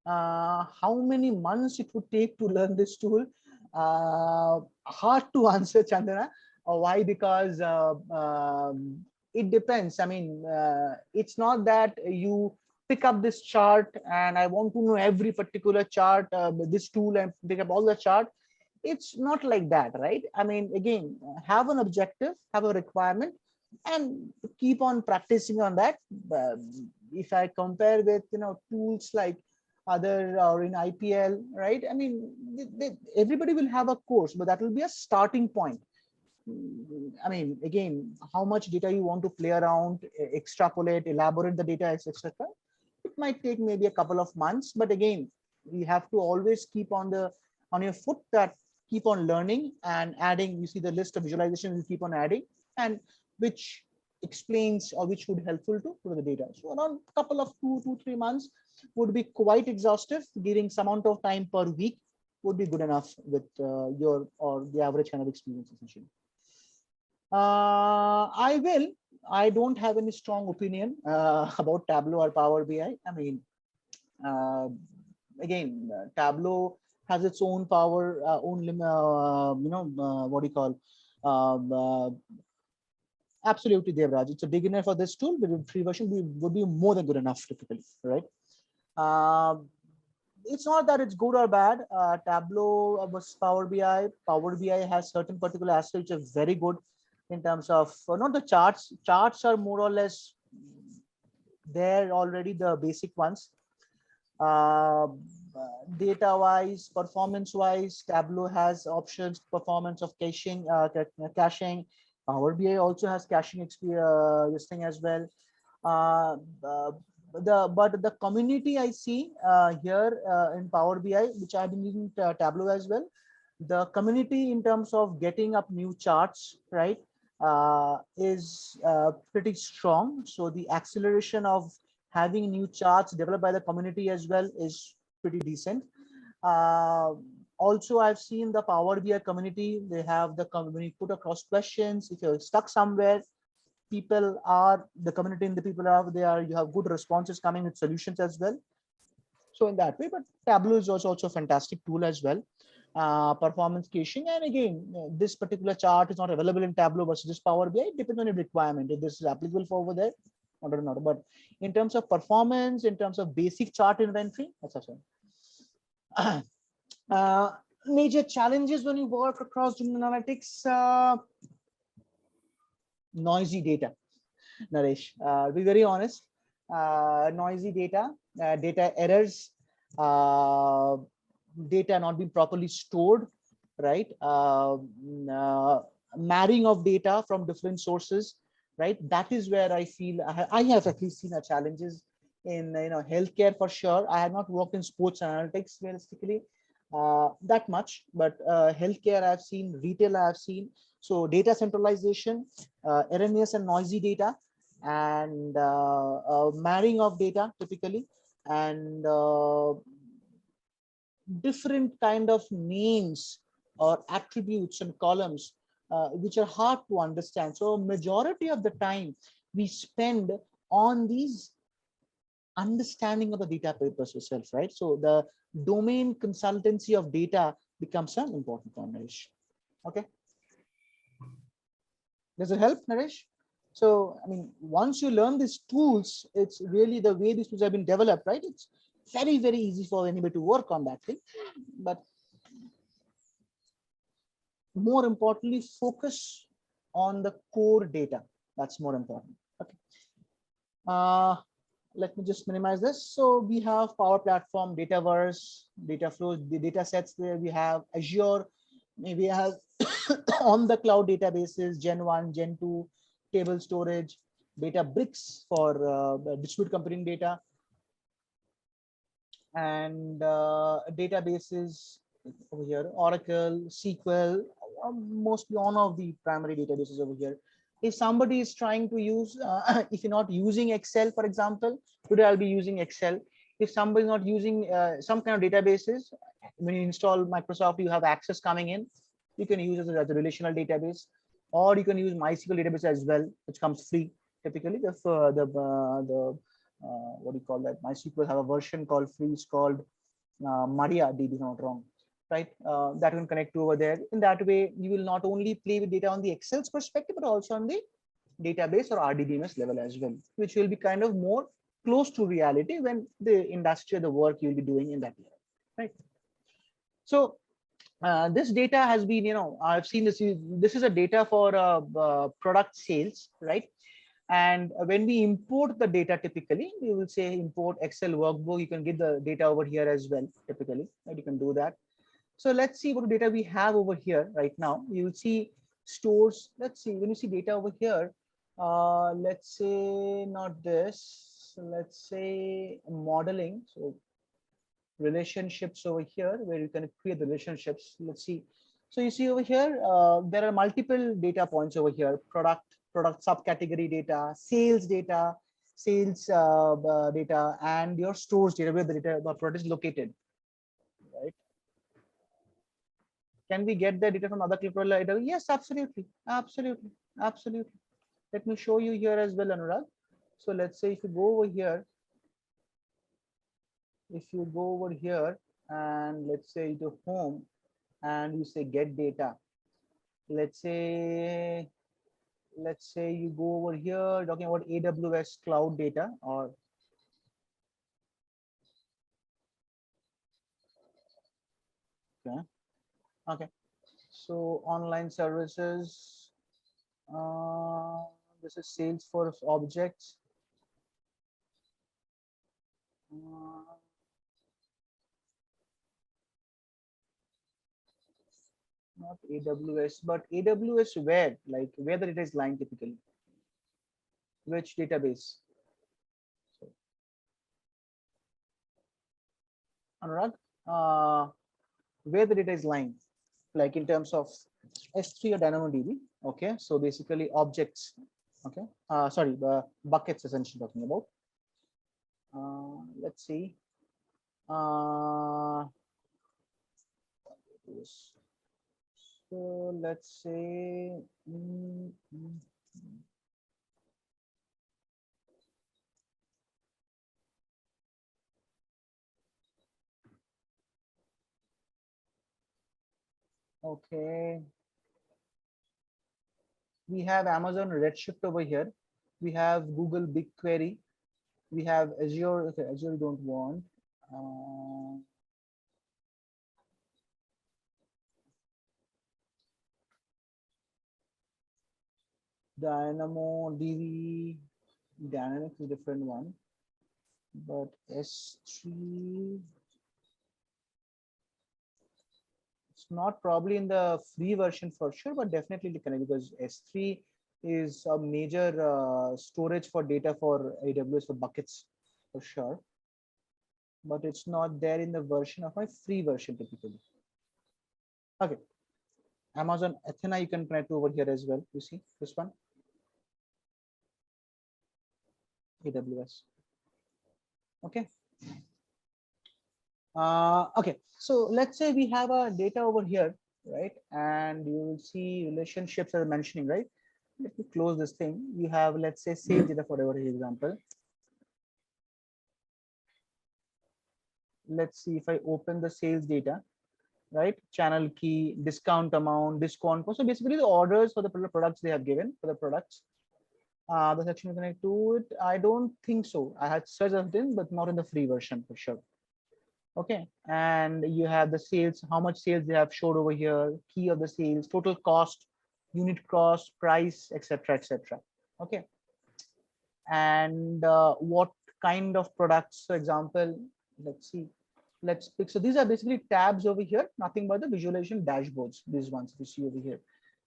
How many months it would take to learn this tool? Hard to answer, Chandana. Why? Because it depends. I mean, it's not that you pick up this chart and I want to know every particular chart, this tool, and pick up all the chart. It's not like that, right? I mean, again, have an objective, have a requirement, and keep on practicing on that. If I compare with, tools like other or in IPL, right? I mean, everybody will have a course, but that will be a starting point. I mean, again, how much data you want to play around, extrapolate, elaborate the data, etc. It might take maybe a couple of months, but again, we have to always keep on your foot, that keep on learning and adding. You see the list of visualizations you keep on adding, and which explains or which would helpful to the data. So around a couple of 2 to 3 months would be quite exhaustive. Giving some amount of time per week would be good enough with your or the average kind of experience essentially. I don't have any strong opinion about Tableau or Power BI. I mean, again, Tableau has its own power, what do you call? Absolutely, Devraj. It's a beginner for this tool, but free version would be more than good enough typically, right? It's not that it's good or bad. Tableau versus Power BI. Power BI has certain particular aspects which are very good in terms of not the charts. Charts are more or less there already, the basic ones. Data wise, performance wise, Tableau has options, performance of caching. Power BI also has caching this thing as well. But the community I see here in Power BI, which I've been using Tableau as well, the community in terms of getting up new charts, right, is pretty strong. So the acceleration of having new charts developed by the community as well is pretty decent. Also, I've seen the Power BI community. They have when you put across questions, if you're stuck somewhere, the community and the people are there, you have good responses coming with solutions as well. So in that way, but Tableau is also a fantastic tool as well. Performance caching, and again, this particular chart is not available in Tableau versus this Power BI. It depends on your requirement. If this is applicable for over there, or not. But in terms of performance, in terms of basic chart inventory, that's awesome. Major challenges when you work across domain analytics. Noisy data, Naresh. To be very honest, noisy data, data errors, data not being properly stored, right? Marrying of data from different sources, right? That is where I feel I have at least seen challenges in healthcare for sure. I have not worked in sports analytics realistically that much, but healthcare I've seen, retail I've seen. So data centralization, erroneous and noisy data, and marrying of data typically, and different kind of names or attributes and columns which are hard to understand. So majority of the time we spend on these understanding of the data papers itself, right? So the domain consultancy of data becomes an important one, Naresh. Okay. Does it help, Naresh? So, I mean, once you learn these tools, it's really the way these tools have been developed, right? It's very, very easy for anybody to work on that thing. But more importantly, focus on the core data. That's more important. Okay. Let me just minimize this. So we have Power Platform, Dataverse, data flows, the data sets there. We have Azure. Maybe have on the cloud databases, Gen 1, Gen 2, table storage, Databricks for distributed computing data, and databases over here, Oracle, SQL, mostly one of the primary databases over here. If somebody is trying to use, if you're not using Excel, for example, today I'll be using Excel. If somebody is not using some kind of databases, when you install Microsoft, you have access coming in. You can use it as a relational database, or you can use MySQL database as well, which comes free. Typically, what do you call that? MySQL have a version called free. It's called MariaDB, if I'm not wrong, right? That will connect to over there. In that way, you will not only play with data on the Excel's perspective, but also on the database or RDBMS level as well, which will be kind of more close to reality when the industry or the work you'll be doing in that level, right? So this data has been, I've seen this. This is a data for product sales, right? And when we import the data, typically we will say import Excel workbook. You can get the data over here as well. Typically, right? You can do that. So let's see what data we have over here right now. You will see stores. Let's see when you see data over here. Let's say not this. let's say modeling. So relationships over here where you can create the relationships. Let's see. So you see over here, there are multiple data points over here: product subcategory data, sales data, data, and your stores data where the product is located. Right? Can we get the data from other clipboard data? Yes, absolutely, absolutely, absolutely. Let me show you here as well, Anurag. So let's say if you go over here, and let's say to home, and you say get data. Let's say you go over here talking about AWS cloud data, or okay. So online services. This is Salesforce objects. Not AWS, but AWS where? Like where the data is lying typically? Which database? So, Anurag, where the data is lying? Like in terms of S3 or DynamoDB. Okay, so basically objects. Okay, sorry, the buckets essentially talking about. Let's see. So let's say. Okay. We have Amazon Redshift over here. We have Google BigQuery. We have Azure. Okay, Azure we don't want. DynamoDB, Dynamics is a different one, but S3, it's not probably in the free version for sure, but definitely connect, because S3 is a major storage for data for AWS for buckets for sure, but it's not there in the version of my free version typically. Okay, Amazon Athena you can connect over here as well. You see this one, AWS. Okay. Okay, so let's say we have a data over here, right? And you will see relationships are mentioning, right? Let me close this thing. You have, let's say, sales data for whatever example. Let's see if I open the sales data, right? Channel key, discount amount, discount. So basically the orders for the products they have given for the products. The section connect to it. I don't think so. I had searched of them, but not in the free version for sure. Okay, and you have the sales, how much sales they have showed over here, key of the sales, total cost, unit cost, price, etc., etc. Okay, and what kind of products? For example, let's see, let's pick. So these are basically tabs over here, nothing but the visualization dashboards. These ones we see over here.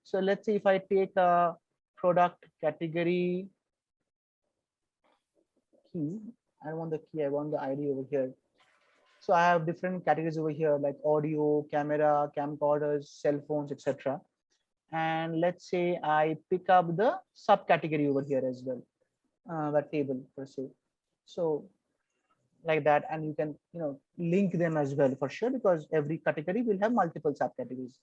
So let's say if I take a product category key, I don't want the key, I want the ID over here. So I have different categories over here like audio, camera, camcorders, cell phones, etc. And let's say I pick up the subcategory over here as well, that table per se. So like that, and you can link them as well for sure, because every category will have multiple subcategories.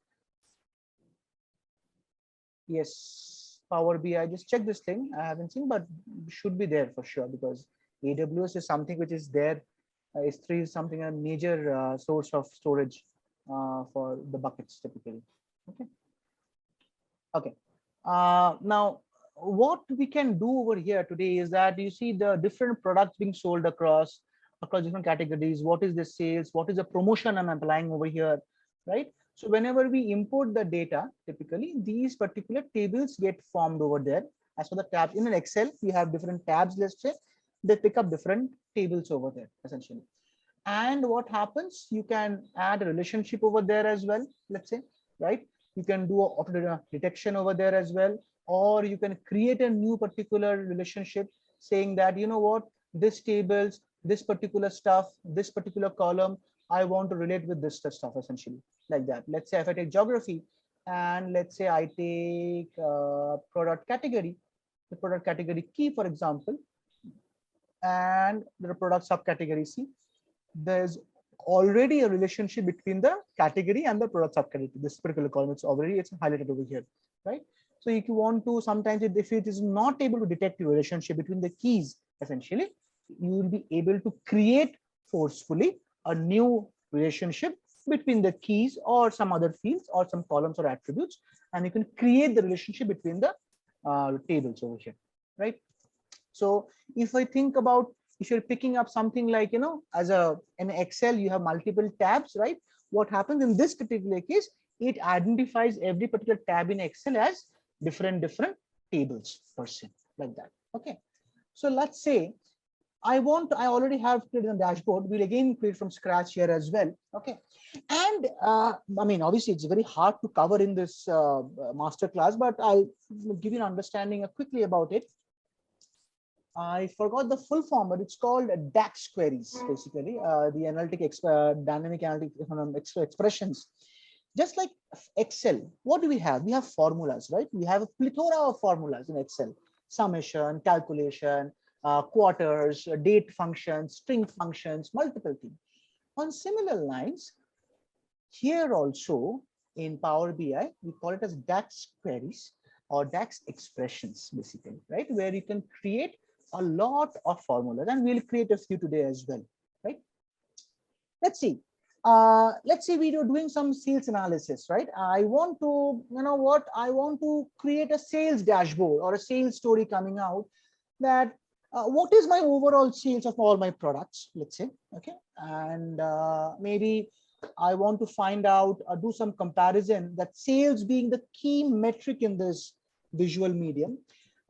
Yes, Power BI. Just check this thing. I haven't seen, but should be there for sure, because AWS is something which is there. S3 is something a major source of storage for the buckets typically. Okay. Okay. Now, what we can do over here today is that you see the different products being sold across different categories. What is the sales? What is the promotion I'm applying over here, right? So whenever we import the data, typically these particular tables get formed over there. As for the tabs in an Excel, we have different tabs. Let's say they pick up different tables over there essentially. And what happens? You can add a relationship over there as well. Let's say, right? You can do auto detection over there as well, or you can create a new particular relationship saying that, you know what, this tables, this particular stuff, this particular column, I want to relate with this stuff essentially, like that. Let's say if I take geography and let's say I take product category, the product category key, for example, and the product subcategory C, there's already a relationship between the category and the product subcategory. This particular column, it's highlighted over here, right? So if you want to, sometimes if it is not able to detect the relationship between the keys, essentially, you will be able to create forcefully a new relationship between the keys or some other fields or some columns or attributes, and you can create the relationship between the tables over here, right? So if I think about, if you're picking up something like, as in Excel, you have multiple tabs, right? What happens in this particular case, it identifies every particular tab in Excel as different tables per se, like that. Okay. So let's say I already have created a dashboard. We'll again create from scratch here as well. Okay. And I mean, obviously it's very hard to cover in this master class, but I'll give you an understanding quickly about it. I forgot the full form, but it's called DAX queries, basically, the dynamic analytic expressions. Just like Excel, what do we have? We have formulas, right? We have a plethora of formulas in Excel: summation, calculation, quarters, date functions, string functions, multiple things. On similar lines, here also in Power BI, we call it as DAX queries or DAX expressions, basically, right? Where you can create a lot of formulas, and we'll create a few today as well, right? Let's see. Let's say we are doing some sales analysis, right? I want to, I want to create a sales dashboard or a sales story coming out that what is my overall sales of all my products, let's say, okay? And maybe I want to find out, do some comparison, that sales being the key metric in this visual medium.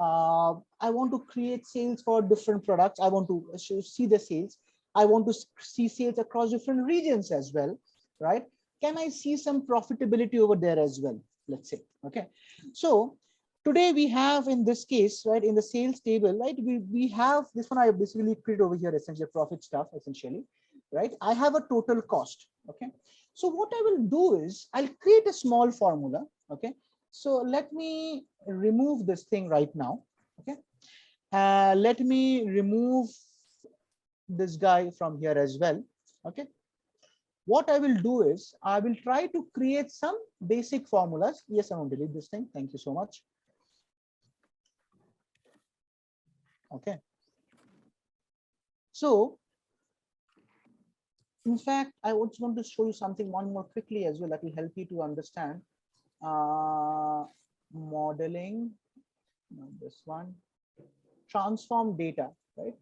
I want to create sales for different products. I want to see the sales. I want to see sales across different regions as well, right? Can I see some profitability over there as well, let's say, okay? So today we have, in this case, right, in the sales table, right, we have this one. I basically create over here essentially profit stuff, essentially, right? I have a total cost, okay? So what I will do is I'll create a small formula, okay? So let me remove this thing right now, okay? Let me remove this guy from here as well, okay? What I will do is I will try to create some basic formulas. Yes, I want to delete this thing. Thank you so much. Okay. So, in fact, I just want to show you something one more quickly as well that will help you to understand. Modeling, this one, transform data, right?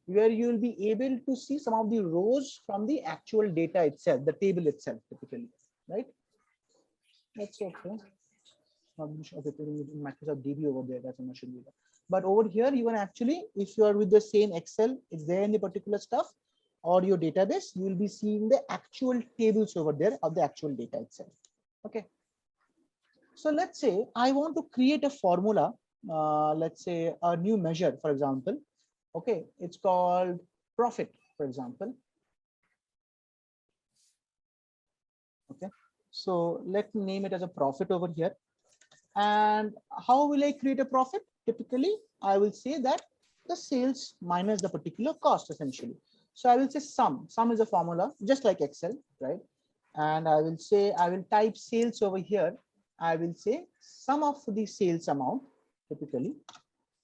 Where you will be able to see some of the rows from the actual data itself, the table itself, typically, right? That's okay. Microsoft DB over there, that's a machine data. But over here, you can actually, if you are with the same Excel, is there any particular stuff or your database, you will be seeing the actual tables over there of the actual data itself. Okay. So let's say I want to create a formula, let's say a new measure, for example. Okay, it's called profit, for example. Okay, so let's name it as a profit over here. And how will I create a profit? Typically, I will say that the sales minus the particular cost, essentially. So I will say sum. Sum is a formula, just like Excel, right? And I will say, I will type sales over here. I will say sum of the sales amount, typically,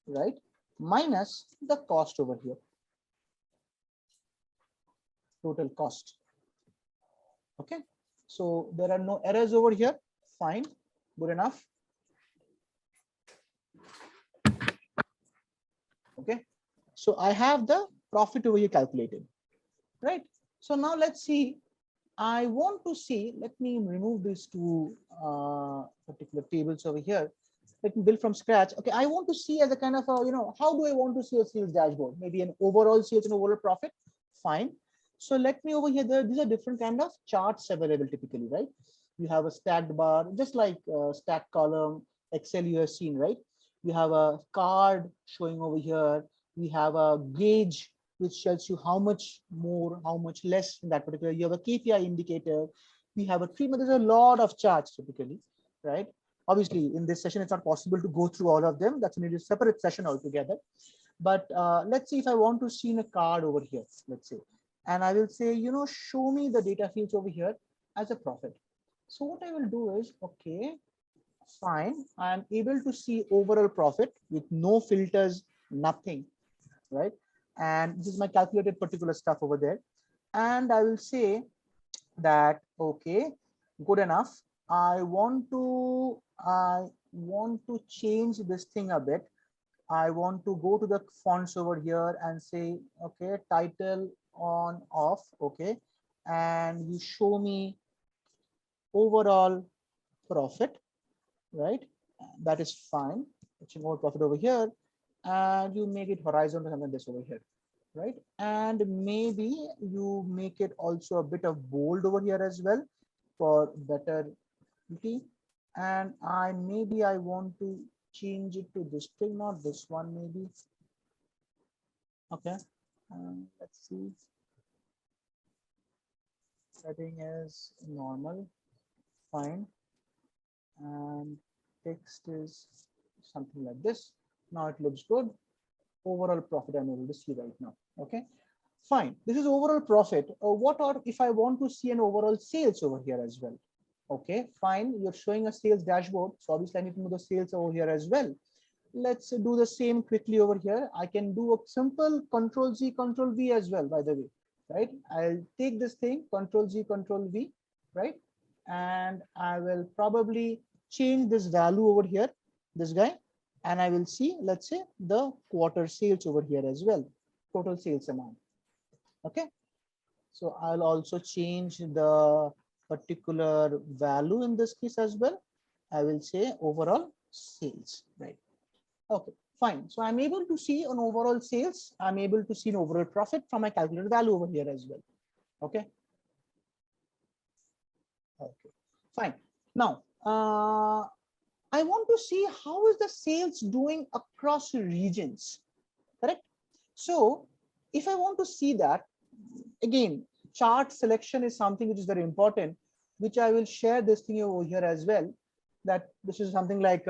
right? Minus the cost over here. Total cost. Okay. So there are no errors over here. Fine. Good enough. Okay. So I have the profit over here calculated, right? So now let's see. I want to see, let me remove these two particular tables over here. Let me build from scratch. Okay, I want to see as a kind of a, how do I want to see a sales dashboard? Maybe an overall sales and overall profit. Fine. So let me over here, these are different kind of charts available typically, right? You have a stacked bar, just like stacked column, Excel you have seen, right? You have a card showing over here. We have a gauge which tells you how much more, how much less in that particular. You have a KPI indicator. We have a 3 month. There's a lot of charts typically, right? Obviously, in this session, it's not possible to go through all of them. That's a separate session altogether. But let's see if I want to see in a card over here, let's say, and I will say, show me the data fields over here as a profit. So what I will do is, okay, fine. I'm able to see overall profit with no filters, nothing, right? And this is my calculated particular stuff over there. And I will say that, okay, good enough. I want to change this thing a bit. I want to go to the fonts over here and say, okay, title on off, okay, and you show me overall profit, right? That is fine. It's more profit over here, and you make it horizontal and then this over here, right? And maybe you make it also a bit of bold over here as well for better clarity. And maybe I want to change it to this thing, not this one, maybe. Okay, let's see. Setting is normal, fine, and text is something like this. Now it looks good. Overall profit I'm able to see right now. Okay, fine. This is overall profit. What or if I want to see an overall sales over here as well? Okay, fine. You're showing a sales dashboard. So obviously I need to know the sales over here as well. Let's do the same quickly over here. I can do a simple Control Z, Control V as well, by the way, right? I'll take this thing, Control Z, Control V, right? And I will probably change this value over here, this guy, and I will see, let's say, the quarter sales over here as well, total sales amount. Okay, so I'll also change the particular value in this case as well. I will say overall sales, right? Okay, fine. So I'm able to see an overall sales. I'm able to see an overall profit from my calculated value over here as well. Okay. Okay, fine. Now, I want to see how is the sales doing across regions, correct? So if I want to see that, again, chart selection is something which is very important, which I will share this thing over here as well, that this is something like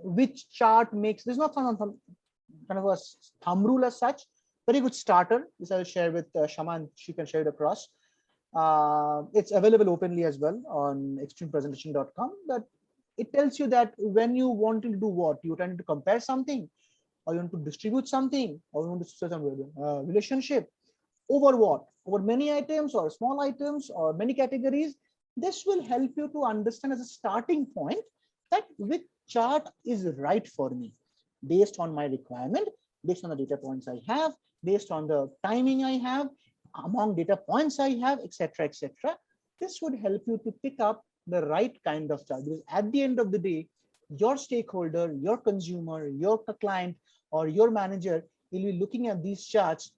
which chart makes, there's not some kind of a thumb rule as such, very good starter. This I will share with Shama and she can share it across. It's available openly as well on extremepresentation.com. That it tells you that when you want to do what, you're trying to compare something, or you want to distribute something, or you want to set some relationship over what, over many items or small items or many categories. This will help you to understand as a starting point that which chart is right for me based on my requirement, based on the data points I have, based on the timing I have, among data points I have, etc., etc. This would help you to pick up the right kind of chart, because at the end of the day, your stakeholder, your consumer, your client, or your manager will be looking at these charts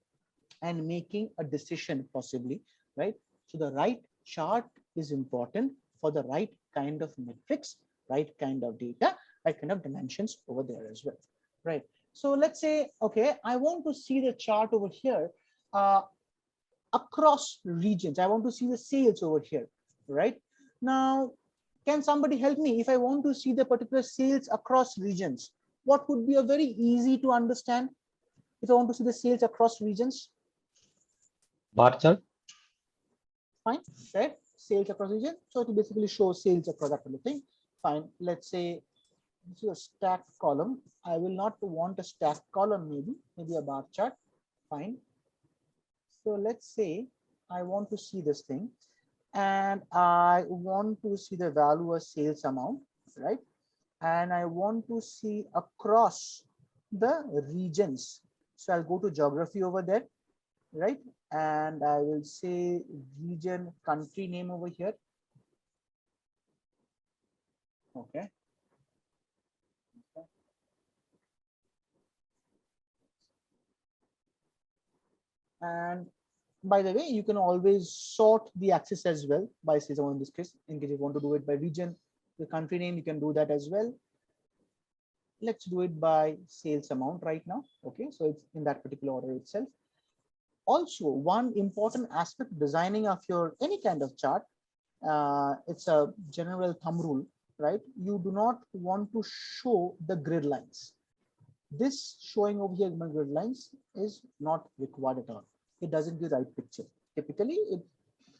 and making a decision possibly, right? So the right chart is important for the right kind of metrics, right kind of data, right kind of dimensions over there as well, right? So let's say, okay, I want to see the chart over here across regions. I want to see the sales over here, right? Now, can somebody help me if I want to see the particular sales across regions? What would be a very easy to understand if I want to see the sales across regions? Bar chart. Fine, right? Sales across region. So it will basically show sales across that kind of thing. Fine. Let's say this is a stacked column. I will not want a stacked column, maybe a bar chart. Fine. So let's say I want to see this thing and I want to see the value of sales amount, right? And I want to see across the regions. So I'll go to geography over there, right? And I will say region country name over here. Okay. And by the way, you can always sort the axis as well by season in this case, in case you want to do it by region, the country name, you can do that as well. Let's do it by sales amount right now. Okay, so it's in that particular order itself. Also, one important aspect of designing of your any kind of chart, it's a general thumb rule, right? You do not want to show the grid lines. This showing over here grid lines is not required at all. It doesn't give the right picture. Typically, it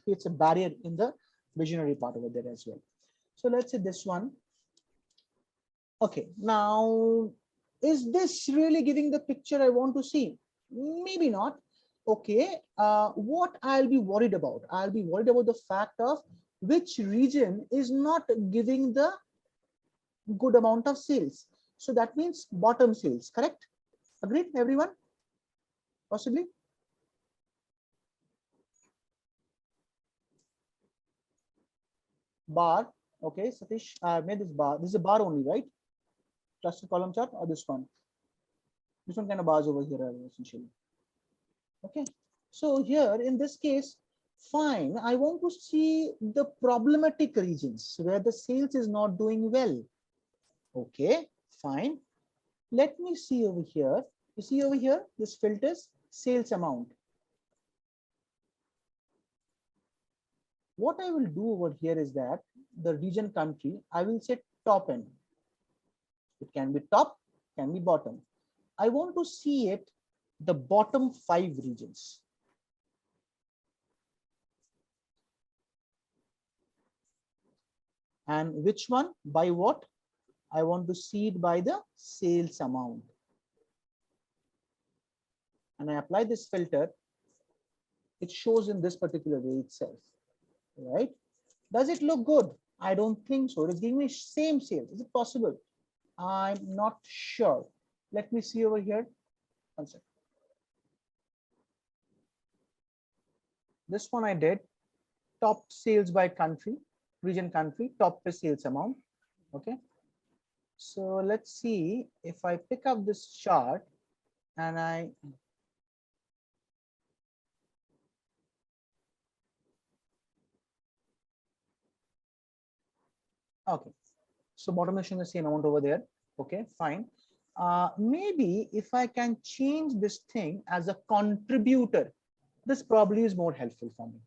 creates a barrier in the visionary part over there as well. So let's say this one. Okay, now, is this really giving the picture I want to see? Maybe not. Okay, what I'll be worried about? I'll be worried about the fact of which region is not giving the good amount of sales. So that means bottom sales, correct? Agreed, everyone? Possibly? Bar, okay, Satish, I made this bar. This is a bar only, right? Cluster column chart or this one? This one kind of bars over here, essentially. Okay, so here in this case, fine, I want to see the problematic regions where the sales is not doing well. Okay, fine. Let me see over here. You see over here, this filters sales amount. What I will do over here is that the region country, I will say top end. It can be top, can be bottom. I want to see it, the bottom 5 regions. And which one? By what? I want to see it by the sales amount. And I apply this filter. It shows in this particular way itself, right? Does it look good? I don't think so. It's giving me same sales. Is it possible? I'm not sure. Let me see over here. One second. This one I did. Top sales by country, region country, top sales amount. Okay. So let's see if I pick up this chart and I okay. So bottom is showing the same amount over there. Okay, fine. Maybe if I can change this thing as a contributor, this probably is more helpful for me,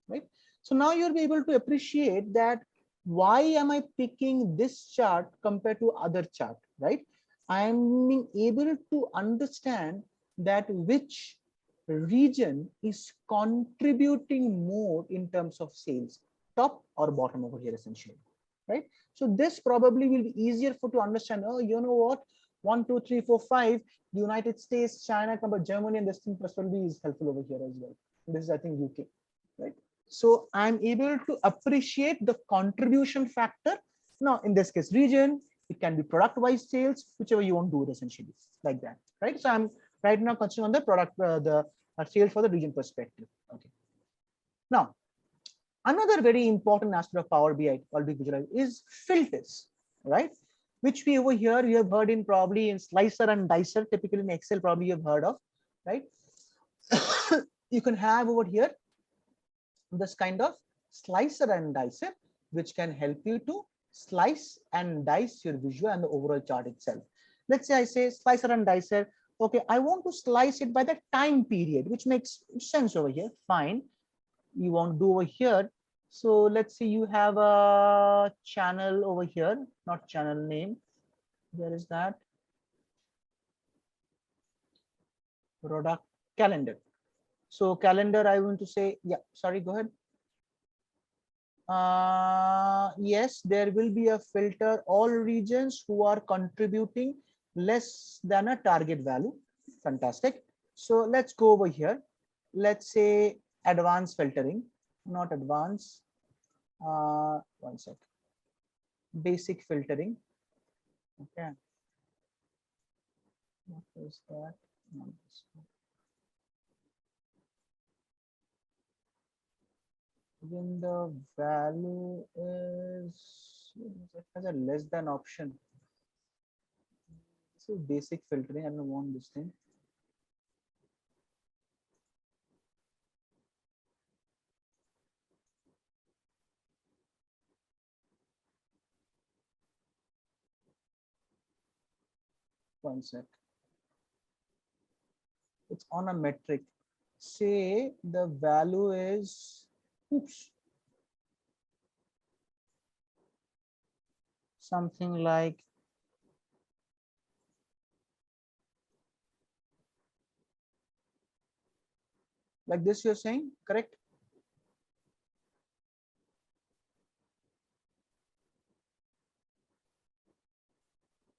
right? So now you'll be able to appreciate that why am I picking this chart compared to other chart, right? I'm being able to understand that which region is contributing more in terms of sales, top or bottom over here essentially, right? So this probably will be easier for to understand. Oh, you know what? 1, 2, 3, 4, 5. The United States, China, compared Germany, and this thing possibly is helpful over here as well. This is, I think, UK, right? So I'm able to appreciate the contribution factor. Now, in this case, region, it can be product-wise sales, whichever you want to do it essentially, like that, right? So I'm right now concentrating on the product, the sales for the region perspective. Okay. Now, another very important aspect of Power BI is filters, right? Which we over here you have heard in probably in slicer and dicer, typically in Excel probably you have heard of, right? You can have over here this kind of slicer and dicer, which can help you to slice and dice your visual and the overall chart itself. Let's say I say slicer and dicer. Okay, I want to slice it by the time period, which makes sense over here. Fine. You want to do over here. So let's say you have a channel over here, not channel name. Where is that? Product calendar. So calendar, I want to say, yeah, sorry, go ahead. Yes, there will be a filter, all regions who are contributing less than a target value. Fantastic. So let's go over here. Let's say advanced filtering, not advanced. One sec. Basic filtering. Okay. What is that? When the value is, it has a less than option. This is basic filtering. I don't want this thing. One sec. It's on a metric. say the value is, oops, something like this, you're saying, correct?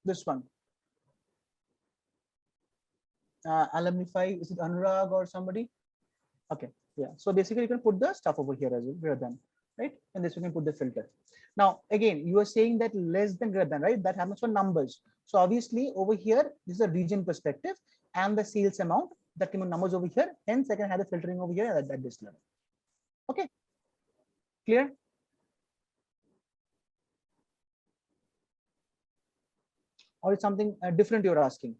This one. Alumnify, is it Anurag or somebody? Okay, yeah. So basically you can put the stuff over here as well, greater than, right? And this you can put the filter. Now, again, you are saying that less than, greater than, right? That happens for numbers. So obviously over here, this is a region perspective and the sales amount that came in numbers over here. Hence I can have the filtering over here at this level. Okay, clear? Or it's something different you're asking?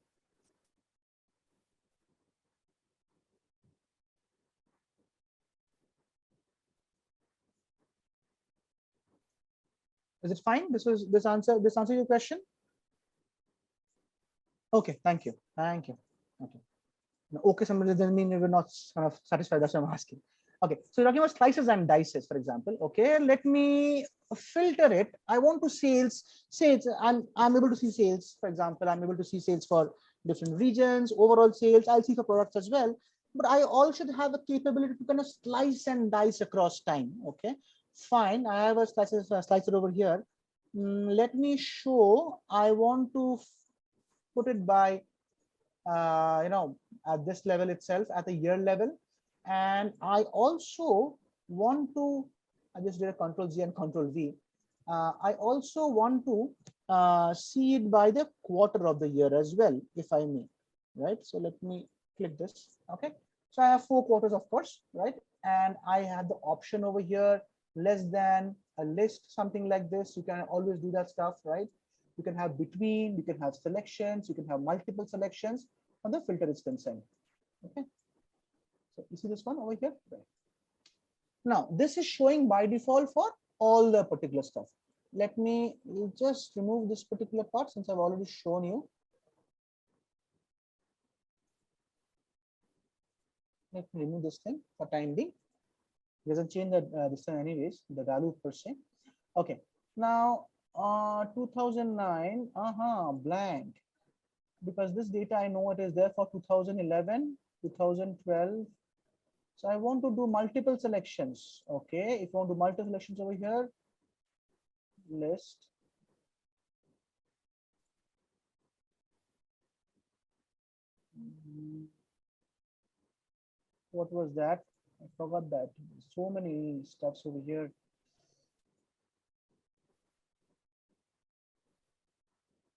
Is it fine? This answer your question? Okay, thank you. Thank you. Okay. No, okay, somebody doesn't mean we're not kind of satisfied. That's what I'm asking. Okay, so you're talking about slices and dices, for example. Okay, let me filter it. I want to sales. I'm able to see sales, for example. I'm able to see sales for different regions, overall sales. I'll see for products as well. But I also should have a capability to kind of slice and dice across time. Okay, fine. I have a slicer over here. Let me show. I want to put it by at this level itself, at the year level. And I also want to, I just did a Control Z and Control V. I also want to see it by the quarter of the year as well, if I may, right? So let me click this. Okay, so I have 4 quarters, of course, right? And I have the option over here, less than, a list, something like this. You can always do that stuff, right? You can have between, you can have selections, you can have multiple selections, and the filter is concerned. Okay, so you see this one over here, right? Now this is showing by default for all the particular stuff. Let me just remove this particular part since I've already shown you. Let me remove this thing for time being. It doesn't change the this thing anyways, the value per se. Okay, now 2009 blank, because this data I know it is there for 2011, 2012. So I want to do multiple selections. Okay, if you want to do multiple selections over here, list. What was that? I forgot that. So many stuffs over here.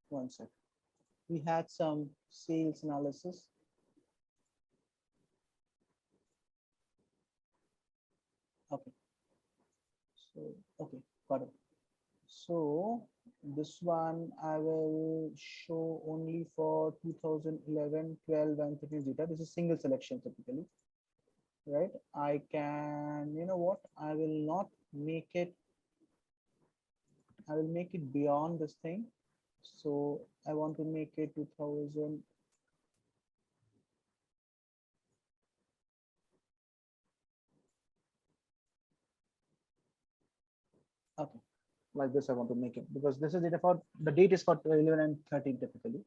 One sec. We had some sales analysis. Okay. So, okay, got it. So this one I will show only for 2011, 12, and 13 data. This is single selection typically, right? I can, you know what? I will not make it. I will make it beyond this thing. So I want to make it 2000. Okay, like this I want to make it, because this is data for, the date is for 11 and 13 typically,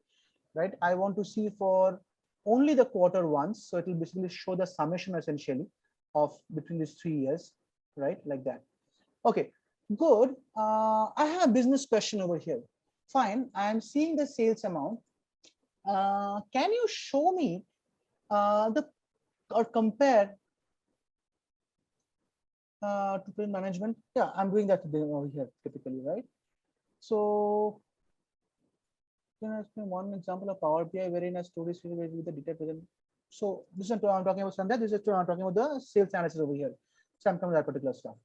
right? I want to see for only the quarter once, so it will basically show the summation essentially of between these 3 years, right? Like that. Okay, good. I have a business question over here. Fine, I'm seeing the sales amount. Can you show me or compare to print management? Yeah, I'm doing that today over here typically, right? So can I ask me one example of PowerBI wherein a story is with the data present? So this is what I'm talking about, Sandhya. This is what I'm talking about, the sales analysis over here. So I'm coming to that particular stuff.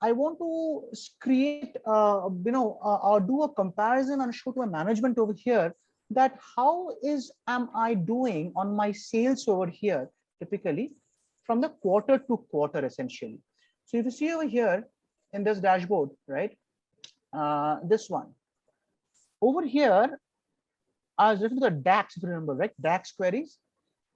I want to create, or do a comparison and show to a management over here that how am I doing on my sales over here, typically from the quarter to quarter essentially. So if you see over here in this dashboard, right, this one over here, I was looking at the DAX, if you remember, right? DAX queries.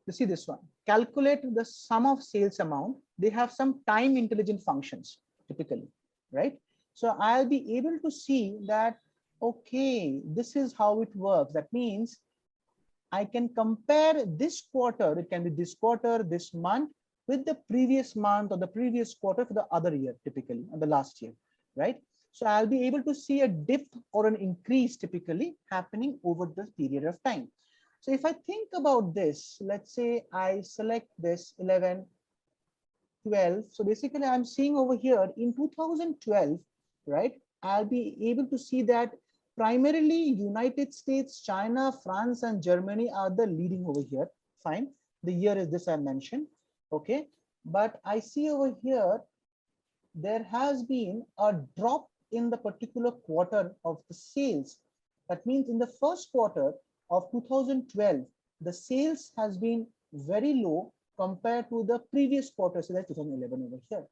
You see this one, calculate the sum of sales amount. They have some time intelligent functions typically, right? So I'll be able to see that, okay, this is how it works. That means I can compare this quarter, it can be this quarter, this month, with the previous month or the previous quarter for the other year, typically, or the last year, right? So I'll be able to see a dip or an increase typically happening over this period of time. So if I think about this, let's say I select this 11, 12. So basically I'm seeing over here in 2012, right? I'll be able to see that primarily United States, China, France, and Germany are the leading over here. Fine. The year is this I mentioned. Okay. But I see over here, there has been a drop in the particular quarter of the sales. That means in the first quarter of 2012, the sales has been very low compared to the previous quarter, so that's 2011 over here,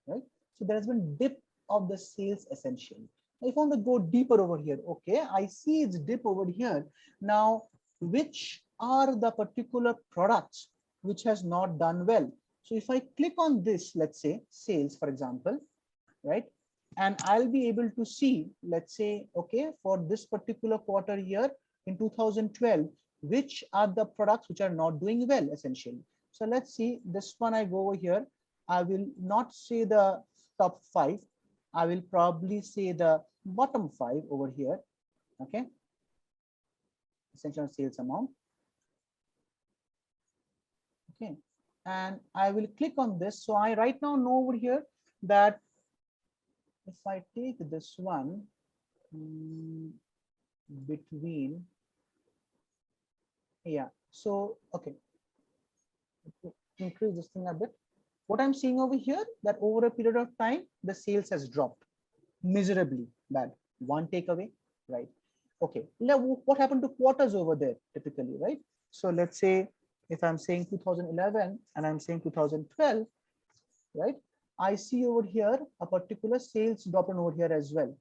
right? So there has been dip of the sales essentially. If I want to go deeper over here, okay, I see it's dip over here. Now, which are the particular products which has not done well? So if I click on this, let's say sales, for example, right? And I'll be able to see, let's say, okay, for this particular quarter here in 2012, which are the products which are not doing well essentially. So let's see this one. I go over here. I will not say the top 5. I will probably say the bottom 5 over here. Okay. Essential sales amount. Okay. And I will click on this. So I right now know over here that if I take this one between, yeah, so okay, increase this thing a bit. What I'm seeing over here, that over a period of time, the sales has dropped miserably bad. One takeaway, right? Okay, now what happened to quarters over there typically, right? So let's say if I'm saying 2011 and I'm saying 2012, right? I see over here a particular sales drop in over here as well,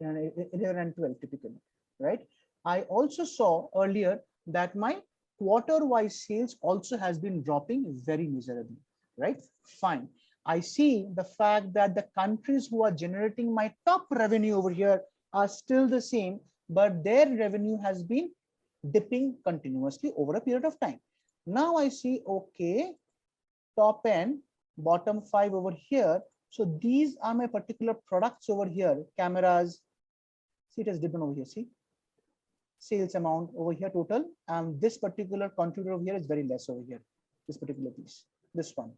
and 11 and 12 typically, right? I also saw earlier that my quarter-wise sales also has been dropping very miserably, right? Fine. I see the fact that the countries who are generating my top revenue over here are still the same, but their revenue has been dipping continuously over a period of time. Now I see, okay, top end, bottom 5 over here. So these are my particular products over here. Cameras, see it has dipped over here, see? Sales amount over here total, and this particular contributor over here is very less over here, this particular piece, this one.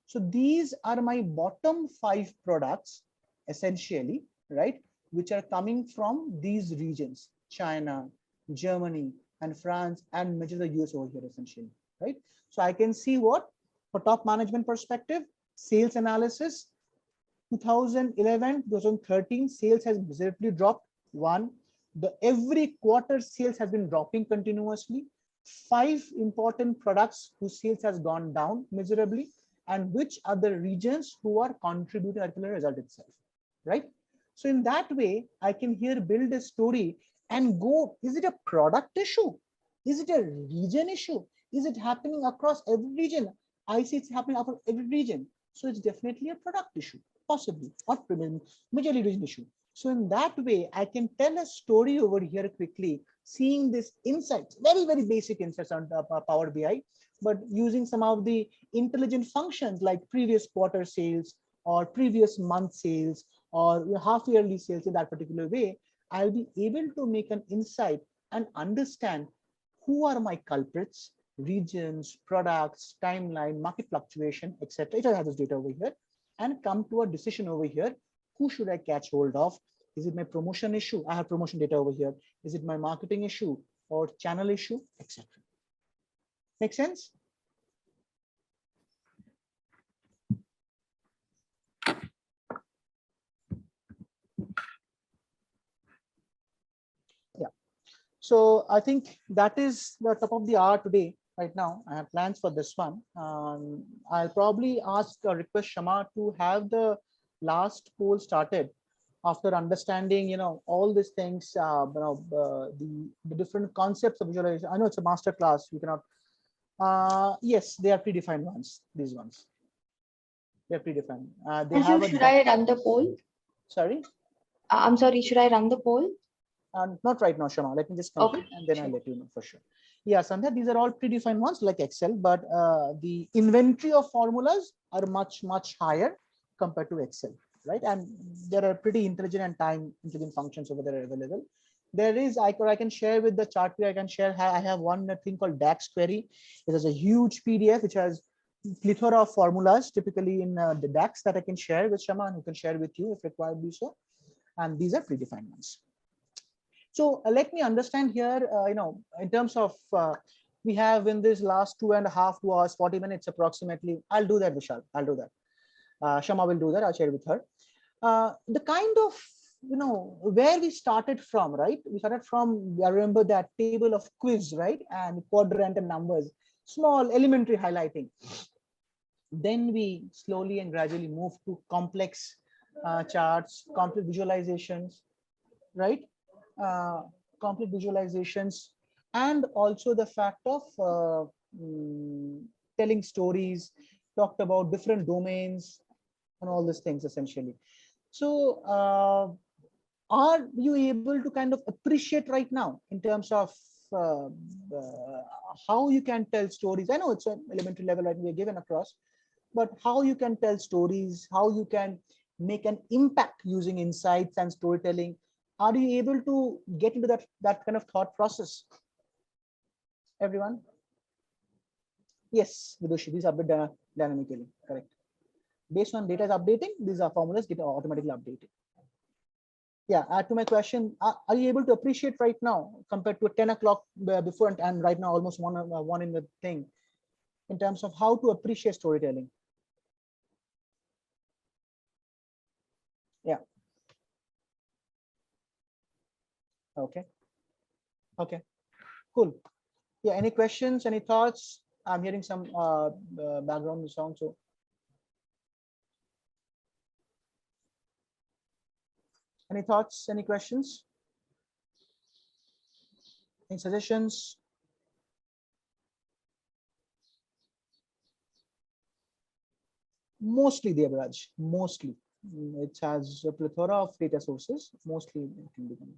So these are my bottom 5 products essentially, right, which are coming from these regions, China, Germany, and France, and major the US over here essentially, right? So I can see what, for top management perspective, sales analysis, 2011, 2013, sales has miserably dropped. One, every quarter sales has been dropping continuously. 5 important products whose sales has gone down miserably, and which are the regions who are contributing to the result itself, right? So in that way, I can here build a story and go, is it a product issue? Is it a region issue? Is it happening across every region? I see it's happening across every region. So it's definitely a product issue, possibly, or majorly region issue. So in that way, I can tell a story over here quickly, seeing this insights, very, very basic insights on Power BI, but using some of the intelligent functions like previous quarter sales or previous month sales or half yearly sales in that particular way, I'll be able to make an insight and understand who are my culprits, regions, products, timeline, market fluctuation, etc. If I have this data over here, and come to a decision over here, who should I catch hold of? Is it my promotion issue? I have promotion data over here. Is it my marketing issue or channel issue, etc.? Make sense? Yeah. So I think that is the top of the hour today. Right now, I have plans for this one. I'll probably ask or request Shama to have the last poll started after understanding, all these things, the different concepts of visualization. I know it's a master class. You cannot. Yes, they are predefined ones. These ones. They're predefined. They have should I run the poll? Sorry. I'm sorry. Should I run the poll? Not right now, Shama. Let me just complete, and then I'll let you know for sure. Yeah, Sandhya, these are all predefined ones like Excel, but the inventory of formulas are much, much higher compared to Excel, right? And there are pretty intelligent and time intelligent functions over there available. There is, I can share with the chart here, I can share, I have one thing called DAX query. It is a huge PDF which has plethora of formulas typically in the DAX that I can share with Shama, and who can share with you if required be so. And these are predefined ones. So let me understand here, in terms of, we have in this last 2.5 hours, 40 minutes approximately. I'll do that, Vishal. I'll do that. Shama will do that. I'll share with her. The kind of, where we started from, right? We started from, I remember that table of quiz, right? And quadrant and numbers, small elementary highlighting. Then we slowly and gradually move to complex charts, complex visualizations, right? Complete visualizations, and also the fact of telling stories, talked about different domains and all these things essentially. So are you able to kind of appreciate right now in terms of how you can tell stories? I know it's an elementary level that we're given across, but how you can tell stories, how you can make an impact using insights and storytelling. Are you able to get into that kind of thought process? Everyone? Yes, Vidushi, these update dynamically, correct. Based on data is updating, these are formulas get automatically updated. Yeah, to my question, are you able to appreciate right now compared to 10 o'clock before and right now almost one in the thing, in terms of how to appreciate storytelling? Yeah. Okay. Okay. Cool. Yeah. Any questions? Any thoughts? I'm hearing some background sound. So. Any thoughts? Any questions? Any suggestions? Mostly the average. Mostly. It has a plethora of data sources. Mostly it can be done.